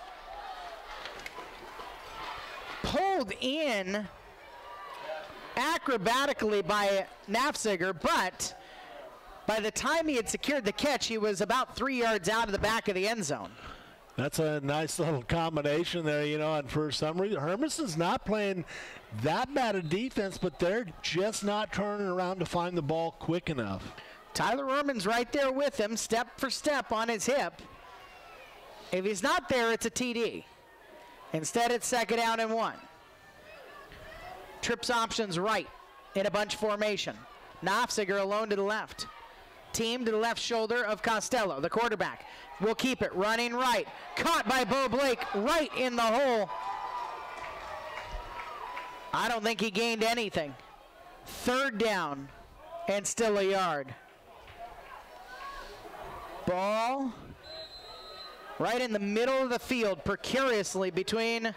Pulled in acrobatically by Nafziger, but by the time he had secured the catch, he was about 3 yards out of the back of the end zone. That's a nice little combination there, you know, and for some reason, Hermiston's not playing that bad a defense, but they're just not turning around to find the ball quick enough. Tyler Ehrman's right there with him, step for step on his hip. If he's not there, it's a TD. Instead, it's second down and 1. Trips options right in a bunch formation. Nafziger alone to the left. Team to the left shoulder of Costello, the quarterback. Will keep it running right. Caught by Bo Blake right in the hole. I don't think he gained anything. Third down and still a yard. Ball right in the middle of the field, precariously between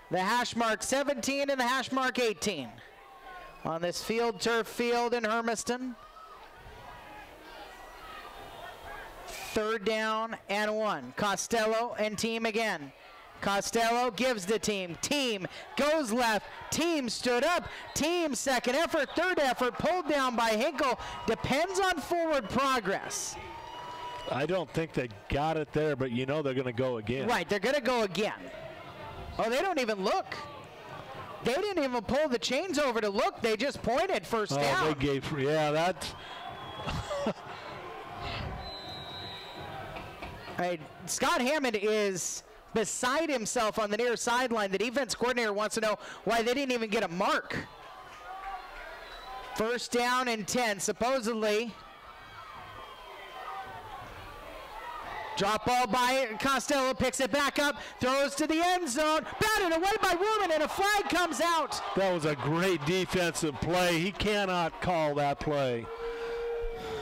the hash mark 17 and the hash mark 18. On this field, turf field in Hermiston. Third down and 1. Costello and Team again. Costello gives the Team. Team goes left. Team stood up. Team second effort. Third effort pulled down by Hinkle. Depends on forward progress. I don't think they got it there, but you know they're going to go again. Right, they're going to go again. Oh, they don't even look. They didn't even pull the chains over to look. They just pointed first down. They gave, yeah, that's... Right, Scott Hammond is beside himself on the near sideline. The defense coordinator wants to know why they didn't even get a mark. First down and 10, supposedly. Drop ball by Costello, picks it back up, throws to the end zone, batted away by Ruben, and a flag comes out. That was a great defensive play. He cannot call that play.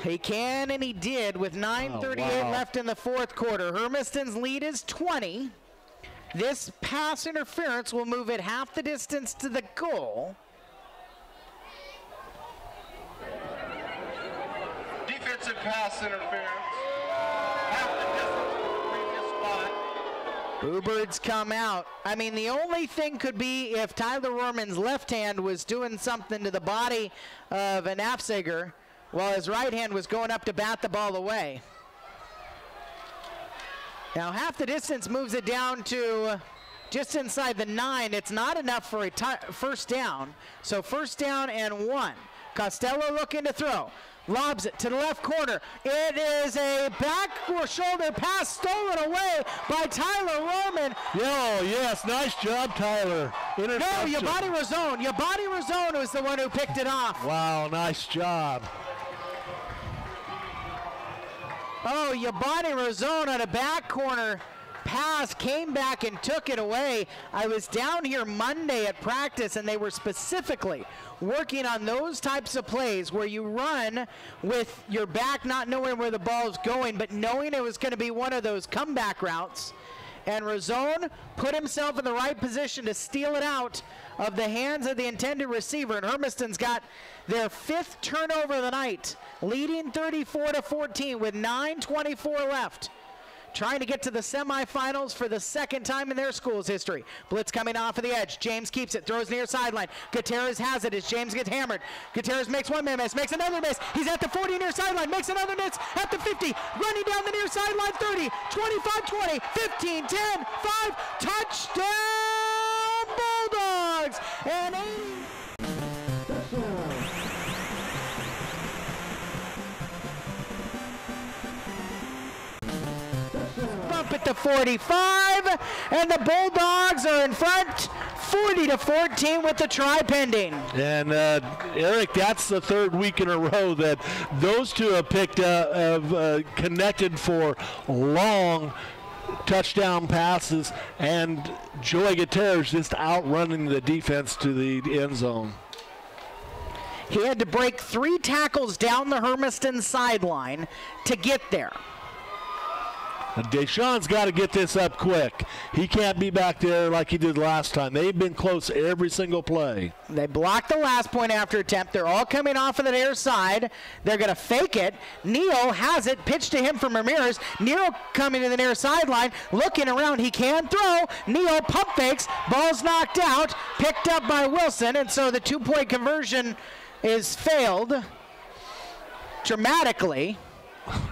He can, and he did with 9:38 left in the fourth quarter. Hermiston's lead is 20. This pass interference will move it half the distance to the goal. Defensive pass interference. Half the distance to the previous spot. Bluebirds come out. I mean, the only thing could be if Tyler Rohrman's left hand was doing something to the body of an Nafziger, while his right hand was going up to bat the ball away. Now half the distance moves it down to just inside the 9. It's not enough for a first down. So first down and 1. Costello looking to throw. Lobs it to the left corner. It is a back shoulder pass stolen away by Tyler Roman. Yes, nice job, Tyler. No, Yabani Razone. Yabani Razone was the one who picked it off. Wow, nice job. Oh, Yabani Razone on a back corner pass, came back and took it away. I was down here Monday at practice, and they were specifically working on those types of plays where you run with your back not knowing where the ball's going, but knowing it was going to be one of those comeback routes. And Razone put himself in the right position to steal it out of the hands of the intended receiver. And Hermiston's got their 5th turnover of the night, leading 34-14 with 9:24 left. Trying to get to the semifinals for the 2nd time in their school's history. Blitz coming off of the edge. James keeps it, throws near sideline. Gutierrez has it as James gets hammered. Gutierrez makes one man miss, makes another miss. He's at the 40 near sideline, makes another miss at the 50. Running down the near sideline, 30, 25, 20, 15, 10, 5. Touchdown Bulldogs! And up at the 45, and the Bulldogs are in front 40-14 with the try pending. And Eric, that's the 3rd week in a row that those two have connected for long touchdown passes, and Joey Gutierrez just outrunning the defense to the end zone. He had to break 3 tackles down the Hermiston sideline to get there. Deshaun's got to get this up quick. He can't be back there like he did last time. They've been close every single play. They blocked the last point after attempt. They're all coming off of the near side. They're going to fake it. Neal has it, pitched to him from Ramirez. Neal coming to the near sideline, looking around. He can throw. Neal pump fakes. Ball's knocked out, picked up by Wilson, and so the 2-point conversion is failed dramatically.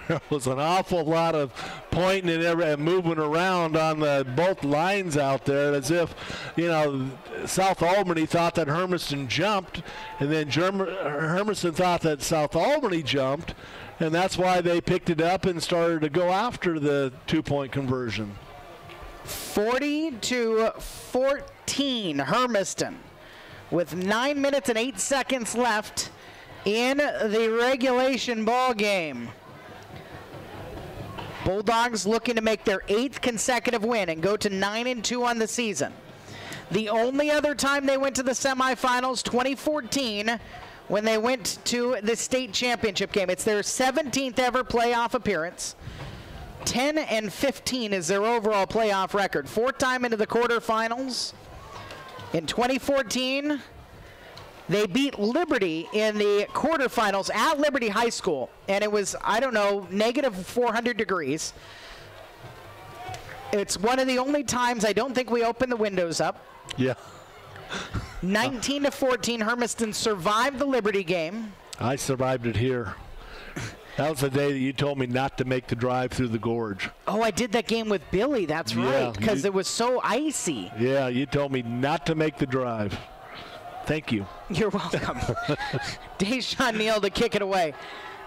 There was an awful lot of pointing and moving around on both lines out there, as if, South Albany thought that Hermiston jumped, and then Hermiston thought that South Albany jumped, and that's why they picked it up and started to go after the 2-point conversion. 40-14, Hermiston, with 9 minutes and 8 seconds left in the regulation ball game. Bulldogs looking to make their 8th consecutive win and go to 9-2 on the season. The only other time they went to the semifinals, 2014, when they went to the state championship game. It's their 17th ever playoff appearance. 10-15 is their overall playoff record. 4th time into the quarterfinals. In 2014, they beat Liberty in the quarterfinals at Liberty High School, and it was, negative 400 degrees. It's one of the only times I don't think we opened the windows up. Yeah. 19-14, Hermiston survived the Liberty game. I survived it here. That was the day that you told me not to make the drive through the gorge. Oh, I did that game with Billy, that's right, because it was so icy. Yeah, you told me not to make the drive. Thank you. You're welcome. Deshaun Neal to kick it away.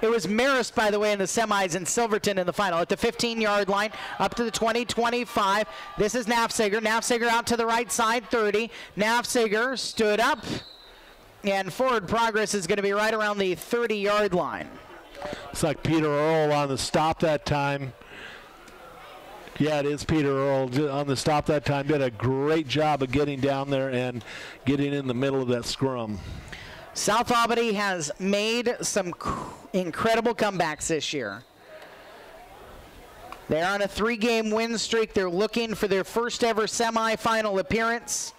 It was Marist, by the way, in the semis, and Silverton in the final. At the 15-yard line, up to the 20, 25. This is Nafsager. Nafsager out to the right side, 30. Nafsager stood up, and forward progress is going to be right around the 30-yard line. Looks like Peter Earl on the stop that time. Yeah, it is Peter Earl on the stop that time. Did a great job of getting down there and getting in the middle of that scrum. South Albany has made some incredible comebacks this year. They're on a 3-game win streak. They're looking for their first ever semifinal appearance.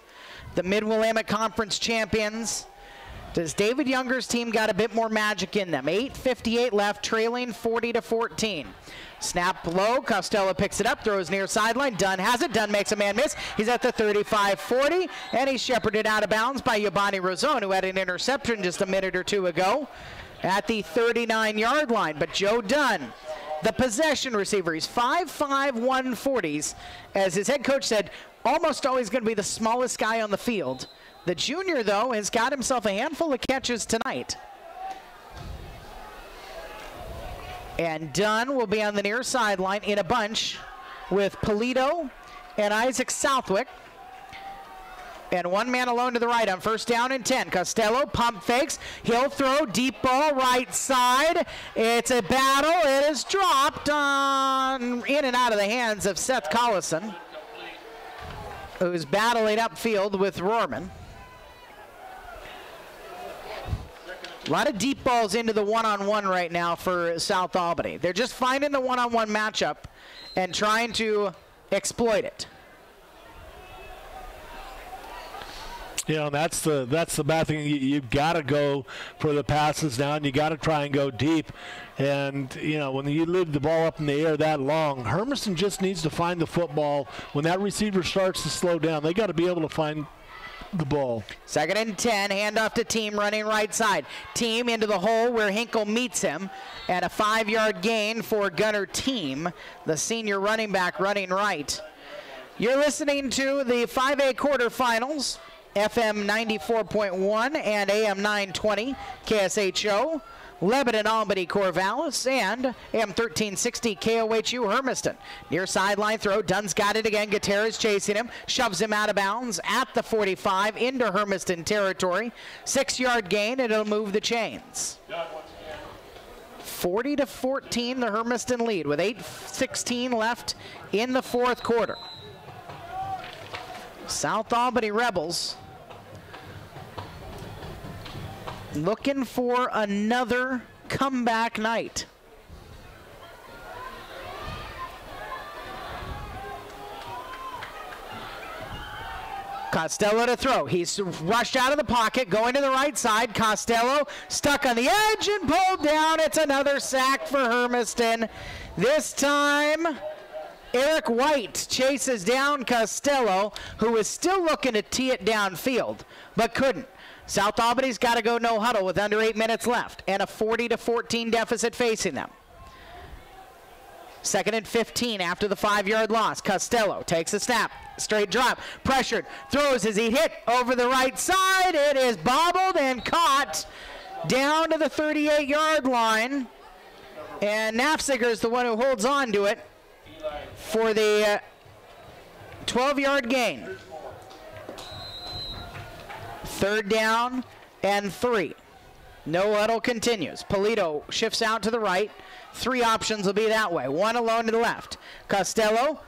The Mid-Willamette Conference champions. Does David Younger's team got a bit more magic in them? 8:58 left, trailing 40-14. Snap low, Costello picks it up, throws near sideline. Dunn has it. Dunn makes a man miss. He's at the 35-40, and he's shepherded out of bounds by Yabani Razone, who had an interception just a minute or two ago at the 39-yard line. But Joe Dunn the possession receiver. He's 5'5", 140s. As his head coach said, almost always going to be the smallest guy on the field. The junior, though, has got himself a handful of catches tonight. And Dunn will be on the near sideline in a bunch with Polito and Isaac Southwick. And one man alone to the right on 1st down and 10. Costello pump fakes. He'll throw deep ball right side. It's a battle. It is dropped on in and out of the hands of Seth Collison, who's battling upfield with Rohrman. A lot of deep balls into the one-on-one right now for South Albany. They're just finding the one-on-one matchup and trying to exploit it. You know, that's the bad thing. You've got to go for the passes now, and you got to try and go deep. And, you know, when you leave the ball up in the air that long, Hermiston just needs to find the football. When that receiver starts to slow down, they got to be able to find the ball. 2nd and 10, handoff to Team running right side. Team into the hole where Hinkle meets him, and a 5-yard gain for Gunner Team, the senior running back running right. You're listening to the 5A quarterfinals, FM 94.1 and AM 920 KSHO, Lebanon, Albany, Corvallis, and AM 1360 KOHU Hermiston. Near sideline throw, Dunn's got it again. Gutierrez chasing him, shoves him out of bounds at the 45 into Hermiston territory. 6-yard gain, and it'll move the chains. 40-14, the Hermiston lead with 8:16 left in the 4th quarter. South Albany Rebels looking for another comeback night. Costello to throw. He's rushed out of the pocket, going to the right side. Costello stuck on the edge and pulled down. It's another sack for Hermiston. This time, Eric White chases down Costello, who was still looking to tee it downfield, but couldn't. South Albany's got to go no huddle with under 8 minutes left and a 40-14 deficit facing them. 2nd and 15 after the 5-yard loss. Costello takes a snap, straight drop, pressured, throws as he hit over the right side. It is bobbled and caught down to the 38-yard line, and Nafziger is the one who holds on to it for the 12-yard gain. 3rd down and 3. No huddle continues. Polito shifts out to the right. 3 options will be that way. 1 alone to the left. Costello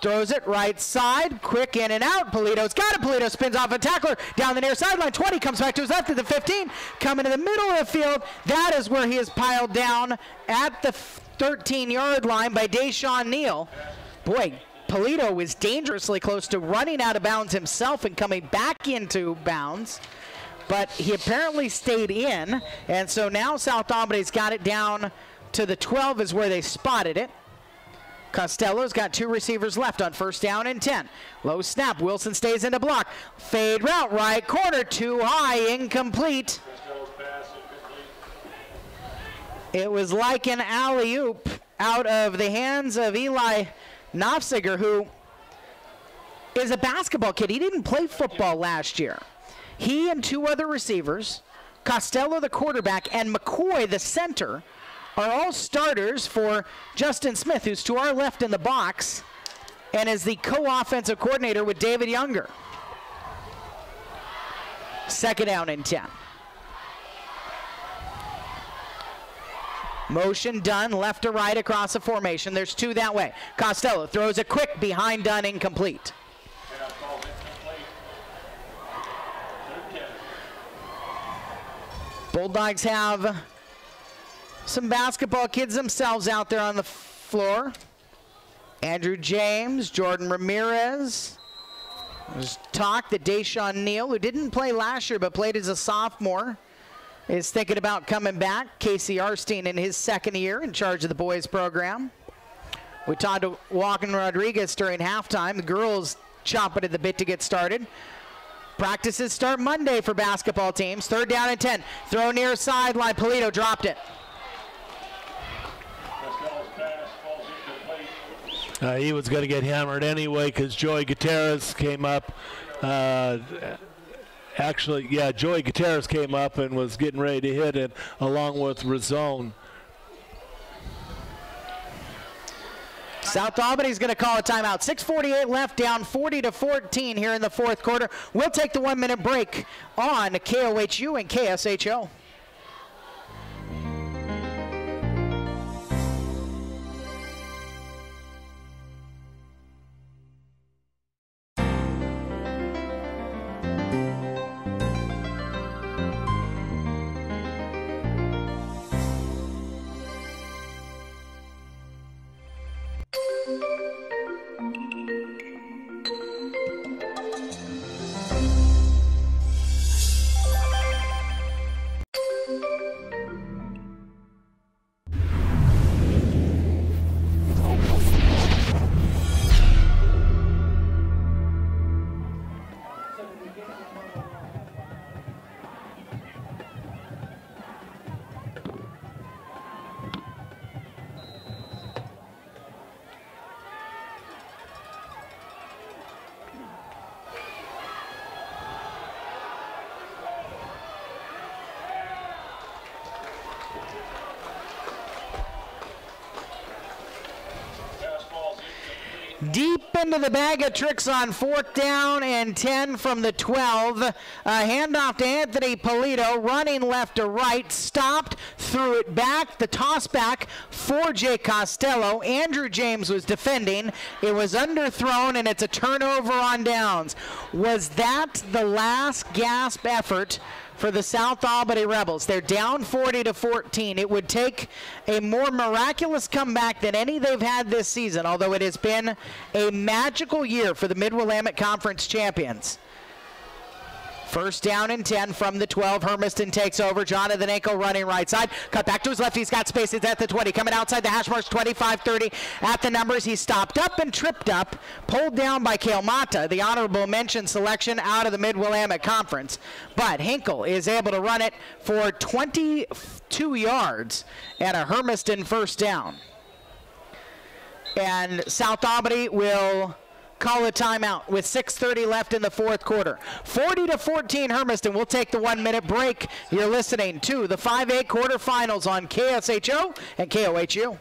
throws it right side. Quick in and out. Polito's got it. Polito spins off a tackler down the near sideline. 20 comes back to his left at the 15. Coming to the middle of the field. That is where he is piled down at the 13-yard line by Deshaun Neal. Boy, Polito was dangerously close to running out of bounds himself and coming back into bounds, but he apparently stayed in, and so now South Albany's got it down to the 12 is where they spotted it. Costello's got 2 receivers left on 1st down and 10. Low snap, Wilson stays in the block. Fade route, right corner, too high, incomplete. It was like an alley-oop out of the hands of Eli Nafziger, who is a basketball kid. He didn't play football last year. He and 2 other receivers, Costello the quarterback and McCoy the center, are all starters for Justin Smith, who's to our left in the box and is the co-offensive coordinator with David Younger. 2nd down and 10. Motion Dunn left to right across the formation. There's 2 that way. Costello throws it quick behind Dunn, incomplete. Bulldogs have some basketball kids themselves out there on the floor. Andrew James, Jordan Ramirez. There's talk that Deshaun Neal, who didn't play last year but played as a sophomore, is thinking about coming back. Casey Arstein in his 2nd year in charge of the boys program. We talked to Joaquin Rodriguez during halftime. The girls chomping at the bit to get started. Practices start Monday for basketball teams. 3rd down and 10. Throw near sideline. Polito dropped it. He was going to get hammered anyway because Joey Gutierrez came up. Actually, yeah, Joey Gutierrez came up and was getting ready to hit it along with Razone. South Albany's going to call a timeout. 6:48 left, down 40-14 here in the fourth quarter. We'll take the 1-minute break on KOHU and KSHO. Deep into the bag of tricks on 4th down and 10 from the 12. A handoff to Anthony Polito, running left to right, stopped, threw it back, the toss back for Jay Costello. Andrew James was defending. It was underthrown, and it's a turnover on downs. Was that the last gasp effort for the South Albany Rebels? They're down 40-14. It would take a more miraculous comeback than any they've had this season, although it has been a magical year for the Mid-Willamette Conference champions. 1st down and 10 from the 12. Hermiston takes over. Jonathan Enkel running right side. Cut back to his left. He's got space. It's at the 20. Coming outside the hash marks, 25-30 at the numbers. He stopped up and tripped up. Pulled down by Kale Mata, the honorable mention selection out of the Mid-Willamette Conference. But Hinkle is able to run it for 22 yards and a Hermiston 1st down. And South Albany will call a timeout with 6:30 left in the 4th quarter. 40-14 Hermiston. We'll take the 1-minute break. You're listening to the 5A quarterfinals on KSHO and KOHU.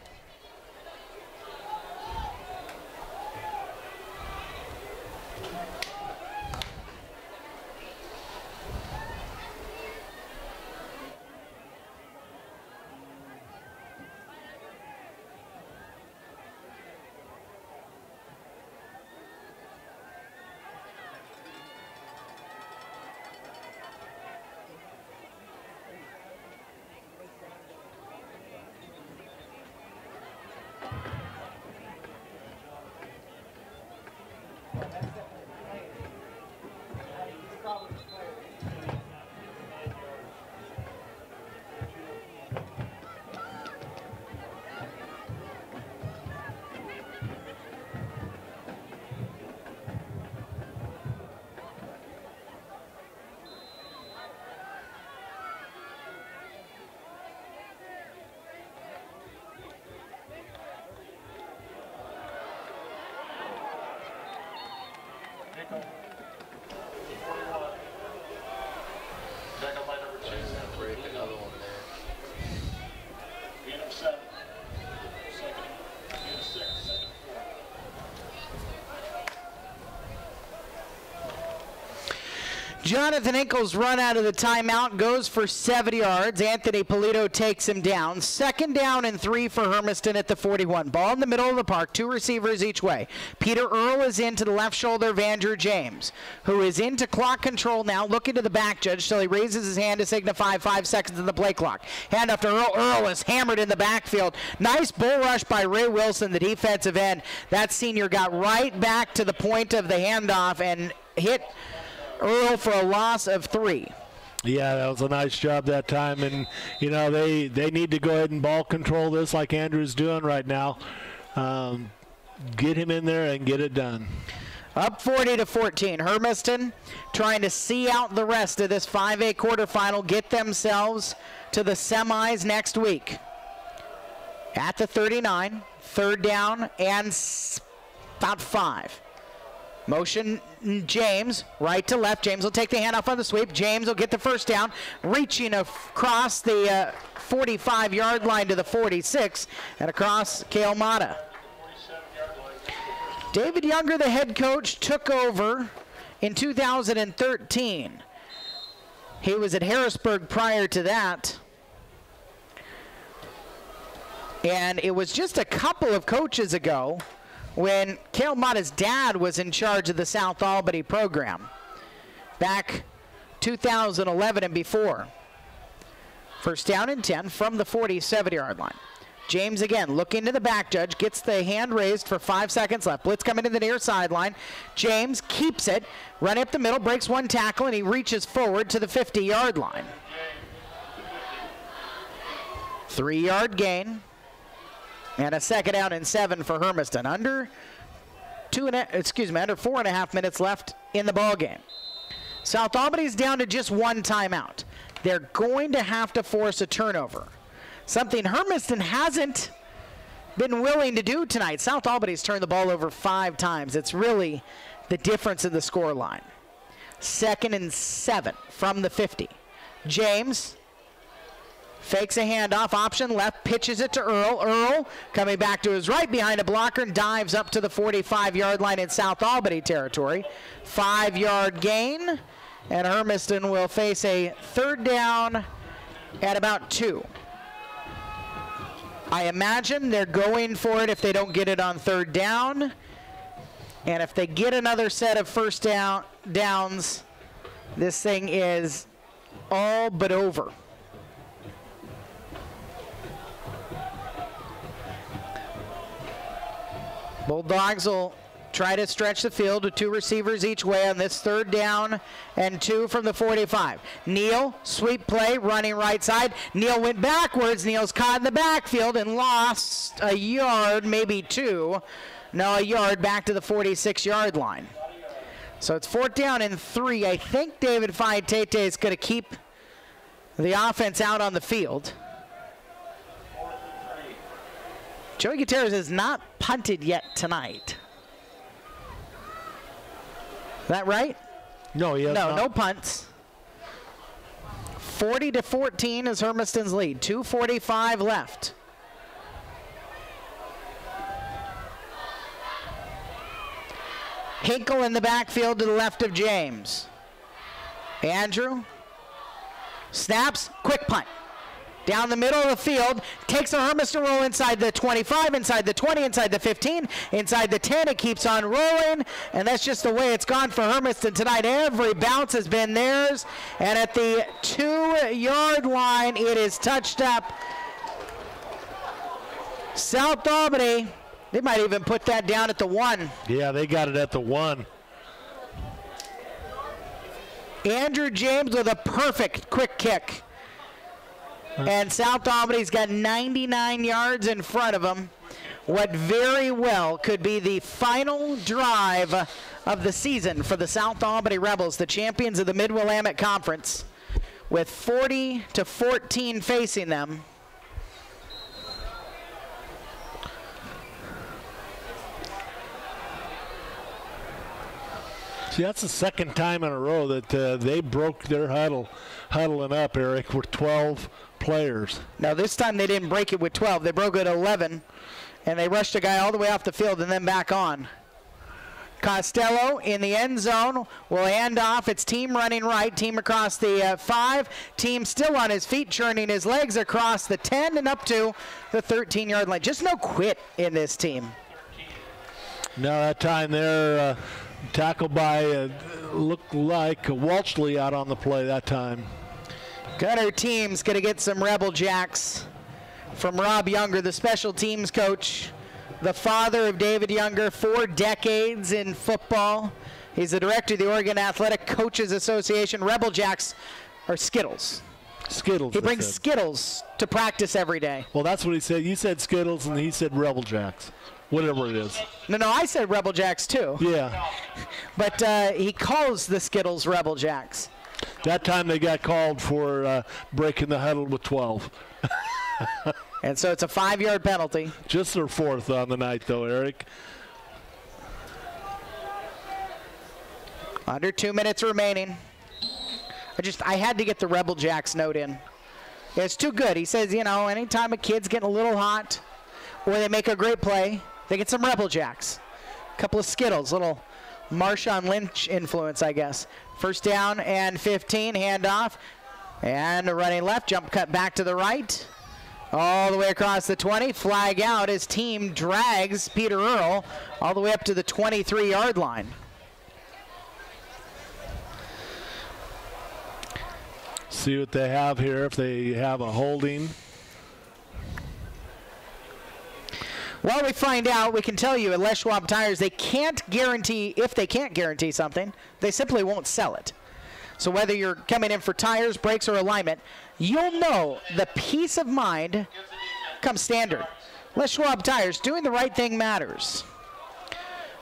Jonathan Enkel's run out of the timeout goes for 70 yards. Anthony Polito takes him down. 2nd down and 3 for Hermiston at the 41. Ball in the middle of the park, 2 receivers each way. Peter Earl is into the left shoulder of Andrew James, who is into clock control now, looking to the back judge till he raises his hand to signify 5 seconds in the play clock. Hand off to Earl. Earl is hammered in the backfield. Nice bull rush by Ray Wilson, the defensive end. That senior got right back to the point of the handoff and hit Earl for a loss of 3. Yeah, that was a nice job that time, and you know they need to go ahead and ball control this like Andrew's doing right now. Get him in there and get it done. Up 40-14. Hermiston trying to see out the rest of this 5A quarterfinal, get themselves to the semis next week. At the 39, 3rd down and about 5. Motion James, right to left. James will take the handoff on the sweep. James will get the first down, reaching across the 45-yard line to the 46 and across Cale Mata. David Younger, the head coach, took over in 2013. He was at Harrisburg prior to that. And it was just a couple of coaches ago when Cale Mata's dad was in charge of the South Albany program back 2011 and before. First down and 10 from the 47-yard line. James again looking to the back judge, gets the hand raised for 5 seconds left. Blitz coming to the near sideline. James keeps it, running up the middle, breaks one tackle, and he reaches forward to the 50-yard line. 3-yard gain. And a second down and 7 for Hermiston. Under 4.5 minutes left in the ball game. South Albany's down to just 1 timeout. They're going to have to force a turnover. Something Hermiston hasn't been willing to do tonight. South Albany's turned the ball over 5 times. It's really the difference in the score line. 2nd and 7 from the 50. James fakes a handoff, option left, pitches it to Earl. Earl coming back to his right behind a blocker and dives up to the 45-yard line in South Albany territory. 5-yard gain, and Hermiston will face a 3rd down at about 2. I imagine they're going for it if they don't get it on 3rd down. And if they get another set of first downs, this thing is all but over. Bulldogs will try to stretch the field with 2 receivers each way on this 3rd down and 2 from the 45. Neal, sweep play, running right side. Neal went backwards. Neal's caught in the backfield and lost a yard, maybe 2. No, a yard back to the 46-yard line. So it's 4th down and 3. I think David Faitete is going to keep the offense out on the field. Joey Gutierrez has not punted yet tonight. Is that right? No, he has not. No punts. 40-14 is Hermiston's lead. 2:45 left. Hinkle in the backfield to the left of James. Andrew snaps, quick punt. Down the middle of the field, takes a Hermiston roll inside the 25, inside the 20, inside the 15, inside the 10. It keeps on rolling, and that's just the way it's gone for Hermiston tonight. Every bounce has been theirs, and at the 2-yard line, it is touched up. South Albany, they might even put that down at the 1. Yeah, they got it at the 1. Andrew James with a perfect quick kick. And South Albany's got 99 yards in front of them. What very well could be the final drive of the season for the South Albany Rebels, the champions of the Mid-Willamette Conference, with 40-14 facing them. See, that's the 2nd time in a row that they broke their huddling up, Eric, with 12 players. Now, this time they didn't break it with 12. They broke it at 11, and they rushed a guy all the way off the field and then back on. Costello in the end zone will hand off. It's team running right, team across the 5. Team still on his feet, churning his legs across the 10 and up to the 13-yard line. Just no quit in this team. No, that time they're tackled by, looked like Walshley out on the play that time. Gunner team's going to get some Rebel Jacks from Rob Younger, the special teams coach, the father of David Younger, 4 decades in football. He's the director of the Oregon Athletic Coaches Association. Rebel Jacks are Skittles. Skittles. He brings Skittles to practice every day. Well, that's what he said. You said Skittles, and he said Rebel Jacks. Whatever it is. No, I said Rebel Jacks too. Yeah. But he calls the Skittles Rebel Jacks. That time they got called for breaking the huddle with 12. And so it's a 5-yard penalty. Just their 4th on the night, though, Eric. Under 2 minutes remaining. I had to get the Rebel Jacks note in. It's too good. He says, you know, anytime a kid's getting a little hot or they make a great play, they get some Rebel Jacks. A couple of Skittles, little Marshawn Lynch influence, I guess. First down and 15, handoff. And a running left, jump cut back to the right. All the way across the 20, flag out as team drags Peter Earl all the way up to the 23-yard line. See what they have here, if they have a holding. While we find out, we can tell you at Les Schwab Tires, they can't guarantee, if they can't guarantee something, they simply won't sell it. So whether you're coming in for tires, brakes, or alignment, you'll know the peace of mind comes standard. Les Schwab Tires, doing the right thing matters.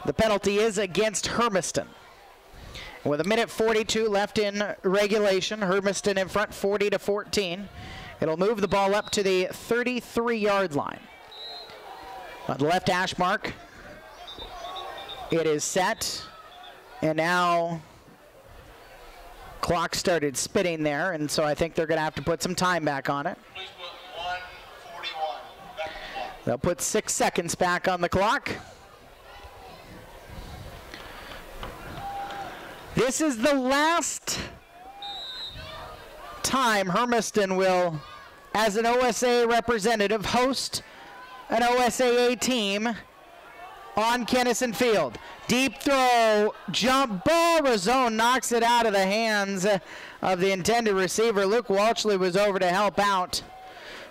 The penalty is against Hermiston. With 1:42 left in regulation, Hermiston in front 40-14. It'll move the ball up to the 33-yard line. On the left hash mark, it is set, and now clock started spinning there, and so I think they're going to have to put some time back on it. They'll put 6 seconds back on the clock. This is the last time Hermiston will, as an OSA representative, host an OSAA team on Kennison Field. Deep throw, jump ball. Razone knocks it out of the hands of the intended receiver. Luke Walshley was over to help out,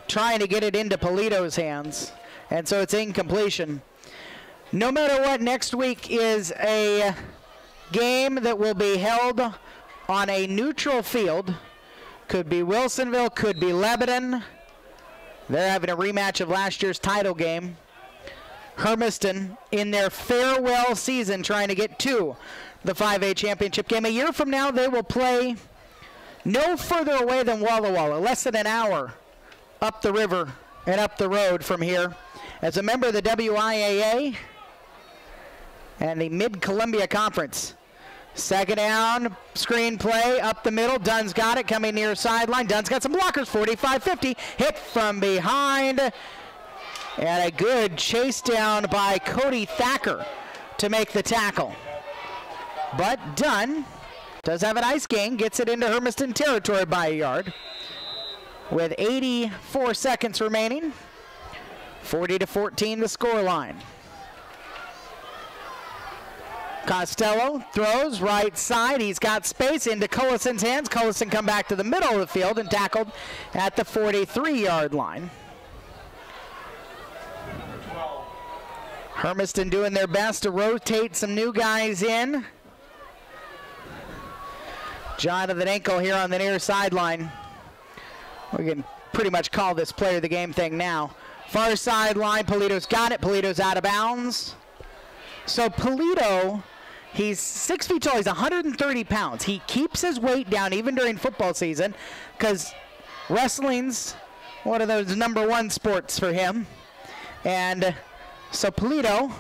trying to get it into Polito's hands, and so it's incompletion. No matter what, next week is a game that will be held on a neutral field. Could be Wilsonville, could be Lebanon. They're having a rematch of last year's title game. Hermiston in their farewell season trying to get to the 5A championship game. A year from now, they will play no further away than Walla Walla, less than an hour up the river and up the road from here. As a member of the WIAA and the Mid-Columbia Conference. Second down, screen play, up the middle. Dunn's got it, coming near sideline. Dunn's got some blockers, 45-50. Hit from behind. And a good chase down by Cody Thacker to make the tackle. But Dunn does have a nice gain, gets it into Hermiston territory by a yard. With 84 seconds remaining, 40-14 the scoreline. Costello throws right side. He's got space into Cullison's hands. Cullison come back to the middle of the field and tackled at the 43-yard line. Hermiston doing their best to rotate some new guys in. Jonathan Enkel here on the near sideline. We can pretty much call this player the game thing now. Far sideline, Polito's got it. Polito's out of bounds. So Polito, he's 6 feet tall. He's 130 pounds. He keeps his weight down even during football season because wrestling's one of those #1 sports for him. And so Polito,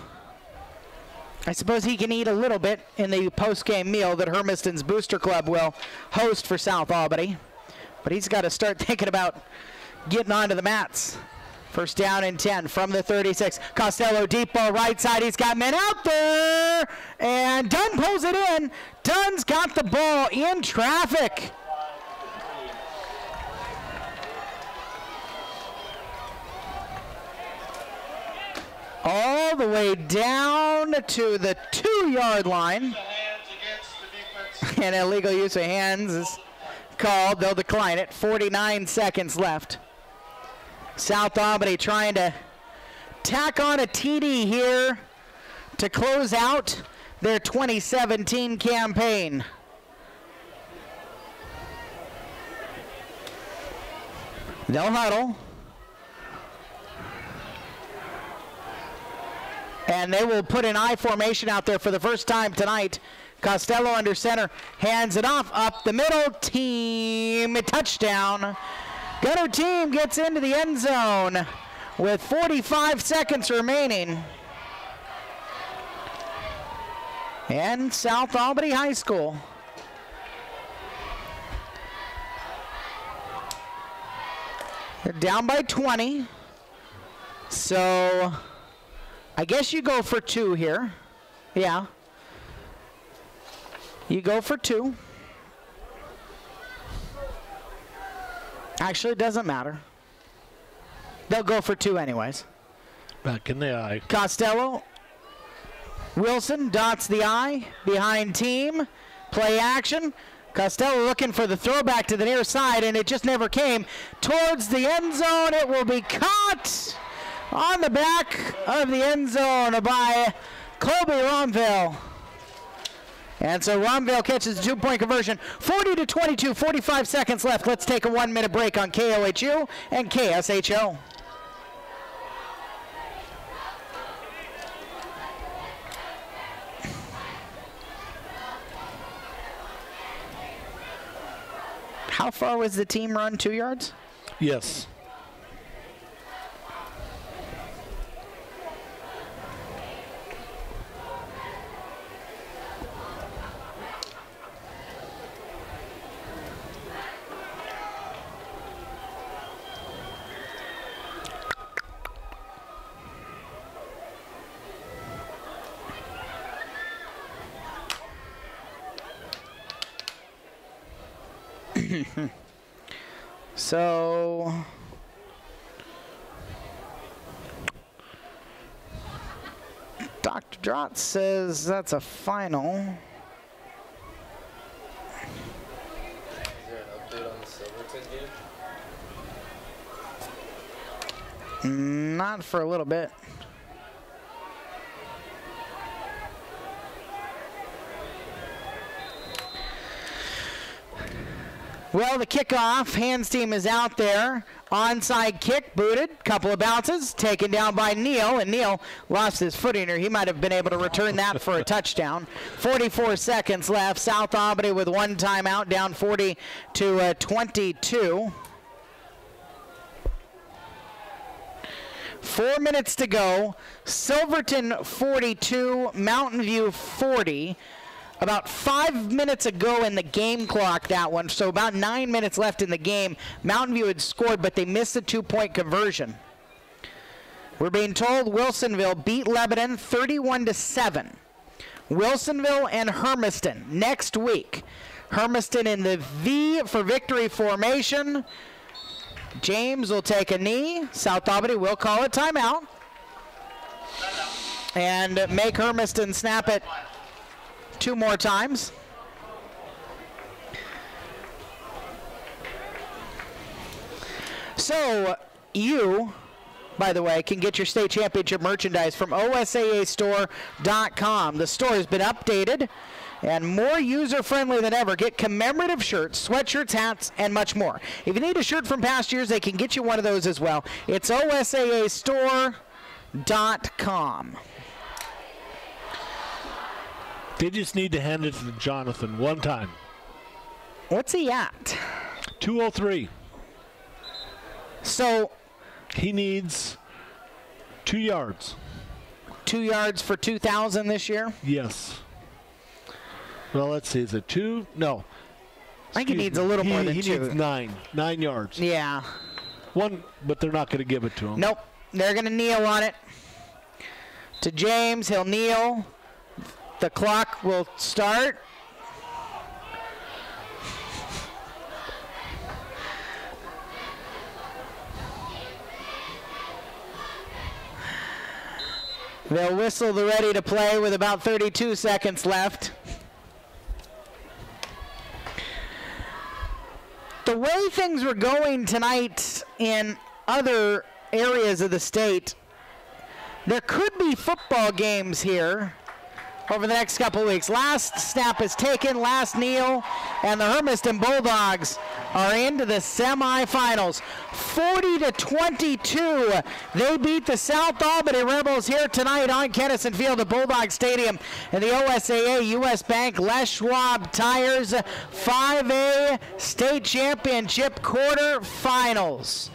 I suppose he can eat a little bit in the post-game meal that Hermiston's Booster Club will host for South Albany. But he's got to start thinking about getting onto the mats. First down and 10 from the 36. Costello deep ball right side. He's got men out there. And Dunn pulls it in. Dunn's got the ball in traffic. All the way down to the 2-yard line. And illegal use of hands is called. They'll decline it. 49 seconds left. South Albany trying to tack on a TD here to close out their 2017 campaign. They'll huddle. And they will put an I formation out there for the first time tonight. Costello under center, hands it off, up the middle, team touchdown. Gunner team gets into the end zone with 45 seconds remaining. and South Albany High School. They're down by 20. So I guess you go for 2 here. Yeah. You go for 2. Actually, it doesn't matter. They'll go for 2 anyways. Back in the eye. Costello. Wilson dots the I. Behind team. Play action. Costello looking for the throwback to the near side, and it just never came. Towards the end zone. It will be caught on the back of the end zone by Colby Romville. And so Romville catches the 2-point conversion. 40-22, 45 seconds left. Let's take a 1-minute break on KOHU and KSHO. How far was the team run? 2 yards? Yes. So Dr. Drott says that's a final. Is there an update on the Silverton game? Not for a little bit. Well, the kickoff, hands team is out there. Onside kick, booted, couple of bounces, taken down by Neal, and Neal lost his footing, or he might have been able to return that for a touchdown. 44 seconds left. South Albany with 1 timeout, down 40-22. 4 minutes to go. Silverton 42, Mountain View 40. About 5 minutes ago in the game clock, that one, so about 9 minutes left in the game. Mountain View had scored, but they missed the 2-point conversion. We're being told Wilsonville beat Lebanon 31-7. Wilsonville and Hermiston next week. Hermiston in the V for victory formation. James will take a knee. South Albany will call a timeout. And make Hermiston snap it 2 more times. So you, by the way, can get your state championship merchandise from OSAAstore.com. The store has been updated and more user-friendly than ever. Get commemorative shirts, sweatshirts, hats, and much more. If you need a shirt from past years, they can get you one of those as well. It's OSAAstore.com. They just need to hand it to Jonathan one time. What's he at? 203. So he needs 2 yards. 2 yards for 2,000 this year? Yes. Well, let's see. Is it 2? No. I think he needs a little more than 2. He needs 9. 9 yards. Yeah. 1, but they're not going to give it to him. Nope. They're going to kneel on it. To James. He'll kneel. The clock will start. They'll whistle the ready to play with about 32 seconds left. The way things were going tonight in other areas of the state, there could be football games here over the next couple of weeks. Last snap is taken, last kneel, and the Hermiston Bulldogs are into the semifinals. 40-22, they beat the South Albany Rebels here tonight on Kennison Field at Bulldog Stadium in the OSAA US Bank Les Schwab Tires 5A State Championship quarterfinals.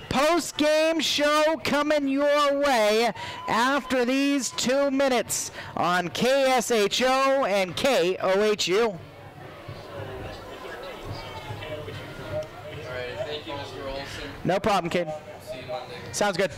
post-game show coming your way after these 2 minutes on KSHO and KOHU. All right, thank you, Mr. Olson. No problem, kid. See you Monday. Sounds good.